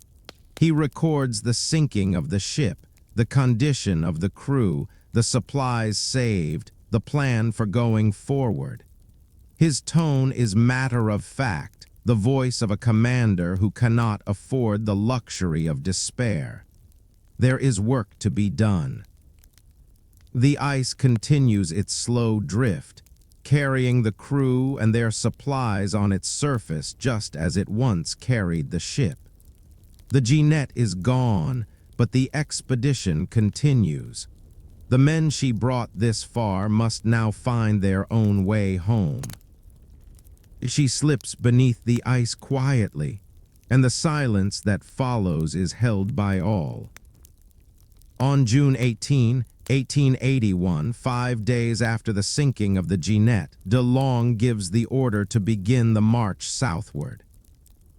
He records the sinking of the ship, the condition of the crew, the supplies saved, the plan for going forward. His tone is matter of fact, the voice of a commander who cannot afford the luxury of despair. There is work to be done. The ice continues its slow drift, carrying the crew and their supplies on its surface just as it once carried the ship. The Jeannette is gone, but the expedition continues. The men she brought this far must now find their own way home. She slips beneath the ice quietly, and the silence that follows is held by all. On June 18, 1881, 5 days after the sinking of the Jeannette, De Long gives the order to begin the march southward.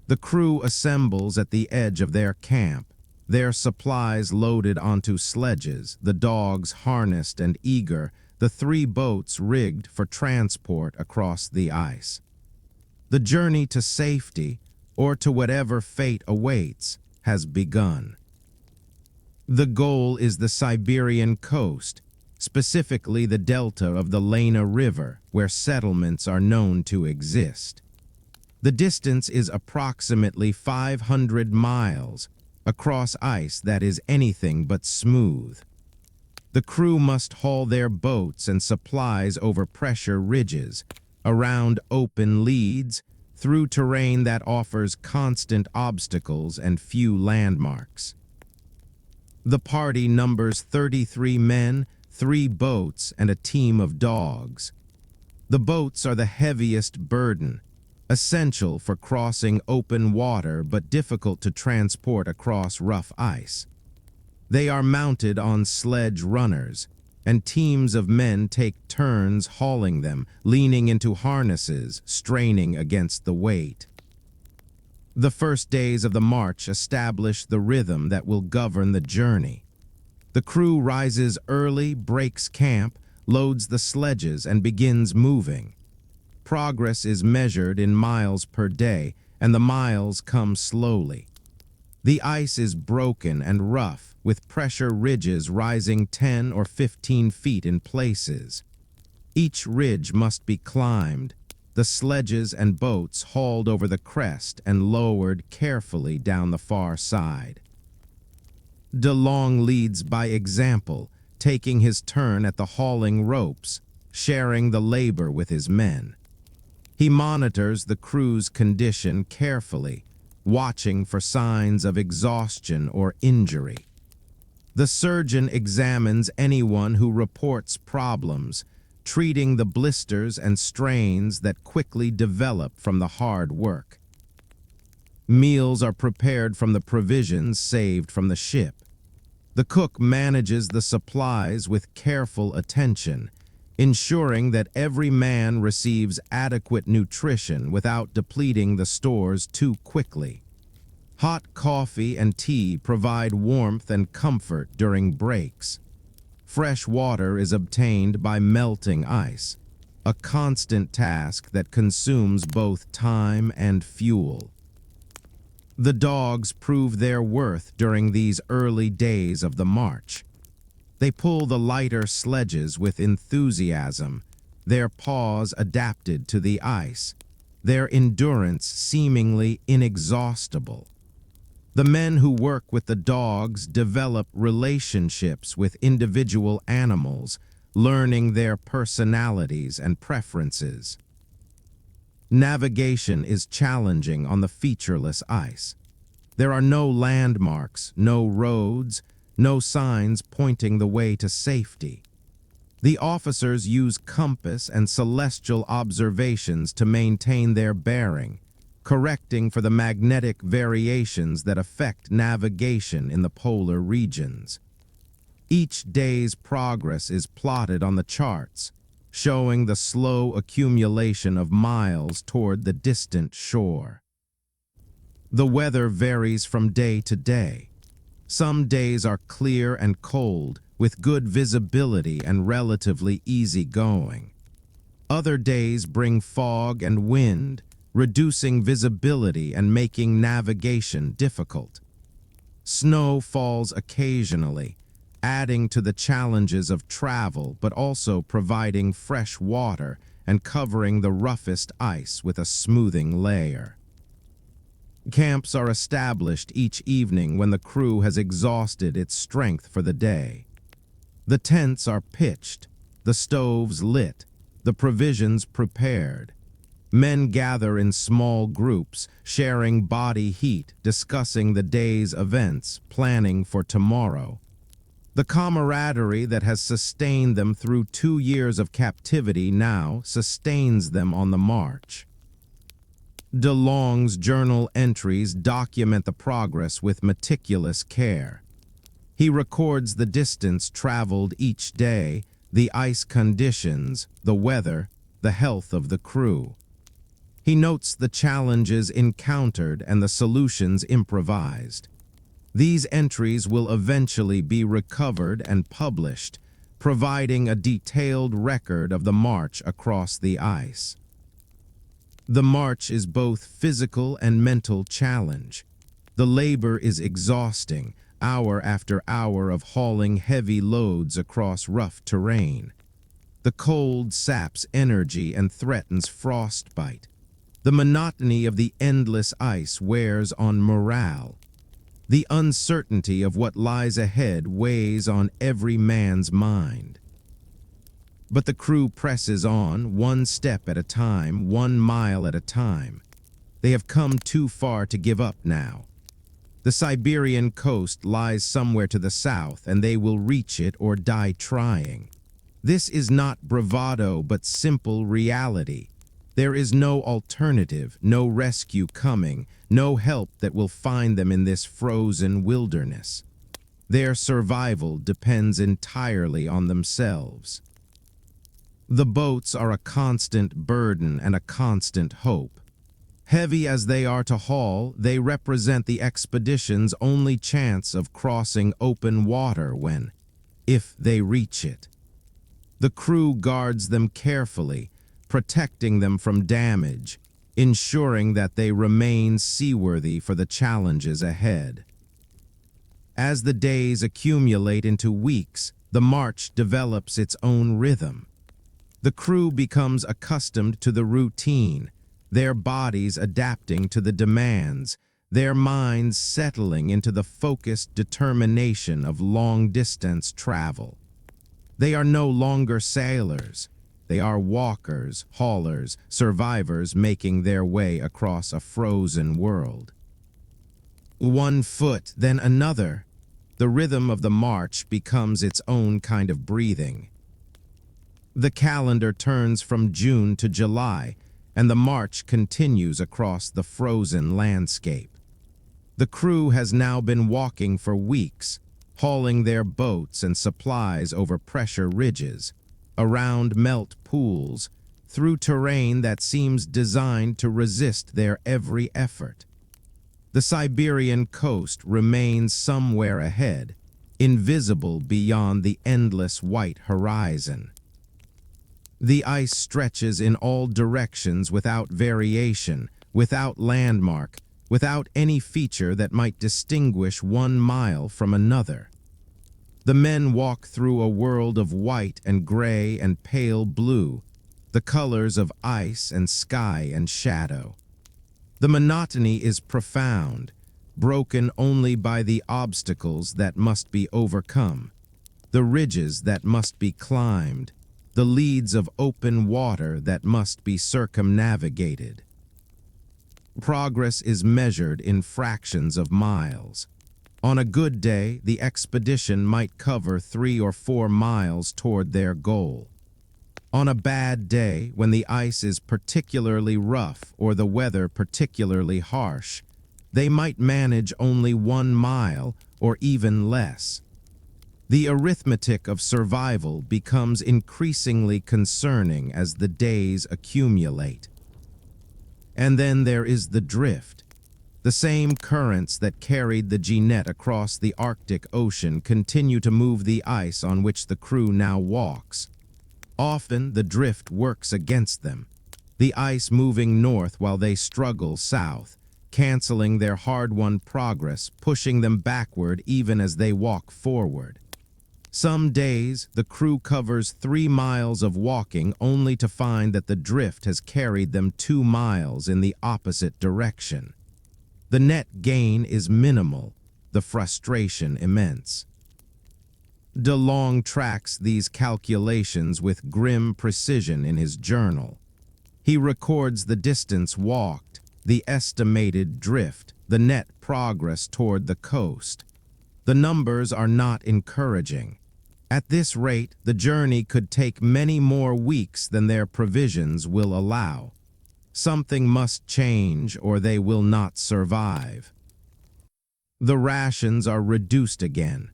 The crew assembles at the edge of their camp, their supplies loaded onto sledges, the dogs harnessed and eager, the 3 boats rigged for transport across the ice. The journey to safety, or to whatever fate awaits, has begun. The goal is the Siberian coast, specifically the delta of the Lena River, where settlements are known to exist. The distance is approximately 500 miles, across ice that is anything but smooth. The crew must haul their boats and supplies over pressure ridges, around open leads, through terrain that offers constant obstacles and few landmarks. The party numbers 33 men, 3 boats, and a team of dogs. The boats are the heaviest burden, essential for crossing open water but difficult to transport across rough ice. They are mounted on sledge runners, and teams of men take turns hauling them, leaning into harnesses, straining against the weight. The first days of the march establish the rhythm that will govern the journey. The crew rises early, breaks camp, loads the sledges, and begins moving. Progress is measured in miles per day, and the miles come slowly. The ice is broken and rough, with pressure ridges rising 10 or 15 feet in places. Each ridge must be climbed, the sledges and boats hauled over the crest and lowered carefully down the far side. De Long leads by example, taking his turn at the hauling ropes, sharing the labor with his men. He monitors the crew's condition carefully, watching for signs of exhaustion or injury. The surgeon examines anyone who reports problems, treating the blisters and strains that quickly develop from the hard work. Meals are prepared from the provisions saved from the ship. The cook manages the supplies with careful attention, ensuring that every man receives adequate nutrition without depleting the stores too quickly. Hot coffee and tea provide warmth and comfort during breaks. Fresh water is obtained by melting ice, a constant task that consumes both time and fuel. The dogs prove their worth during these early days of the march. They pull the lighter sledges with enthusiasm, their paws adapted to the ice, their endurance seemingly inexhaustible. The men who work with the dogs develop relationships with individual animals, learning their personalities and preferences. Navigation is challenging on the featureless ice. There are no landmarks, no roads, no signs pointing the way to safety. The officers use compass and celestial observations to maintain their bearing, correcting for the magnetic variations that affect navigation in the polar regions. Each day's progress is plotted on the charts, showing the slow accumulation of miles toward the distant shore. The weather varies from day to day. Some days are clear and cold, with good visibility and relatively easy going. Other days bring fog and wind, reducing visibility and making navigation difficult. Snow falls occasionally, adding to the challenges of travel but also providing fresh water and covering the roughest ice with a smoothing layer. Camps are established each evening when the crew has exhausted its strength for the day. The tents are pitched, the stoves lit, the provisions prepared. Men gather in small groups, sharing body heat, discussing the day's events, planning for tomorrow. The camaraderie that has sustained them through 2 years of captivity now sustains them on the march. De Long's journal entries document the progress with meticulous care. He records the distance traveled each day, the ice conditions, the weather, the health of the crew. He notes the challenges encountered and the solutions improvised. These entries will eventually be recovered and published, providing a detailed record of the march across the ice. The march is both physical and mental challenge. The labor is exhausting, hour after hour of hauling heavy loads across rough terrain. The cold saps energy and threatens frostbite. The monotony of the endless ice wears on morale. The uncertainty of what lies ahead weighs on every man's mind. But the crew presses on, one step at a time, 1 mile at a time. They have come too far to give up now. The Siberian coast lies somewhere to the south, and they will reach it or die trying. This is not bravado, but simple reality. There is no alternative, no rescue coming, no help that will find them in this frozen wilderness. Their survival depends entirely on themselves. The boats are a constant burden and a constant hope. Heavy as they are to haul, they represent the expedition's only chance of crossing open water when, if they reach it. The crew guards them carefully, protecting them from damage, ensuring that they remain seaworthy for the challenges ahead. As the days accumulate into weeks, the march develops its own rhythm. The crew becomes accustomed to the routine, their bodies adapting to the demands, their minds settling into the focused determination of long-distance travel. They are no longer sailors. They are walkers, haulers, survivors making their way across a frozen world. 1 foot, then another. the rhythm of the march becomes its own kind of breathing. The calendar turns from June to July, and the march continues across the frozen landscape. The crew has now been walking for weeks, hauling their boats and supplies over pressure ridges, around melt pools, through terrain that seems designed to resist their every effort. The Siberian coast remains somewhere ahead, invisible beyond the endless white horizon. The ice stretches in all directions without variation, without landmark, without any feature that might distinguish 1 mile from another. The men walk through a world of white and gray and pale blue, the colors of ice and sky and shadow. The monotony is profound, broken only by the obstacles that must be overcome, the ridges that must be climbed, the leads of open water that must be circumnavigated. Progress is measured in fractions of miles. On a good day, the expedition might cover 3 or 4 miles toward their goal. On a bad day, when the ice is particularly rough or the weather particularly harsh, they might manage only 1 mile or even less. The arithmetic of survival becomes increasingly concerning as the days accumulate. And then there is the drift. The same currents that carried the Jeannette across the Arctic Ocean continue to move the ice on which the crew now walks. Often the drift works against them, the ice moving north while they struggle south, canceling their hard-won progress, pushing them backward even as they walk forward. Some days, the crew covers 3 miles of walking only to find that the drift has carried them 2 miles in the opposite direction. The net gain is minimal, the frustration immense. De Long tracks these calculations with grim precision in his journal. He records the distance walked, the estimated drift, the net progress toward the coast. The numbers are not encouraging. At this rate, the journey could take many more weeks than their provisions will allow. Something must change or they will not survive. The rations are reduced again.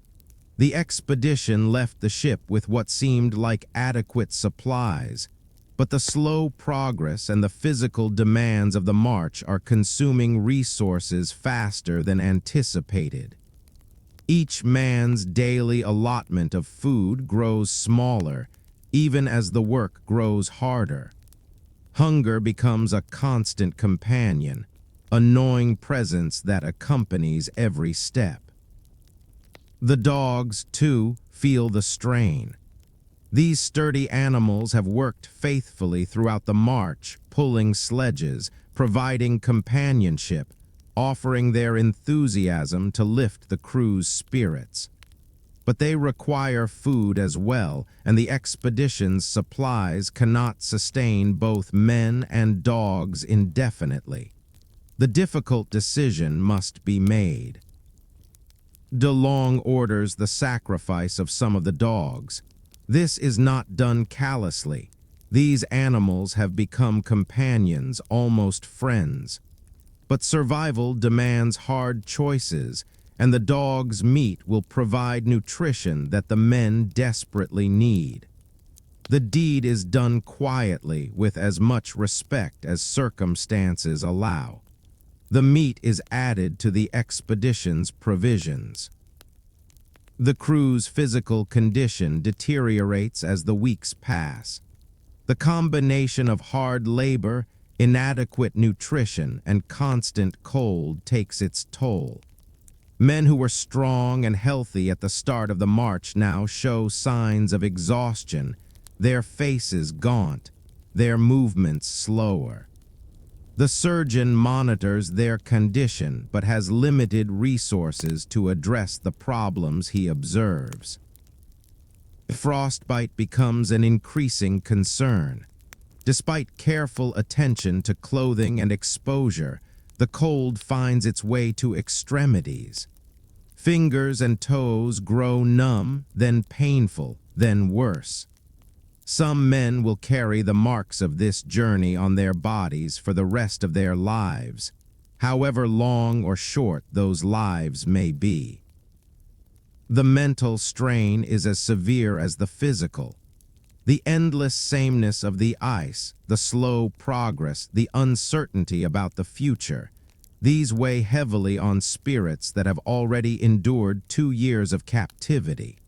The expedition left the ship with what seemed like adequate supplies, but the slow progress and the physical demands of the march are consuming resources faster than anticipated. Each man's daily allotment of food grows smaller, even as the work grows harder. Hunger becomes a constant companion, a gnawing presence that accompanies every step. The dogs, too, feel the strain. These sturdy animals have worked faithfully throughout the march, pulling sledges, providing companionship, offering their enthusiasm to lift the crew's spirits. But they require food as well, and the expedition's supplies cannot sustain both men and dogs indefinitely. The difficult decision must be made. De Long orders the sacrifice of some of the dogs. This is not done callously. These animals have become companions, almost friends. But survival demands hard choices, and the dog's meat will provide nutrition that the men desperately need. The deed is done quietly with as much respect as circumstances allow. The meat is added to the expedition's provisions. The crew's physical condition deteriorates as the weeks pass. The combination of hard labor, inadequate nutrition, and constant cold takes its toll. Men who were strong and healthy at the start of the march now show signs of exhaustion, their faces gaunt, their movements slower. The surgeon monitors their condition but has limited resources to address the problems he observes. Frostbite becomes an increasing concern. Despite careful attention to clothing and exposure, the cold finds its way to extremities. Fingers and toes grow numb, then painful, then worse. Some men will carry the marks of this journey on their bodies for the rest of their lives, however long or short those lives may be. The mental strain is as severe as the physical. The endless sameness of the ice, the slow progress, the uncertainty about the future, these weigh heavily on spirits that have already endured 2 years of captivity.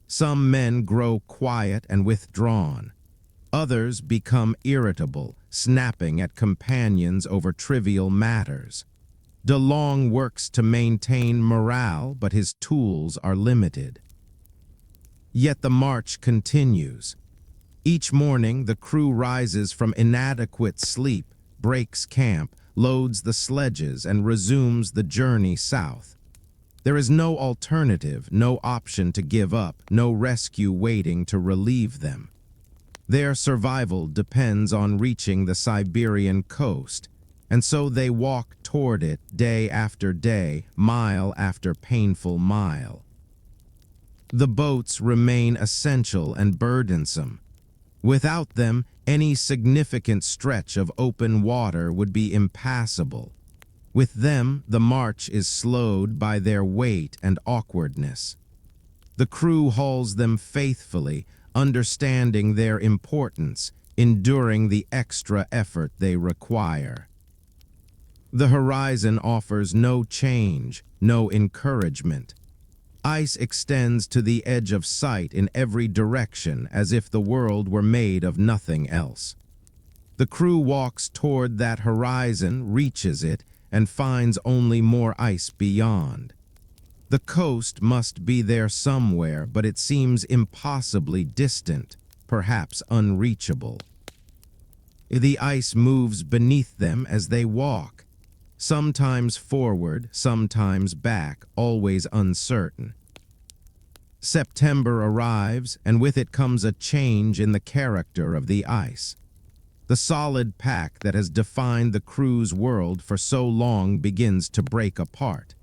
Some men grow quiet and withdrawn. Others become irritable, snapping at companions over trivial matters. De Long works to maintain morale, but his tools are limited. Yet the march continues. Each morning, the crew rises from inadequate sleep, breaks camp, loads the sledges, and resumes the journey south. There is no alternative, no option to give up, no rescue waiting to relieve them. Their survival depends on reaching the Siberian coast, and so they walk toward it day after day, mile after painful mile. The boats remain essential and burdensome. Without them, any significant stretch of open water would be impassable. With them, the march is slowed by their weight and awkwardness. The crew hauls them faithfully, understanding their importance, enduring the extra effort they require. The horizon offers no change, no encouragement. Ice extends to the edge of sight in every direction as if the world were made of nothing else. The crew walks toward that horizon, reaches it, and finds only more ice beyond. The coast must be there somewhere, but it seems impossibly distant, perhaps unreachable. The ice moves beneath them as they walk, sometimes forward, sometimes back, always uncertain. September arrives, and with it comes a change in the character of the ice. The solid pack that has defined the crew's world for so long begins to break apart.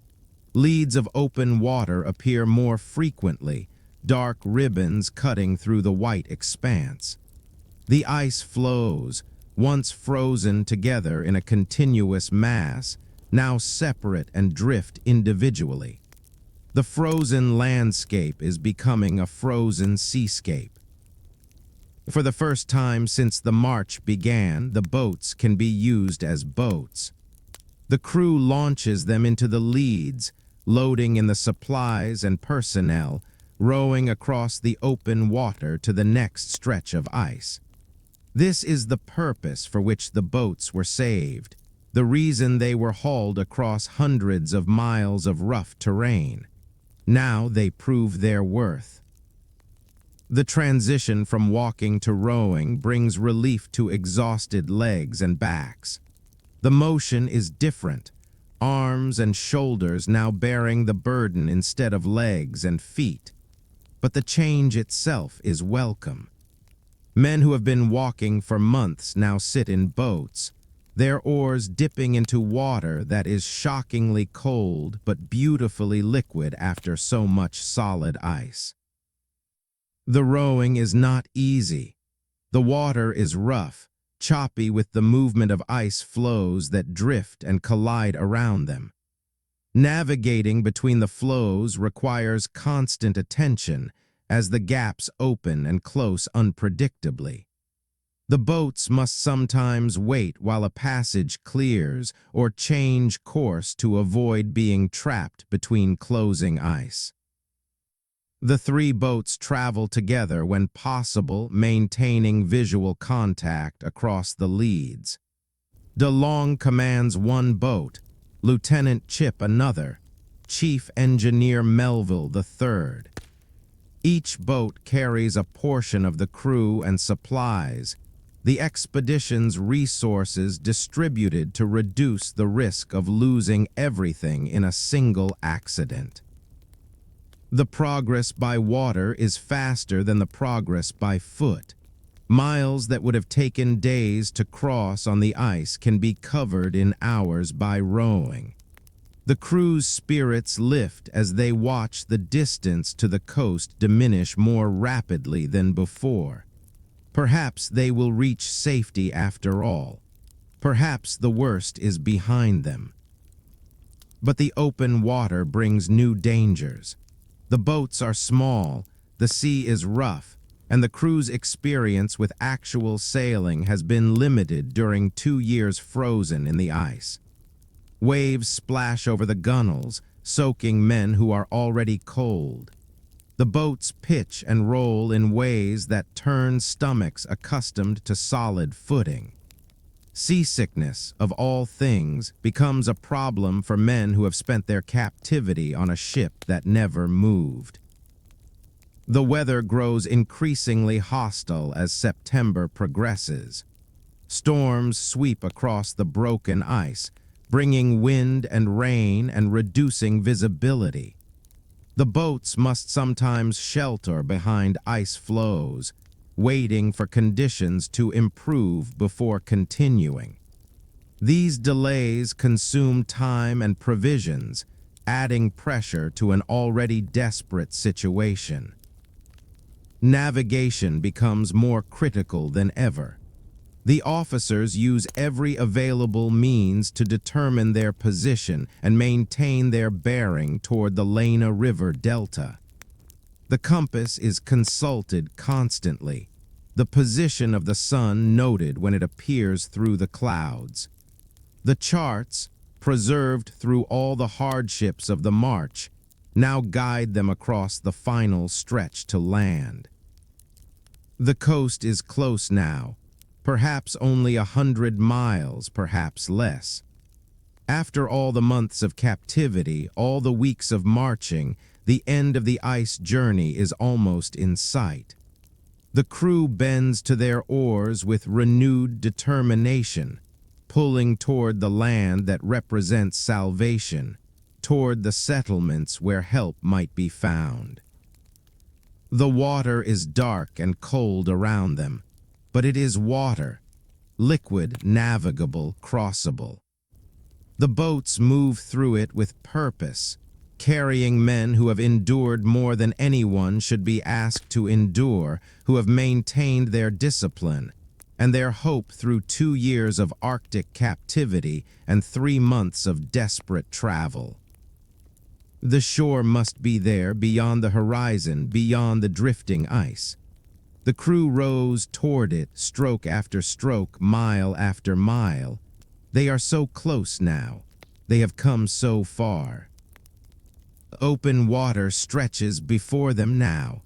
Leads of open water appear more frequently, dark ribbons cutting through the white expanse. The ice flows, once frozen together in a continuous mass, now separate and drift individually. The frozen landscape is becoming a frozen seascape. For the first time since the march began, the boats can be used as boats. The crew launches them into the leads, loading in the supplies and personnel, rowing across the open water to the next stretch of ice. This is the purpose for which the boats were saved, the reason they were hauled across hundreds of miles of rough terrain. Now they prove their worth. The transition from walking to rowing brings relief to exhausted legs and backs. The motion is different, arms and shoulders now bearing the burden instead of legs and feet. But the change itself is welcome. Men who have been walking for months now sit in boats, their oars dipping into water that is shockingly cold but beautifully liquid after so much solid ice. The rowing is not easy. The water is rough, choppy with the movement of ice floes that drift and collide around them. Navigating between the flows requires constant attention as the gaps open and close unpredictably. The boats must sometimes wait while a passage clears or change course to avoid being trapped between closing ice. The 3 boats travel together when possible, maintaining visual contact across the leads. De Long commands 1 boat, Lieutenant Chip another, Chief Engineer Melville the 3rd. Each boat carries a portion of the crew and supplies, the expedition's resources distributed to reduce the risk of losing everything in a single accident. The progress by water is faster than the progress by foot. Miles that would have taken days to cross on the ice can be covered in hours by rowing. The crew's spirits lift as they watch the distance to the coast diminish more rapidly than before. Perhaps they will reach safety after all. Perhaps the worst is behind them. But the open water brings new dangers. The boats are small, the sea is rough, and the crew's experience with actual sailing has been limited during 2 years frozen in the ice. Waves splash over the gunwales, soaking men who are already cold. The boats pitch and roll in ways that turn stomachs accustomed to solid footing. Seasickness, of all things, becomes a problem for men who have spent their captivity on a ship that never moved. The weather grows increasingly hostile as September progresses. Storms sweep across the broken ice, bringing wind and rain and reducing visibility. The boats must sometimes shelter behind ice floes, waiting for conditions to improve before continuing. These delays consume time and provisions, adding pressure to an already desperate situation. Navigation becomes more critical than ever. The officers use every available means to determine their position and maintain their bearing toward the Lena River Delta. The compass is consulted constantly, the position of the sun noted when it appears through the clouds. The charts, preserved through all the hardships of the march, now guide them across the final stretch to land. The coast is close now, perhaps only 100 miles, perhaps less. After all the months of captivity, all the weeks of marching, the end of the ice journey is almost in sight. The crew bends to their oars with renewed determination, pulling toward the land that represents salvation, toward the settlements where help might be found. The water is dark and cold around them, but it is water, liquid, navigable, crossable. The boats move through it with purpose, carrying men who have endured more than anyone should be asked to endure, who have maintained their discipline and their hope through 2 years of Arctic captivity and 3 months of desperate travel. The shore must be there, beyond the horizon, beyond the drifting ice. The crew rows toward it, stroke after stroke, mile after mile. They are so close now. They have come so far. Open water stretches before them now,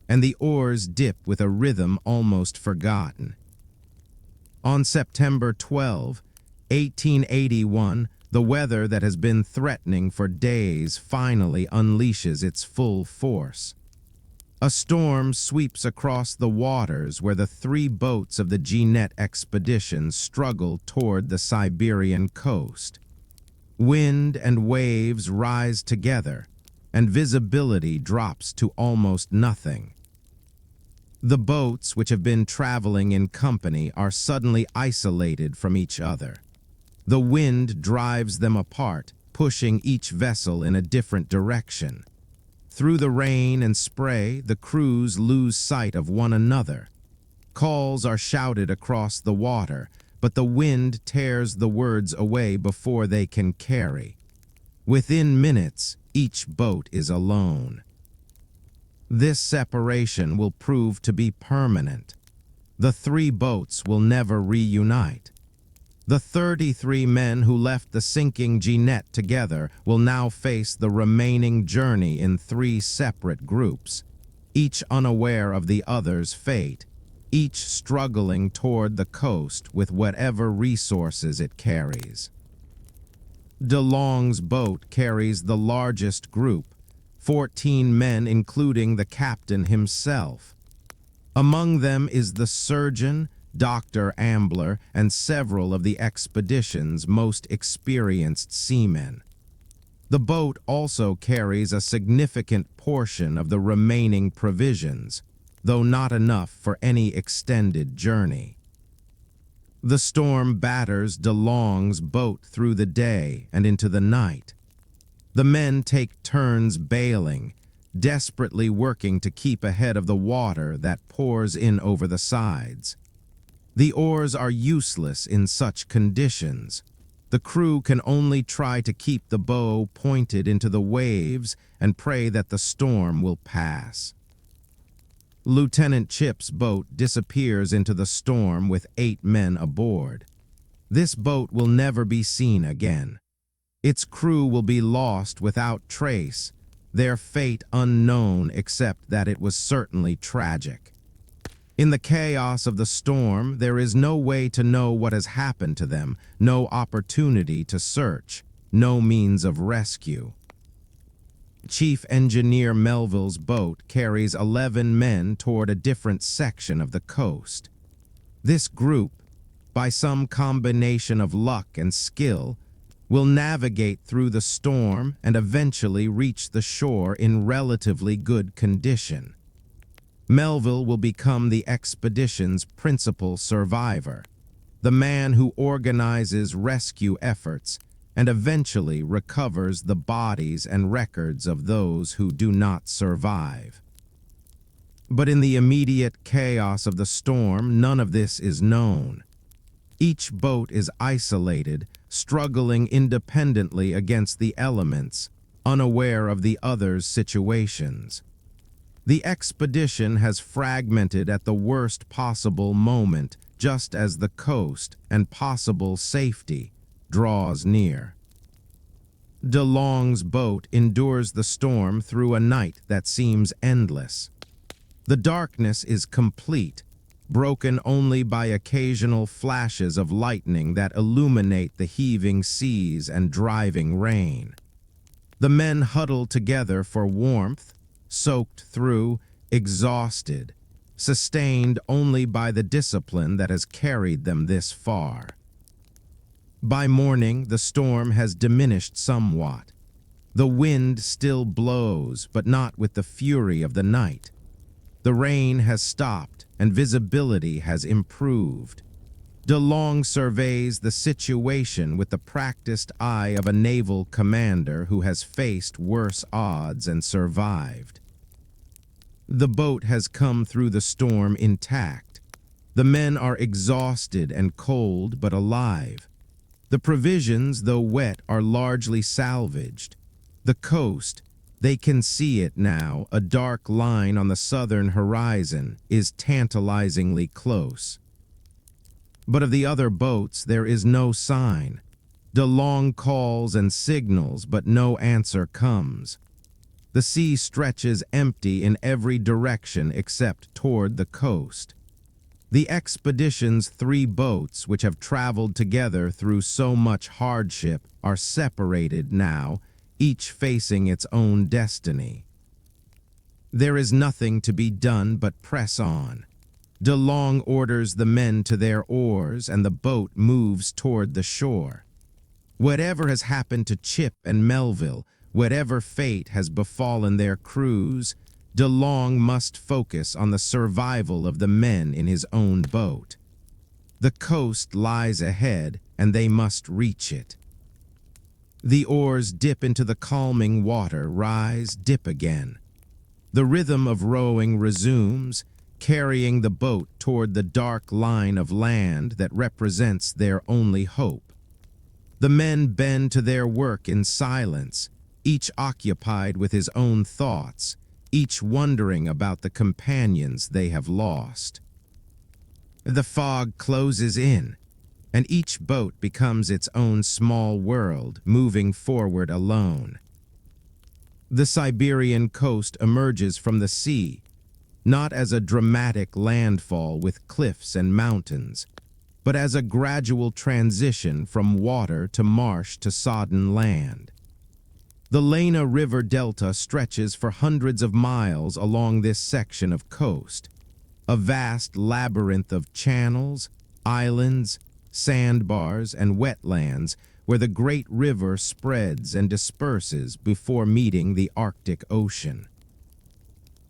and the oars dip with a rhythm almost forgotten. On September 12, 1881, the weather that has been threatening for days finally unleashes its full force. A storm sweeps across the waters where the 3 boats of the Jeannette expedition struggle toward the Siberian coast. Wind and waves rise together, and visibility drops to almost nothing. The boats, which have been traveling in company, are suddenly isolated from each other. The wind drives them apart, pushing each vessel in a different direction. Through the rain and spray, the crews lose sight of one another. Calls are shouted across the water, but the wind tears the words away before they can carry. Within minutes, each boat is alone. This separation will prove to be permanent. The 3 boats will never reunite. The 33 men who left the sinking Jeannette together will now face the remaining journey in 3 separate groups, each unaware of the other's fate, each struggling toward the coast with whatever resources it carries. DeLong's boat carries the largest group, 14 men including the captain himself. Among them is the surgeon, Dr. Ambler, and several of the expedition's most experienced seamen. The boat also carries a significant portion of the remaining provisions, though not enough for any extended journey. The storm batters DeLong's boat through the day and into the night. The men take turns bailing, desperately working to keep ahead of the water that pours in over the sides. The oars are useless in such conditions. The crew can only try to keep the bow pointed into the waves and pray that the storm will pass. Lieutenant Chip's boat disappears into the storm with 8 men aboard. This boat will never be seen again. Its crew will be lost without trace, their fate unknown except that it was certainly tragic. In the chaos of the storm, there is no way to know what has happened to them, no opportunity to search, no means of rescue. Chief Engineer Melville's boat carries 11 men toward a different section of the coast. This group, by some combination of luck and skill, will navigate through the storm and eventually reach the shore in relatively good condition. Melville will become the expedition's principal survivor, the man who organizes rescue efforts and eventually recovers the bodies and records of those who do not survive. But in the immediate chaos of the storm, none of this is known. Each boat is isolated, struggling independently against the elements, unaware of the other's situations. The expedition has fragmented at the worst possible moment, just as the coast and possible safety draws near. DeLong's boat endures the storm through a night that seems endless. The darkness is complete, broken only by occasional flashes of lightning that illuminate the heaving seas and driving rain. The men huddle together for warmth, soaked through, exhausted, sustained only by the discipline that has carried them this far. By morning, the storm has diminished somewhat. The wind still blows, but not with the fury of the night. The rain has stopped, and visibility has improved. DeLong surveys the situation with the practiced eye of a naval commander who has faced worse odds and survived. The boat has come through the storm intact. The men are exhausted and cold but alive. The provisions, though wet, are largely salvaged. The coast, they can see it now, a dark line on the southern horizon, is tantalizingly close. But of the other boats, there is no sign. DeLong calls and signals, but no answer comes. The sea stretches empty in every direction except toward the coast. The expedition's 3 boats, which have traveled together through so much hardship, are separated now, each facing its own destiny. There is nothing to be done but press on. DeLong orders the men to their oars, and the boat moves toward the shore. Whatever has happened to Chip and Melville, whatever fate has befallen their crews, DeLong must focus on the survival of the men in his own boat. The coast lies ahead, and they must reach it. The oars dip into the calming water, rise, dip again. The rhythm of rowing resumes, carrying the boat toward the dark line of land that represents their only hope. The men bend to their work in silence, each occupied with his own thoughts, each wondering about the companions they have lost. The fog closes in, and each boat becomes its own small world, moving forward alone. The Siberian coast emerges from the sea, not as a dramatic landfall with cliffs and mountains, but as a gradual transition from water to marsh to sodden land. The Lena River Delta stretches for hundreds of miles along this section of coast, a vast labyrinth of channels, islands, sandbars, and wetlands where the great river spreads and disperses before meeting the Arctic Ocean.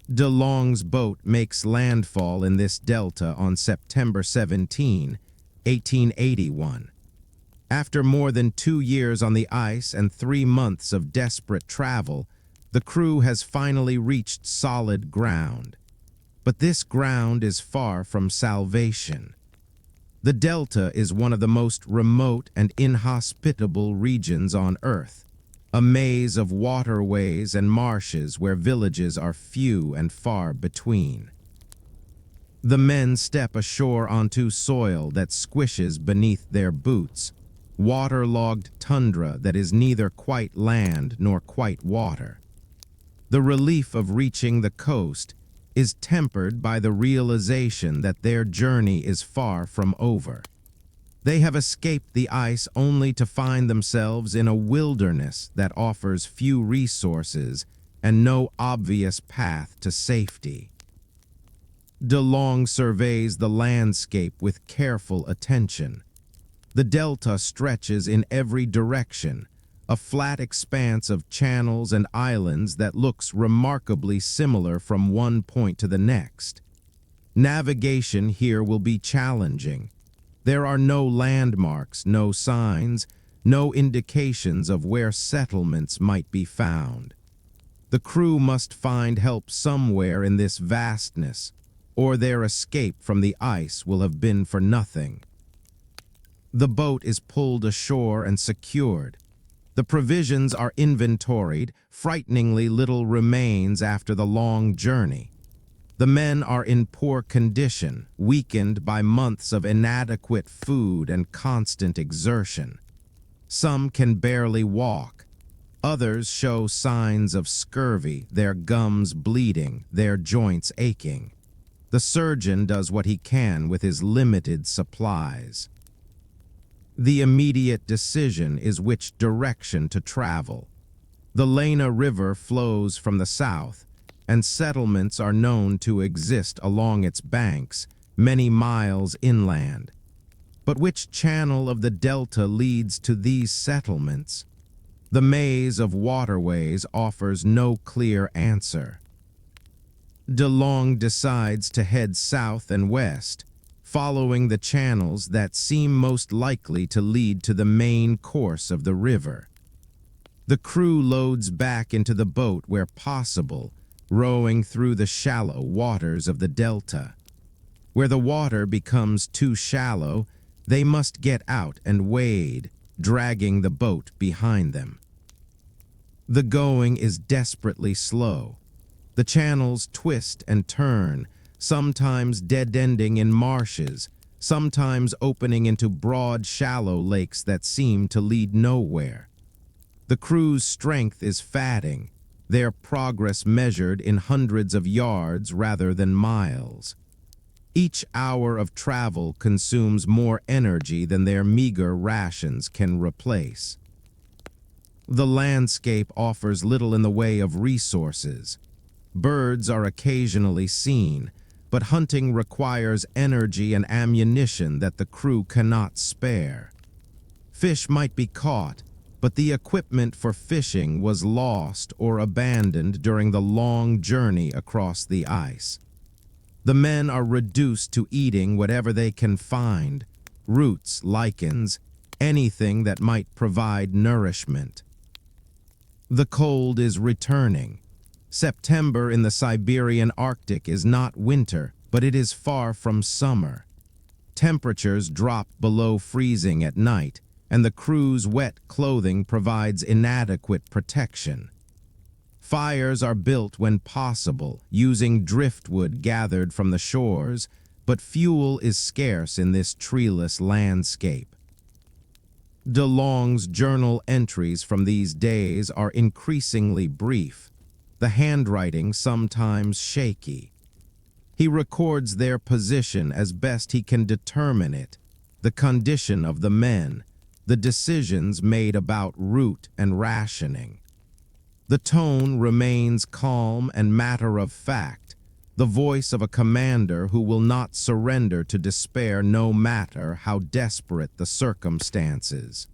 DeLong's boat makes landfall in this delta on September 17, 1881. After more than 2 years on the ice and 3 months of desperate travel, the crew has finally reached solid ground. But this ground is far from salvation. The Delta is one of the most remote and inhospitable regions on Earth, a maze of waterways and marshes where villages are few and far between. The men step ashore onto soil that squishes beneath their boots, waterlogged tundra that is neither quite land nor quite water. The relief of reaching the coast is tempered by the realization that their journey is far from over. They have escaped the ice only to find themselves in a wilderness that offers few resources and no obvious path to safety. DeLong surveys the landscape with careful attention. The delta stretches in every direction, a flat expanse of channels and islands that looks remarkably similar from one point to the next. Navigation here will be challenging. There are no landmarks, no signs, no indications of where settlements might be found. The crew must find help somewhere in this vastness, or their escape from the ice will have been for nothing. The boat is pulled ashore and secured. The provisions are inventoried, frighteningly little remains after the long journey. The men are in poor condition, weakened by months of inadequate food and constant exertion. Some can barely walk. Others show signs of scurvy, their gums bleeding, their joints aching. The surgeon does what he can with his limited supplies. The immediate decision is which direction to travel. The Lena River flows from the south, and settlements are known to exist along its banks, many miles inland. But which channel of the delta leads to these settlements? The maze of waterways offers no clear answer. DeLong decides to head south and west, following the channels that seem most likely to lead to the main course of the river. The crew loads back into the boat where possible, rowing through the shallow waters of the delta. Where the water becomes too shallow, they must get out and wade, dragging the boat behind them. The going is desperately slow. The channels twist and turn, sometimes dead-ending in marshes, sometimes opening into broad, shallow lakes that seem to lead nowhere. The crew's strength is fatting, their progress measured in hundreds of yards rather than miles. Each hour of travel consumes more energy than their meager rations can replace. The landscape offers little in the way of resources. Birds are occasionally seen, but hunting requires energy and ammunition that the crew cannot spare. Fish might be caught, but the equipment for fishing was lost or abandoned during the long journey across the ice. The men are reduced to eating whatever they can find, roots, lichens, anything that might provide nourishment. The cold is returning. September in the Siberian Arctic is not winter, but it is far from summer. Temperatures drop below freezing at night, and the crew's wet clothing provides inadequate protection. Fires are built when possible, using driftwood gathered from the shores, but fuel is scarce in this treeless landscape. DeLong's journal entries from these days are increasingly brief, the handwriting sometimes shaky. He records their position as best he can determine it, the condition of the men, the decisions made about route and rationing. The tone remains calm and matter-of-fact, the voice of a commander who will not surrender to despair no matter how desperate the circumstances.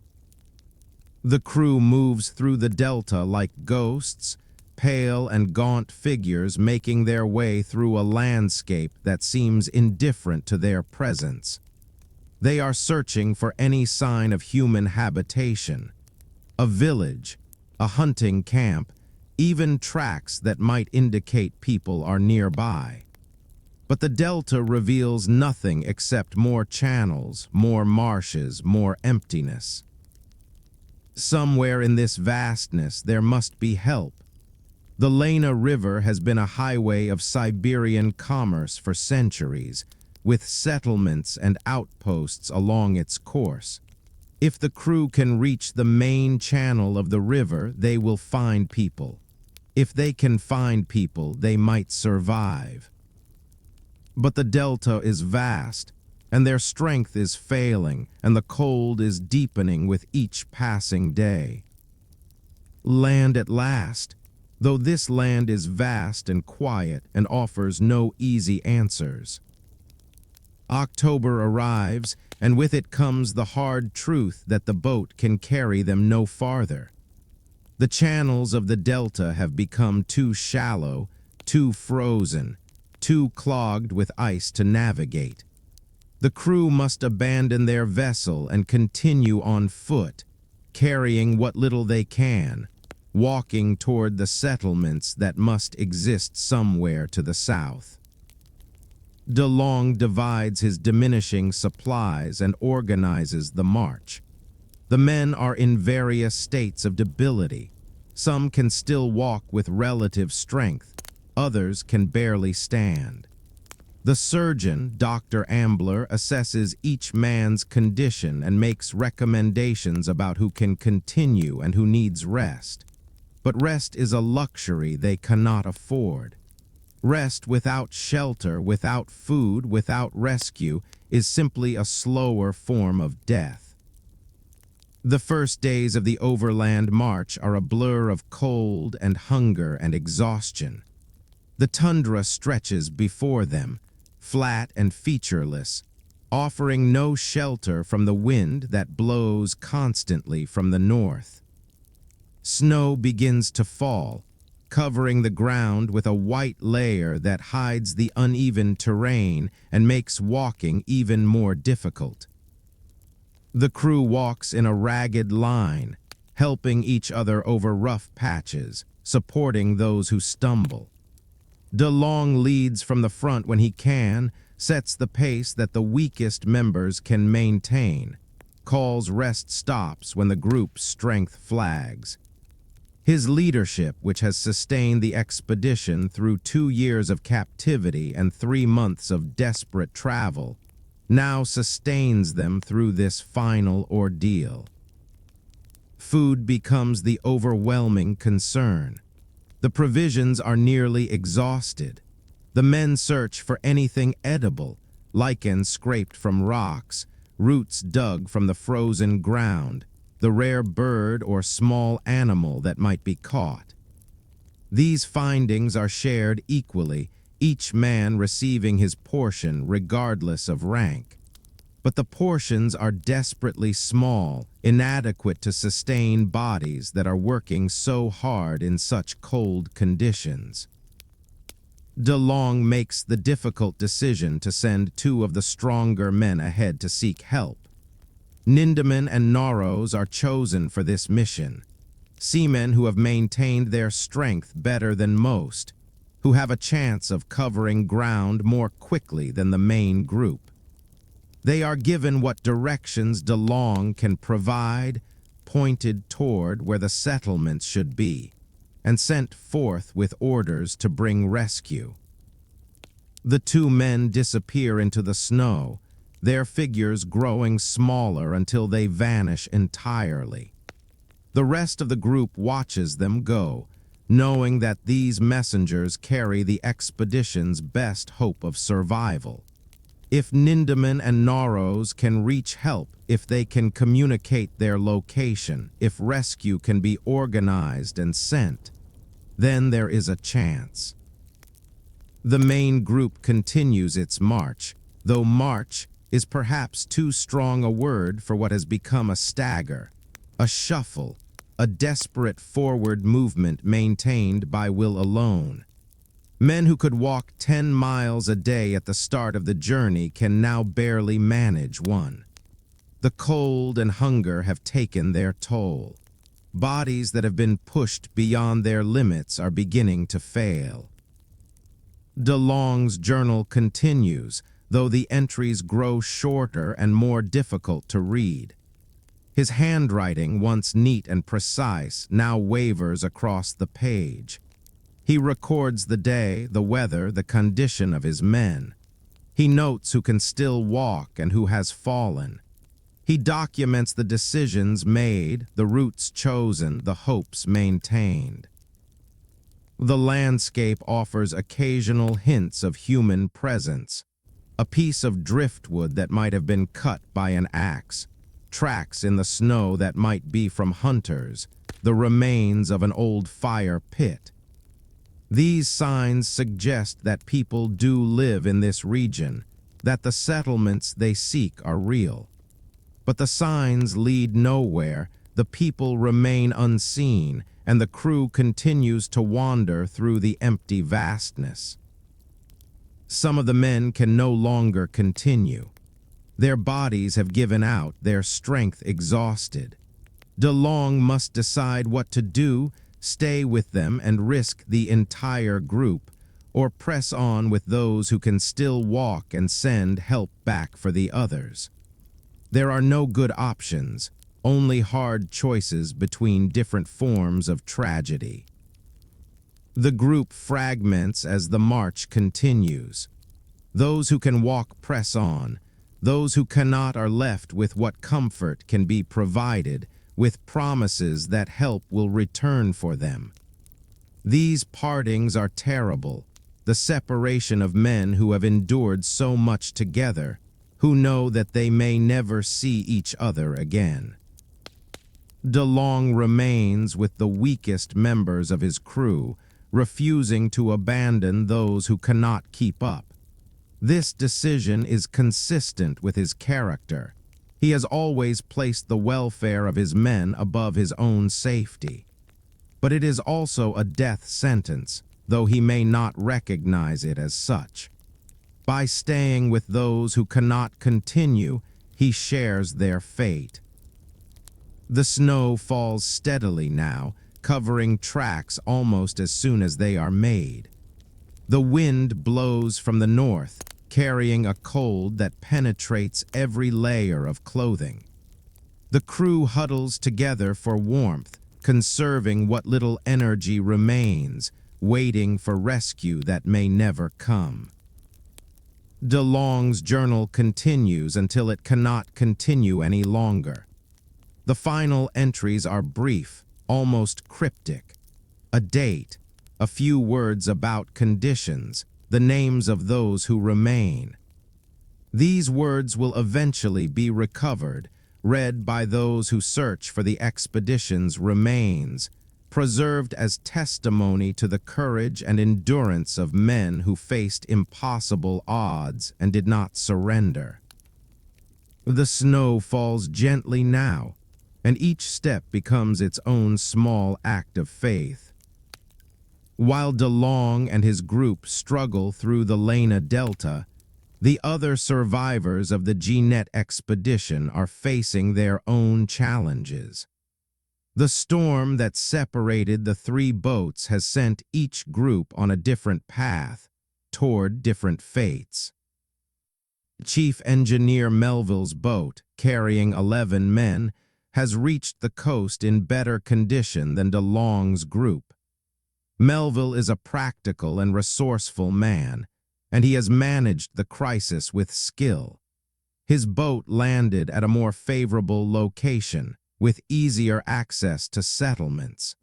The crew moves through the delta like ghosts, pale and gaunt figures making their way through a landscape that seems indifferent to their presence. They are searching for any sign of human habitation. A village, a hunting camp, even tracks that might indicate people are nearby. But the delta reveals nothing except more channels, more marshes, more emptiness. Somewhere in this vastness there must be help. The Lena River has been a highway of Siberian commerce for centuries, with settlements and outposts along its course. If the crew can reach the main channel of the river, they will find people. If they can find people, they might survive. But the delta is vast, and their strength is failing, and the cold is deepening with each passing day. Land at last, though this land is vast and quiet and offers no easy answers. October arrives, and with it comes the hard truth that the boat can carry them no farther. The channels of the delta have become too shallow, too frozen, too clogged with ice to navigate. The crew must abandon their vessel and continue on foot, carrying what little they can, walking toward the settlements that must exist somewhere to the south. DeLong divides his diminishing supplies and organizes the march. The men are in various states of debility. Some can still walk with relative strength, others can barely stand. The surgeon, Dr. Ambler, assesses each man's condition and makes recommendations about who can continue and who needs rest. But rest is a luxury they cannot afford. Rest without shelter, without food, without rescue is simply a slower form of death. The first days of the overland march are a blur of cold and hunger and exhaustion. The tundra stretches before them, flat and featureless, offering no shelter from the wind that blows constantly from the north. Snow begins to fall, covering the ground with a white layer that hides the uneven terrain and makes walking even more difficult. The crew walks in a ragged line, helping each other over rough patches, supporting those who stumble. DeLong leads from the front when he can, sets the pace that the weakest members can maintain, calls rest stops when the group's strength flags. His leadership, which has sustained the expedition through 2 years of captivity and 3 months of desperate travel, now sustains them through this final ordeal. Food becomes the overwhelming concern. The provisions are nearly exhausted. The men search for anything edible, lichen scraped from rocks, roots dug from the frozen ground, the rare bird or small animal that might be caught. These findings are shared equally, each man receiving his portion regardless of rank. But the portions are desperately small, inadequate to sustain bodies that are working so hard in such cold conditions. DeLong makes the difficult decision to send 2 of the stronger men ahead to seek help. Nindemann and Narrows are chosen for this mission, seamen who have maintained their strength better than most, who have a chance of covering ground more quickly than the main group. They are given what directions DeLong can provide, pointed toward where the settlements should be, and sent forth with orders to bring rescue. The 2 men disappear into the snow, their figures growing smaller until they vanish entirely. The rest of the group watches them go, knowing that these messengers carry the expedition's best hope of survival. If Nindemann and Narrows can reach help, if they can communicate their location, if rescue can be organized and sent, then there is a chance. The main group continues its march, though march is perhaps too strong a word for what has become a stagger, a shuffle, a desperate forward movement maintained by will alone. Men who could walk 10 miles a day at the start of the journey can now barely manage one. The cold and hunger have taken their toll. Bodies that have been pushed beyond their limits are beginning to fail. DeLong's journal continues, though the entries grow shorter and more difficult to read. His handwriting, once neat and precise, now wavers across the page. He records the day, the weather, the condition of his men. He notes who can still walk and who has fallen. He documents the decisions made, the routes chosen, the hopes maintained. The landscape offers occasional hints of human presence. A piece of driftwood that might have been cut by an axe, tracks in the snow that might be from hunters, the remains of an old fire pit. These signs suggest that people do live in this region, that the settlements they seek are real. But the signs lead nowhere, the people remain unseen, and the crew continues to wander through the empty vastness. Some of the men can no longer continue. Their bodies have given out, their strength exhausted. DeLong must decide what to do, stay with them and risk the entire group, or press on with those who can still walk and send help back for the others. There are no good options, only hard choices between different forms of tragedy. The group fragments as the march continues. Those who can walk press on. Those who cannot are left with what comfort can be provided, with promises that help will return for them. These partings are terrible, the separation of men who have endured so much together, who know that they may never see each other again. DeLong remains with the weakest members of his crew, refusing to abandon those who cannot keep up. This decision is consistent with his character. He has always placed the welfare of his men above his own safety. But it is also a death sentence, though he may not recognize it as such. By staying with those who cannot continue, he shares their fate. The snow falls steadily now, covering tracks almost as soon as they are made. The wind blows from the north, carrying a cold that penetrates every layer of clothing. The crew huddles together for warmth, conserving what little energy remains, waiting for rescue that may never come. DeLong's journal continues until it cannot continue any longer. The final entries are brief, almost cryptic. A date, a few words about conditions, the names of those who remain. These words will eventually be recovered, read by those who search for the expedition's remains, preserved as testimony to the courage and endurance of men who faced impossible odds and did not surrender. The snow falls gently now, and each step becomes its own small act of faith. While DeLong and his group struggle through the Lena Delta, the other survivors of the Jeannette expedition are facing their own challenges. The storm that separated the three boats has sent each group on a different path, toward different fates. Chief Engineer Melville's boat, carrying 11 men, has reached the coast in better condition than DeLong's group. Melville is a practical and resourceful man, and he has managed the crisis with skill. His boat landed at a more favorable location, with easier access to settlements.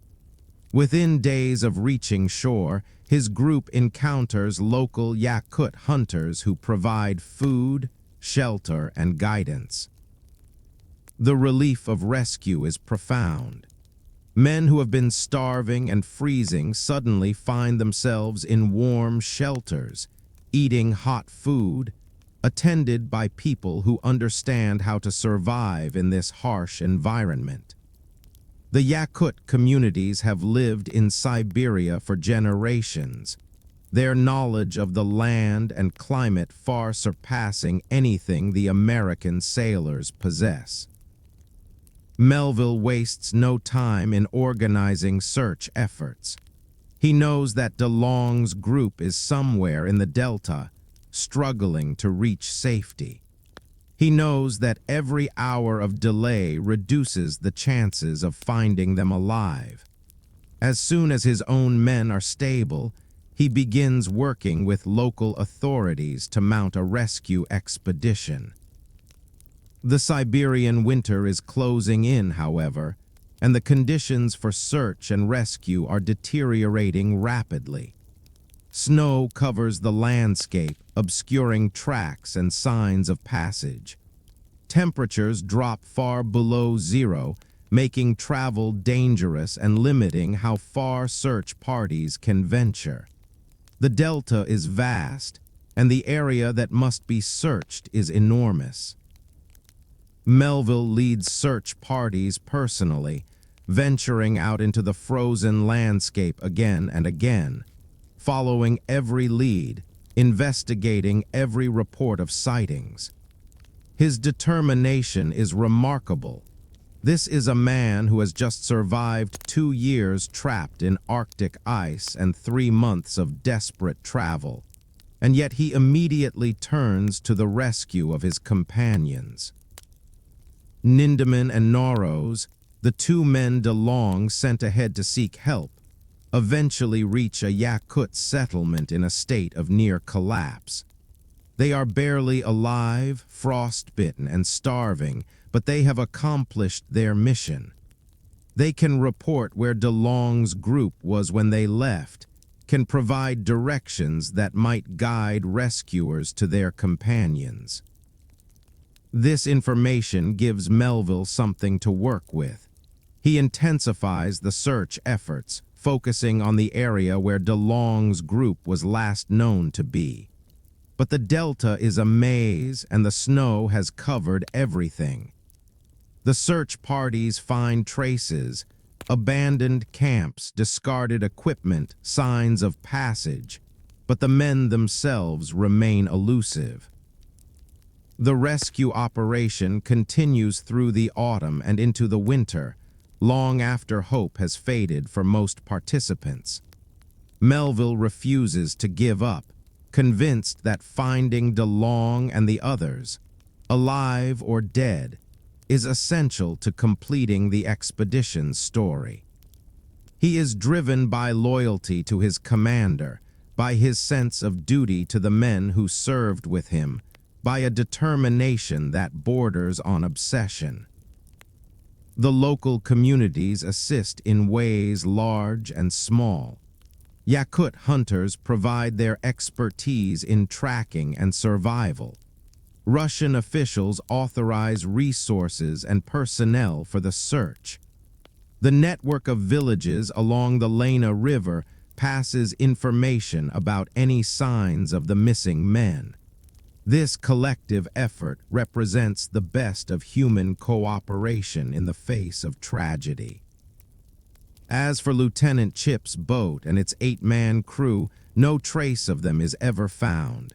Within days of reaching shore, his group encounters local Yakut hunters who provide food, shelter, and guidance. The relief of rescue is profound. Men who have been starving and freezing suddenly find themselves in warm shelters, eating hot food, attended by people who understand how to survive in this harsh environment. The Yakut communities have lived in Siberia for generations. their knowledge of the land and climate far surpassing anything the American sailors possess. Melville wastes no time in organizing search efforts. He knows that DeLong's group is somewhere in the Delta, struggling to reach safety. He knows that every hour of delay reduces the chances of finding them alive. As soon as his own men are stable, he begins working with local authorities to mount a rescue expedition. The Siberian winter is closing in, however, and the conditions for search and rescue are deteriorating rapidly. Snow covers the landscape, obscuring tracks and signs of passage. Temperatures drop far below zero, making travel dangerous and limiting how far search parties can venture. The Delta is vast, and the area that must be searched is enormous. Melville leads search parties personally, venturing out into the frozen landscape again and again, following every lead, investigating every report of sightings. His determination is remarkable. This is a man who has just survived 2 years trapped in Arctic ice and 3 months of desperate travel, and yet he immediately turns to the rescue of his companions. Nindemann and Norros, the 2 men DeLong sent ahead to seek help, eventually reach a Yakut settlement in a state of near collapse. They are barely alive, frostbitten, and starving, but they have accomplished their mission. They can report where DeLong's group was when they left, can provide directions that might guide rescuers to their companions. This information gives Melville something to work with. He intensifies the search efforts, focusing on the area where DeLong's group was last known to be. But the Delta is a maze, and the snow has covered everything. The search parties find traces, abandoned camps, discarded equipment, signs of passage, but the men themselves remain elusive. The rescue operation continues through the autumn and into the winter, long after hope has faded for most participants. Melville refuses to give up, convinced that finding DeLong and the others, alive or dead, is essential to completing the expedition's story. He is driven by loyalty to his commander, by his sense of duty to the men who served with him, by a determination that borders on obsession. The local communities assist in ways large and small. Yakut hunters provide their expertise in tracking and survival. Russian officials authorize resources and personnel for the search. The network of villages along the Lena River passes information about any signs of the missing men. This collective effort represents the best of human cooperation in the face of tragedy. As for Lieutenant Chip's boat and its 8-man crew, no trace of them is ever found.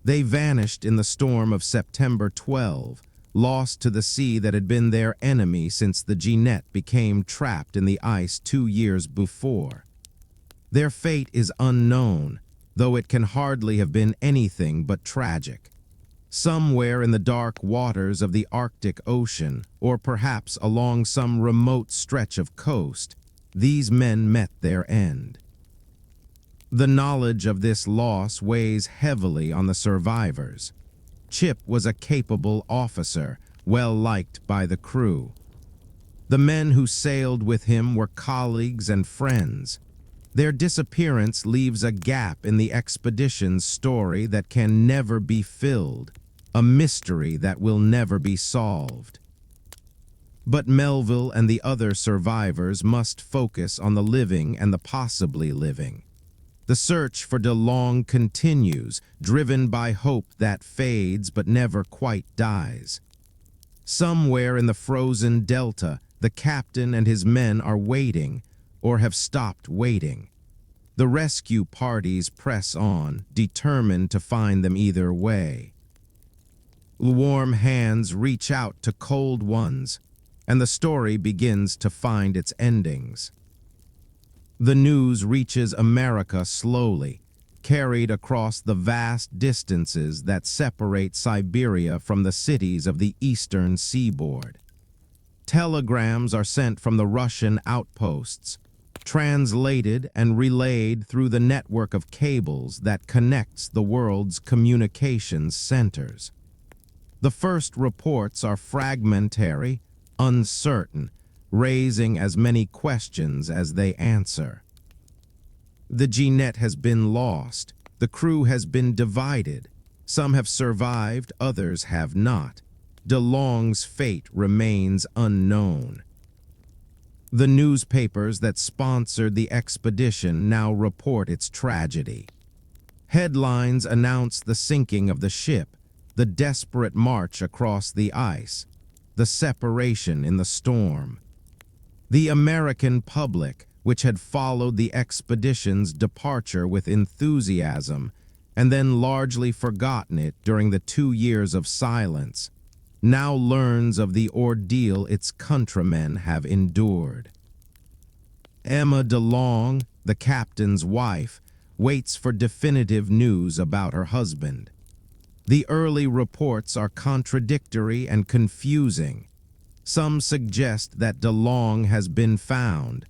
They vanished in the storm of September 12, lost to the sea that had been their enemy since the Jeannette became trapped in the ice 2 years before. Their fate is unknown, though it can hardly have been anything but tragic. Somewhere in the dark waters of the Arctic Ocean, or perhaps along some remote stretch of coast, these men met their end. The knowledge of this loss weighs heavily on the survivors. Chip was a capable officer, well liked by the crew. The men who sailed with him were colleagues and friends. Their disappearance leaves a gap in the expedition's story that can never be filled, a mystery that will never be solved. But Melville and the other survivors must focus on the living and the possibly living. The search for DeLong continues, driven by hope that fades but never quite dies. Somewhere in the frozen delta, the captain and his men are waiting, or have stopped waiting. The rescue parties press on, determined to find them either way. Warm hands reach out to cold ones, and the story begins to find its endings. The news reaches America slowly, carried across the vast distances that separate Siberia from the cities of the eastern seaboard. Telegrams are sent from the Russian outposts, translated and relayed through the network of cables that connects the world's communications centers. The first reports are fragmentary, uncertain, raising as many questions as they answer. The Jeannette has been lost. The crew has been divided. Some have survived, others have not. DeLong's fate remains unknown. The newspapers that sponsored the expedition now report its tragedy. Headlines announce the sinking of the ship, the desperate march across the ice, the separation in the storm. The American public, which had followed the expedition's departure with enthusiasm and then largely forgotten it during the 2 years of silence, now learns of the ordeal its countrymen have endured. Emma DeLong, the captain's wife, waits for definitive news about her husband. The early reports are contradictory and confusing. Some suggest that DeLong has been found.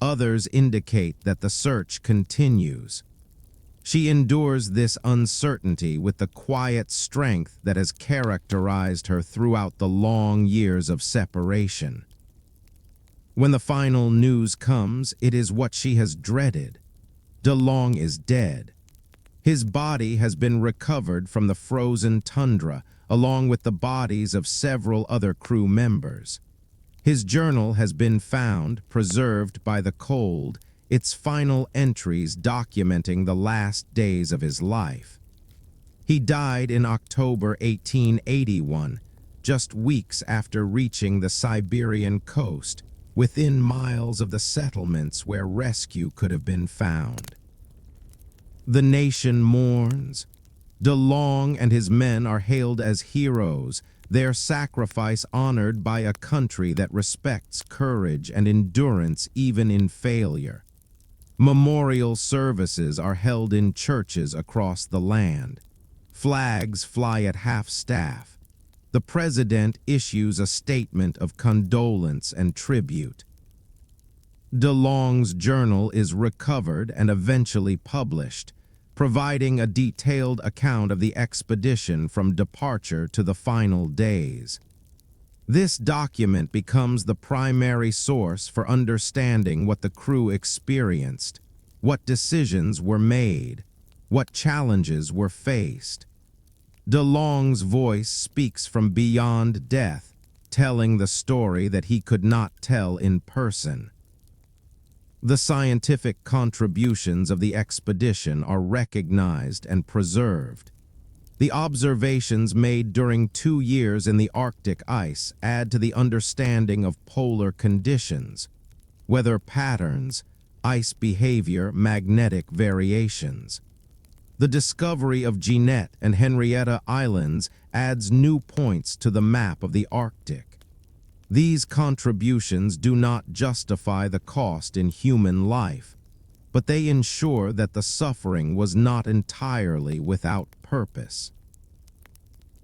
Others indicate that the search continues. She endures this uncertainty with the quiet strength that has characterized her throughout the long years of separation. When the final news comes, it is what she has dreaded. DeLong is dead. His body has been recovered from the frozen tundra, along with the bodies of several other crew members. His journal has been found, preserved by the cold, its final entries documenting the last days of his life. He died in October 1881, just weeks after reaching the Siberian coast, within miles of the settlements where rescue could have been found. The nation mourns. DeLong and his men are hailed as heroes, their sacrifice honored by a country that respects courage and endurance even in failure. Memorial services are held in churches across the land. Flags fly at half-staff. The president issues a statement of condolence and tribute. DeLong's journal is recovered and eventually published, providing a detailed account of the expedition from departure to the final days. This document becomes the primary source for understanding what the crew experienced, what decisions were made, what challenges were faced. DeLong's voice speaks from beyond death, telling the story that he could not tell in person. The scientific contributions of the expedition are recognized and preserved. The observations made during 2 years in the Arctic ice add to the understanding of polar conditions, weather patterns, ice behavior, magnetic variations. The discovery of Jeannette and Henrietta Islands adds new points to the map of the Arctic. These contributions do not justify the cost in human life, but they ensure that the suffering was not entirely without purpose.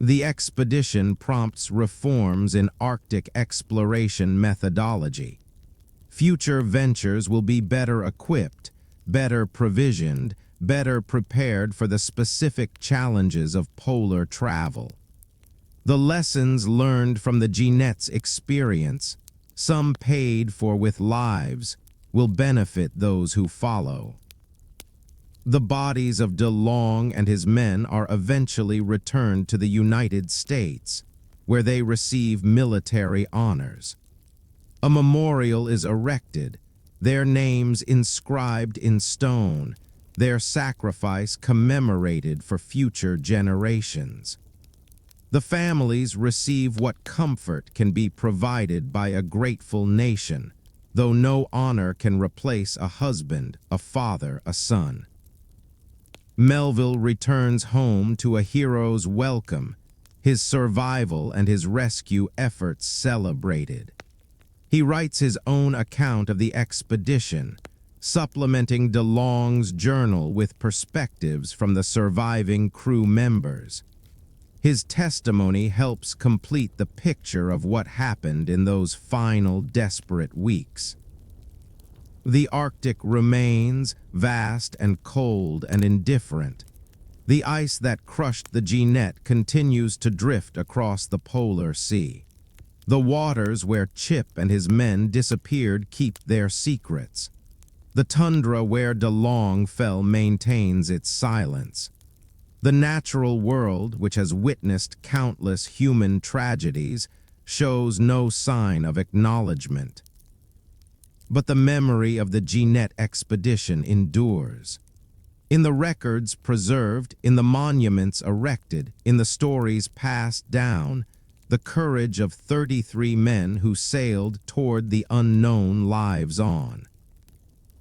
The expedition prompts reforms in Arctic exploration methodology. Future ventures will be better equipped, better provisioned, better prepared for the specific challenges of polar travel. The lessons learned from the Jeannette's experience, some paid for with lives, will benefit those who follow. The bodies of DeLong and his men are eventually returned to the United States, where they receive military honors. A memorial is erected, their names inscribed in stone, their sacrifice commemorated for future generations. The families receive what comfort can be provided by a grateful nation, though no honor can replace a husband, a father, a son. Melville returns home to a hero's welcome, his survival and his rescue efforts celebrated. He writes his own account of the expedition, supplementing DeLong's journal with perspectives from the surviving crew members. His testimony helps complete the picture of what happened in those final desperate weeks. The Arctic remains vast and cold and indifferent. The ice that crushed the Jeannette continues to drift across the polar sea. The waters where Chip and his men disappeared keep their secrets. The tundra where DeLong fell maintains its silence. The natural world, which has witnessed countless human tragedies, shows no sign of acknowledgement. But the memory of the Jeannette expedition endures. In the records preserved, in the monuments erected, in the stories passed down, the courage of 33 men who sailed toward the unknown lives on.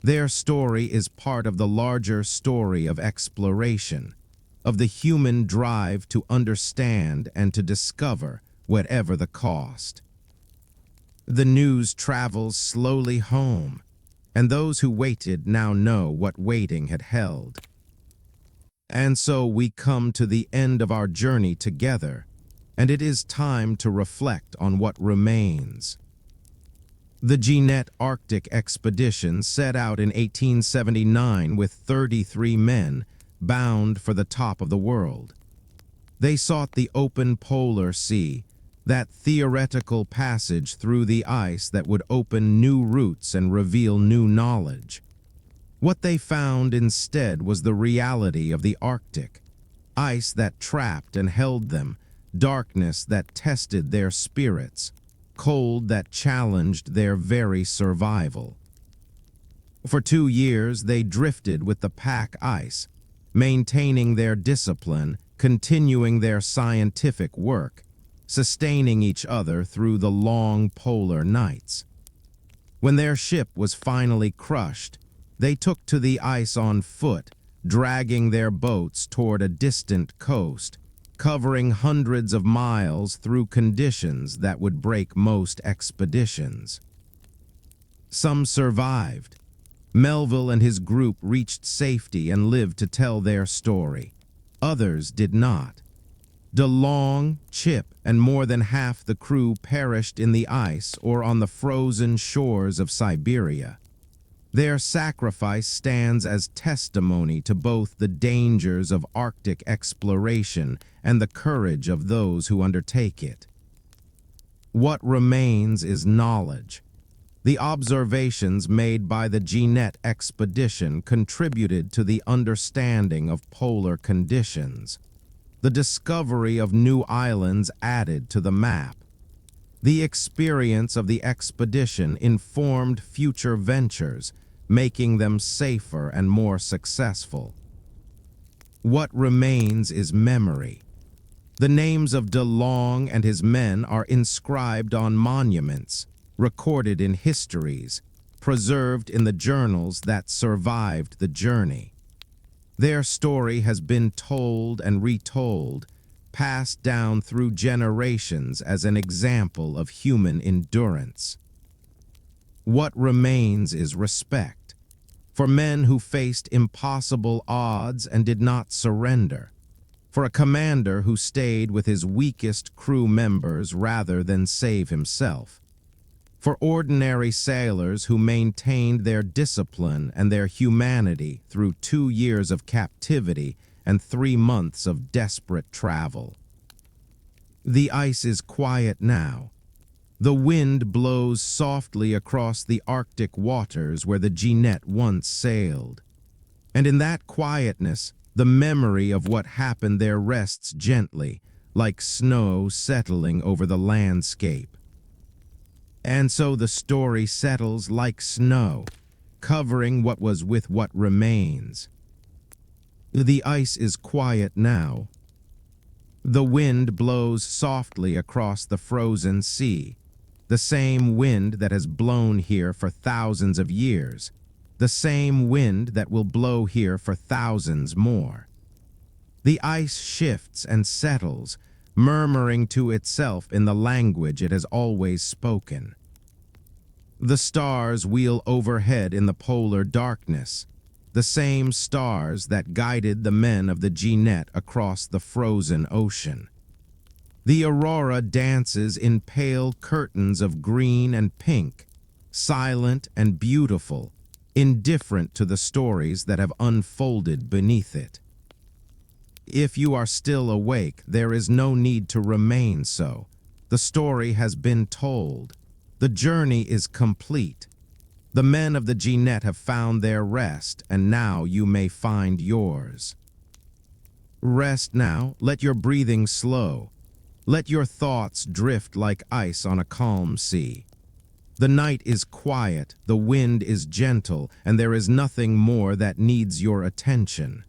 Their story is part of the larger story of exploration, of the human drive to understand and to discover, whatever the cost. The news travels slowly home, and those who waited now know what waiting had held. And so we come to the end of our journey together, and it is time to reflect on what remains. The Jeannette Arctic expedition set out in 1879 with 33 men, bound for the top of the world. They sought the open polar sea, that theoretical passage through the ice that would open new routes and reveal new knowledge. What they found instead was the reality of the Arctic, ice that trapped and held them, darkness that tested their spirits, cold that challenged their very survival. For 2 years they drifted with the pack ice, maintaining their discipline, continuing their scientific work, sustaining each other through the long polar nights. When their ship was finally crushed, they took to the ice on foot, dragging their boats toward a distant coast, covering hundreds of miles through conditions that would break most expeditions. Some survived. Melville and his group reached safety and lived to tell their story. Others did not. DeLong, Chip, and more than half the crew perished in the ice or on the frozen shores of Siberia. Their sacrifice stands as testimony to both the dangers of Arctic exploration and the courage of those who undertake it. What remains is knowledge. The observations made by the Jeannette expedition contributed to the understanding of polar conditions. The discovery of new islands added to the map. The experience of the expedition informed future ventures, making them safer and more successful. What remains is memory. The names of DeLong and his men are inscribed on monuments, recorded in histories, preserved in the journals that survived the journey. Their story has been told and retold, passed down through generations as an example of human endurance. What remains is respect for men who faced impossible odds and did not surrender, for a commander who stayed with his weakest crew members rather than save himself, for ordinary sailors who maintained their discipline and their humanity through 2 years of captivity and 3 months of desperate travel. The ice is quiet now. The wind blows softly across the Arctic waters where the Jeannette once sailed. And in that quietness, the memory of what happened there rests gently, like snow settling over the landscape. And so the story settles like snow, covering what was with what remains. The ice is quiet now. The wind blows softly across the frozen sea. the same wind that has blown here for thousands of years, the same wind that will blow here for thousands more. The ice shifts and settles, murmuring to itself in the language it has always spoken. The stars wheel overhead in the polar darkness, the same stars that guided the men of the Jeannette across the frozen ocean. The aurora dances in pale curtains of green and pink, silent and beautiful, indifferent to the stories that have unfolded beneath it. If you are still awake, there is no need to remain so. The story has been told. The journey is complete. The men of the Jeannette have found their rest, and now you may find yours. Rest now, let your breathing slow. Let your thoughts drift like ice on a calm sea. The night is quiet, the wind is gentle, and there is nothing more that needs your attention.